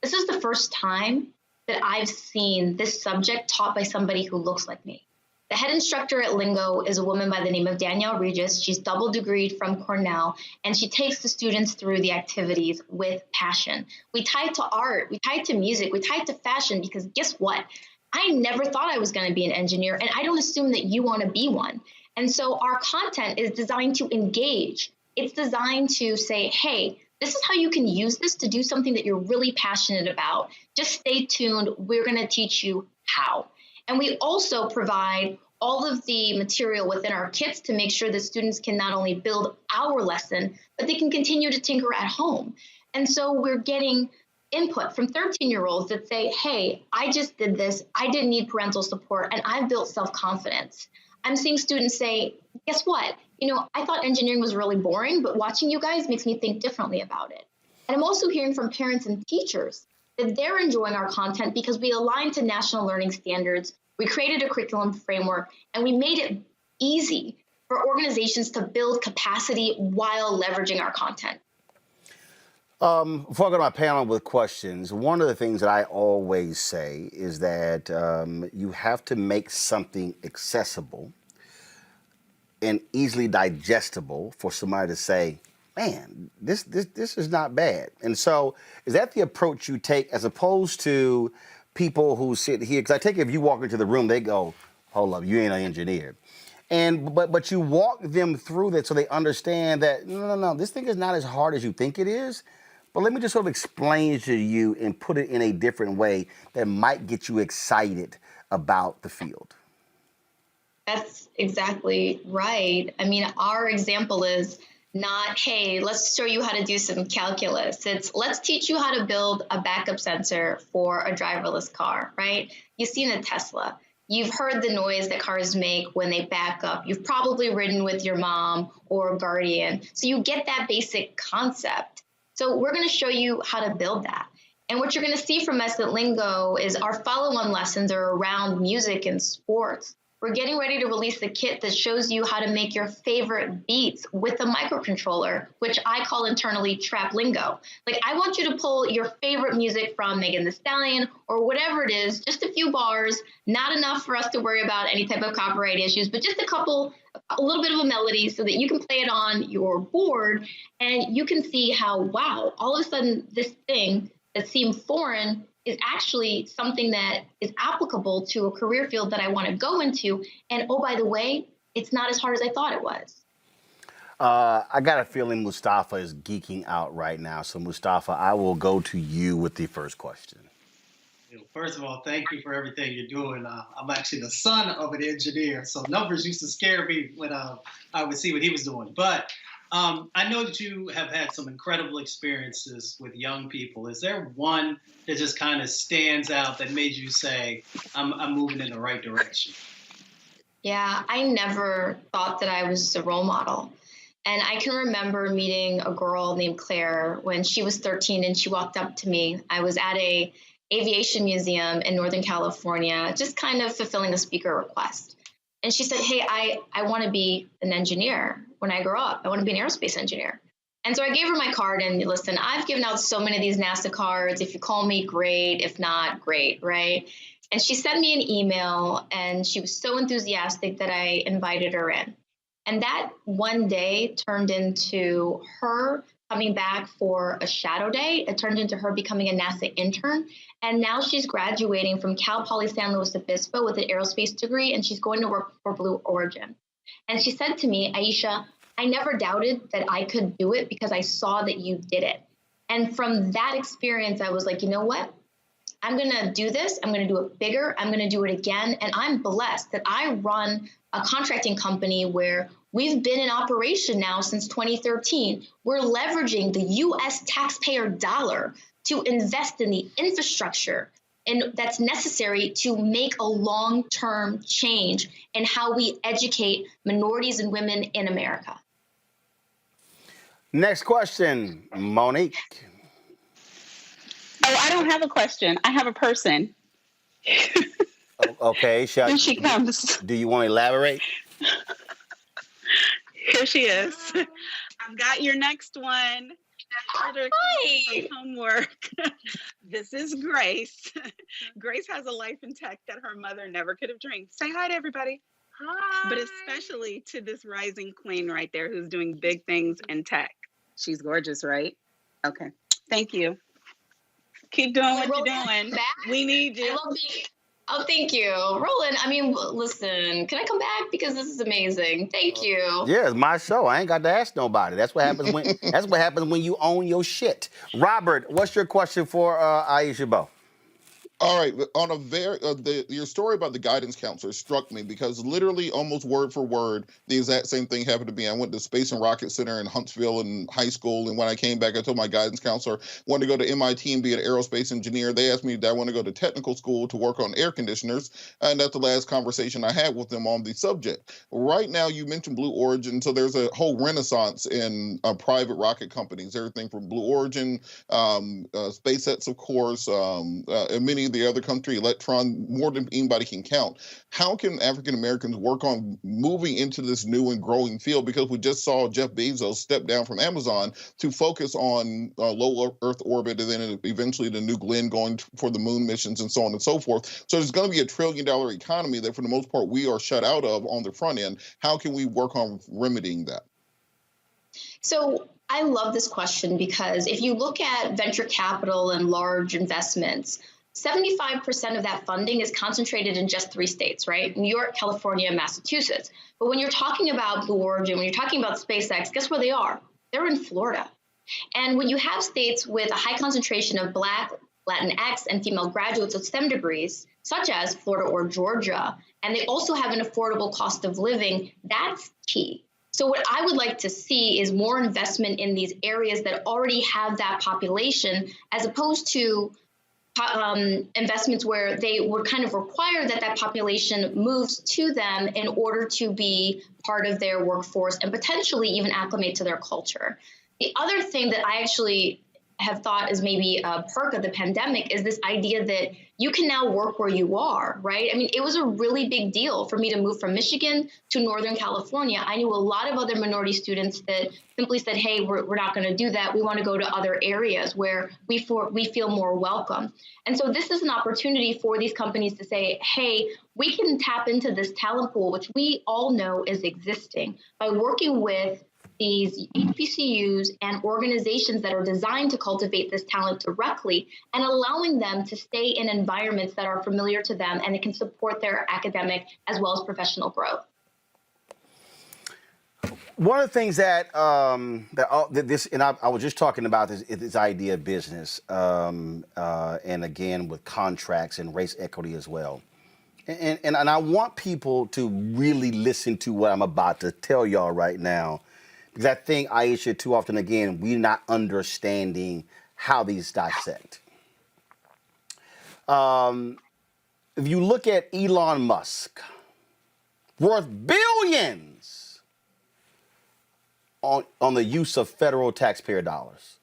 this is the first time that I've seen this subject taught by somebody who looks like me. The head instructor at Lingo is a woman by the name of Danielle Regis. She's double degreed from Cornell, and she takes the students through the activities with passion. We tie it to art, we tie it to music, we tie it to fashion, because guess what? I never thought I was going to be an engineer, and I don't assume that you want to be one. And so our content is designed to engage. It's designed to say, hey, this is how you can use this to do something that you're really passionate about. Just stay tuned. We're going to teach you how. And we also provide all of the material within our kits to make sure that students can not only build our lesson, but they can continue to tinker at home. And so we're getting input from 13-year-olds that say, hey, I just did this. I didn't need parental support, and I've built self-confidence. I'm seeing students say, guess what? You know, I thought engineering was really boring, but watching you guys makes me think differently about it. And I'm also hearing from parents and teachers that they're enjoying our content because we align to national learning standards, we created a curriculum framework, and we made it easy for organizations to build capacity while leveraging our content. Before I go to my panel with questions, one of the things that I always say is that you have to make something accessible and easily digestible for somebody to say, man, this is not bad. And so is that the approach you take as opposed to people who sit here, because I take it if you walk into the room, they go, hold up, you ain't an engineer. But you walk them through that so they understand that, no, this thing is not as hard as you think it is. But let me just sort of explain to you and put it in a different way that might get you excited about the field. That's exactly right. I mean, our example is not, hey, let's show you how to do some calculus. It's let's teach you how to build a backup sensor for a driverless car, right? You've seen a Tesla. You've heard the noise that cars make when they back up. You've probably ridden with your mom or a guardian. So you get that basic concept. So we're going to show you how to build that. And what you're going to see from us at Lingo is our follow-on lessons are around music and sports. We're getting ready to release the kit that shows you how to make your favorite beats with a microcontroller, which I call internally Trap Lingo. Like, I want you to pull your favorite music from Megan Thee Stallion or whatever it is, just a few bars, not enough for us to worry about any type of copyright issues, but just a little bit of a melody so that you can play it on your board and you can see how, wow, all of a sudden this thing that seemed foreign is actually something that is applicable to a career field that I want to go into. And oh, by the way, it's not as hard as I thought it was. I got a feeling Mustafa is geeking out right now. So Mustafa, I will go to you with the first question. First of all, thank you for everything you're doing. I'm actually the son of an engineer, so numbers used to scare me when I would see what he was doing. But I know that you have had some incredible experiences with young people. Is there one that just kind of stands out that made you say, I'm moving in the right direction? Yeah, I never thought that I was a role model. And I can remember meeting a girl named Claire when she was 13 and she walked up to me. I was at a aviation museum in Northern California, just kind of fulfilling a speaker request. And she said, hey, I want to be an engineer when I grow up. I want to be an aerospace engineer. And so I gave her my card and listen, I've given out so many of these NASA cards. If you call me, great. If not, great, right? And she sent me an email and she was so enthusiastic that I invited her in. And that one day turned into her coming back for a shadow day. It turned into her becoming a NASA intern. And now she's graduating from Cal Poly San Luis Obispo with an aerospace degree, and she's going to work for Blue Origin. And she said to me, Aisha, I never doubted that I could do it because I saw that you did it. And from that experience, I was like, you know what? I'm going to do this. I'm going to do it bigger. I'm going to do it again. And I'm blessed that I run a contracting company where we've been in operation now since 2013. We're leveraging the U.S. taxpayer dollar to invest in the infrastructure and that's necessary to make a long-term change in how we educate minorities and women in America. Next question, Monique. Oh, I don't have a question. I have a person. Okay. Here she comes. Do you want to elaborate? Here she is. I've got your next one. Hi. Homework. This is Grace. Grace has a life in tech that her mother never could have dreamed. Say hi to everybody. Hi. But especially to this rising queen right there who's doing big things in tech. She's gorgeous, right? Okay. Thank you. Keep doing what you're doing. We need you. Oh, thank you. Roland, I mean, listen, can I come back? Because this is amazing. Thank you. Yeah, it's my show. I ain't got to ask nobody. That's what happens when you own your shit. Robert, what's your question for Aisha Bo? All right, on a your story about the guidance counselor struck me because literally almost word for word, the exact same thing happened to me. I went to Space and Rocket Center in Huntsville in high school, and when I came back, I told my guidance counselor I wanted to go to MIT and be an aerospace engineer. They asked me did I want to go to technical school to work on air conditioners, and that's the last conversation I had with them on the subject. Right now, you mentioned Blue Origin, so there's a whole renaissance in private rocket companies, everything from Blue Origin, SpaceX, of course, and many the other country, Electron, more than anybody can count. How can African Americans work on moving into this new and growing field? Because we just saw Jeff Bezos step down from Amazon to focus on low Earth orbit, and then eventually the New Glenn going for the moon missions and so on and so forth. So there's going to be $1 trillion economy that for the most part we are shut out of on the front end. How can we work on remedying that? So I love this question because if you look at venture capital and large investments, 75% of that funding is concentrated in just 3 states, right? New York, California, and Massachusetts. But when you're talking about Blue Origin, when you're talking about SpaceX, guess where they are? They're in Florida. And when you have states with a high concentration of Black, Latinx, and female graduates of STEM degrees, such as Florida or Georgia, and they also have an affordable cost of living, that's key. So what I would like to see is more investment in these areas that already have that population, as opposed to investments where they would kind of require that that population moves to them in order to be part of their workforce and potentially even acclimate to their culture. The other thing that I actually have thought is maybe a perk of the pandemic is this idea that you can now work where you are, right? I mean, it was a really big deal for me to move from Michigan to Northern California. I knew a lot of other minority students that simply said, hey, we're not going to do that. We want to go to other areas where we feel more welcome. And so this is an opportunity for these companies to say, hey, we can tap into this talent pool, which we all know is existing, by working with these HBCUs and organizations that are designed to cultivate this talent directly and allowing them to stay in environments that are familiar to them and it can support their academic as well as professional growth. One of the things that I was just talking about this idea of business, and again with contracts and race equity as well. And I want people to really listen to what I'm about to tell y'all right now. Because I think, Aisha, too often, again, we're not understanding how these dissect. If you look at Elon Musk, worth billions on the use of federal taxpayer dollars,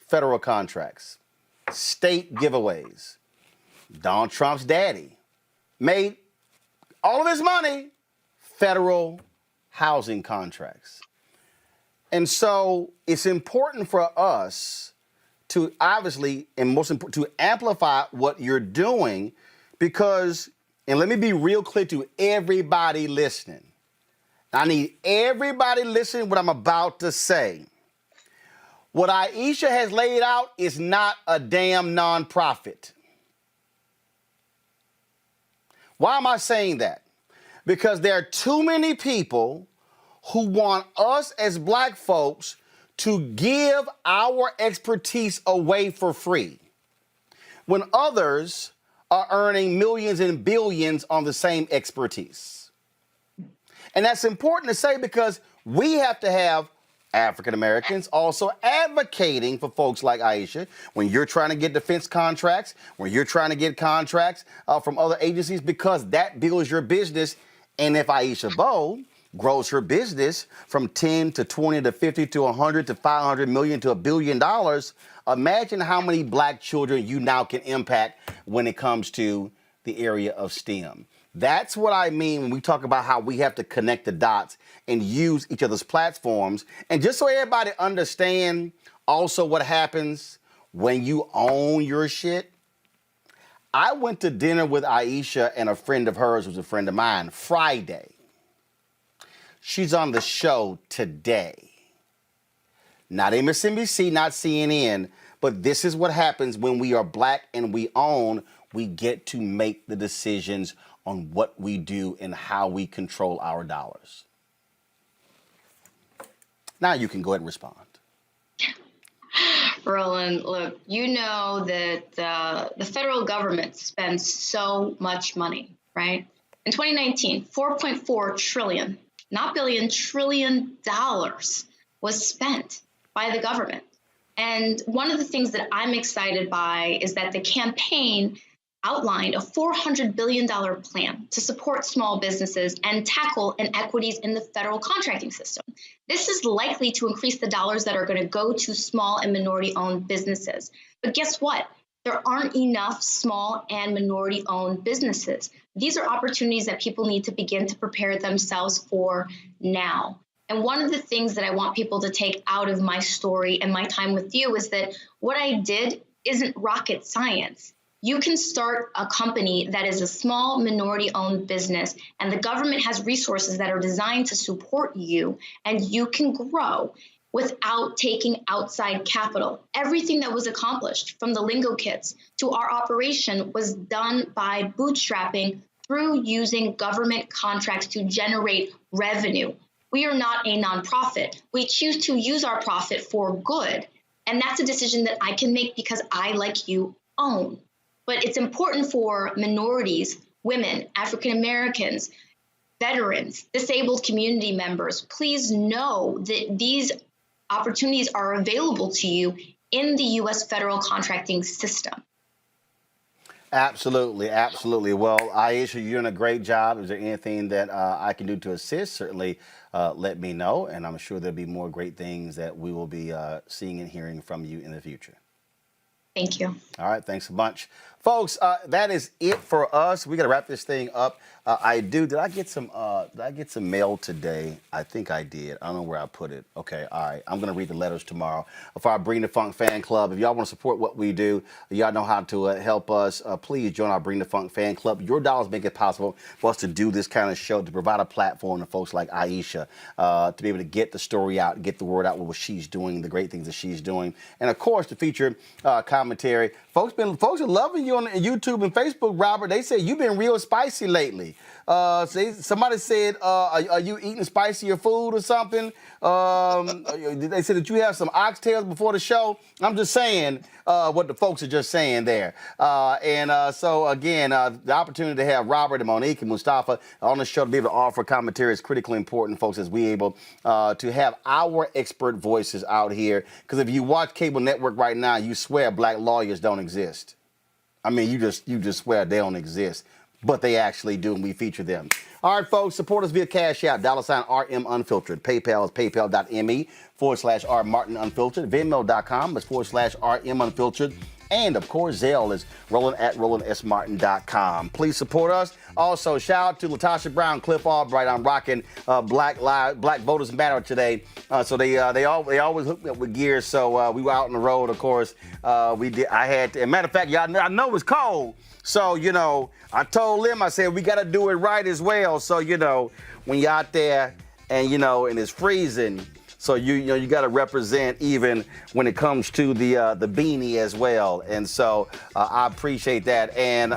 federal contracts, state giveaways. Donald Trump's daddy made all of his money federal housing contracts. And so it's important for us to obviously, and most important, to amplify what you're doing because, and let me be real clear to everybody listening. I need everybody listening what I'm about to say. What Aisha has laid out is not a damn nonprofit. Why am I saying that? Because there are too many people who want us as Black folks to give our expertise away for free when others are earning millions and billions on the same expertise. And that's important to say because we have to have African Americans also advocating for folks like Aisha when you're trying to get defense contracts, when you're trying to get contracts from other agencies, because that builds your business. And if Aisha Bowe grows her business from 10 to 20 to 50 to 100 to 500 million to $1 billion, imagine how many Black children you now can impact when it comes to the area of STEM. That's what I mean when we talk about how we have to connect the dots and use each other's platforms. And just so everybody understand also what happens when you own your shit. I went to dinner with Aisha and a friend of hers who's a friend of mine Friday. She's on the show today. Not MSNBC, not CNN, but this is what happens when we are Black and we own. We get to make the decisions on what we do and how we control our dollars. Now you can go ahead and respond. Roland, look, you know that the federal government spends so much money, right? In 2019, $4.4 trillion, not billion, trillion dollars was spent by the government. And one of the things that I'm excited by is that the campaign outlined a $400 billion plan to support small businesses and tackle inequities in the federal contracting system. This is likely to increase the dollars that are going to go to small and minority-owned businesses. But guess what? There aren't enough small and minority-owned businesses. These are opportunities that people need to begin to prepare themselves for now. And one of the things that I want people to take out of my story and my time with you is that what I did isn't rocket science. You can start a company that is a small minority-owned business, and the government has resources that are designed to support you, and you can grow. without taking outside capital. Everything that was accomplished, from the lingo kits to our operation, was done by bootstrapping through using government contracts to generate revenue. We are not a nonprofit. We choose to use our profit for good. And that's a decision that I can make because I, like you, own. But it's important for minorities, women, African Americans, veterans, disabled community members. Please know that these opportunities are available to you in the U.S. federal contracting system. Absolutely, absolutely. Well, Aisha, you're doing a great job. Is there anything that I can do to assist? Certainly let me know, and I'm sure there'll be more great things that we will be seeing and hearing from you in the future. Thank you. All right, thanks a bunch. Folks, that is it for us. We got to wrap this thing up. Did I get some mail today? I think I did. I don't know where I put it. Okay, all right. I'm going to read the letters tomorrow for our Bring the Funk fan club. If y'all want to support what we do, y'all know how to help us. Please join our Bring the Funk fan club. Your dollars make it possible for us to do this kind of show, to provide a platform to folks like Aisha, to be able to get the story out, get the word out with what she's doing, the great things that she's doing. And, of course, to feature commentary. Folks are loving you on YouTube and Facebook, Robert. They say you've been real spicy lately. Somebody said, are you eating spicier food or something? They said that you have some oxtails before the show. I'm just saying what the folks are just saying there. So, again, the opportunity to have Robert and Monique and Mustafa on the show to be able to offer commentary is critically important, folks, as we able to have our expert voices out here. Because if you watch cable network right now, you swear black lawyers don't exist. I mean, you just swear they don't exist. But they actually do, and we feature them. All right, folks, support us via Cash App, $RM Unfiltered. PayPal is paypal.me/R Martin Unfiltered. Venmo.com is /RM Unfiltered. And, of course, Zelle is Roland at RolandSMartin.com. Please support us. Also, shout out to Latasha Brown, Cliff Albright. I'm rocking Black Voters Matter today. So they always hook me up with gear. So we were out on the road, of course. I had to, and matter of fact, y'all, I know it's cold. So, I told them, I said, we got to do it right as well. So, when you're out there and, and it's freezing, so you got to represent even when it comes to the beanie as well. And so I appreciate that. And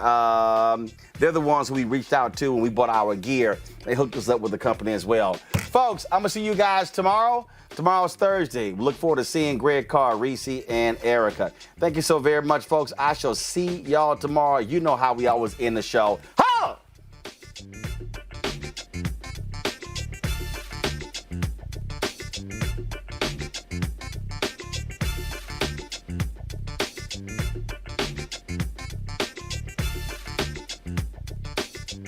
they're the ones who we reached out to when we bought our gear. They hooked us up with the company as well. Folks, I'm going to see you guys tomorrow. Tomorrow's Thursday. We look forward to seeing Greg Carr, Reese, and Erica. Thank you so very much, folks. I shall see y'all tomorrow. You know how we always end the show.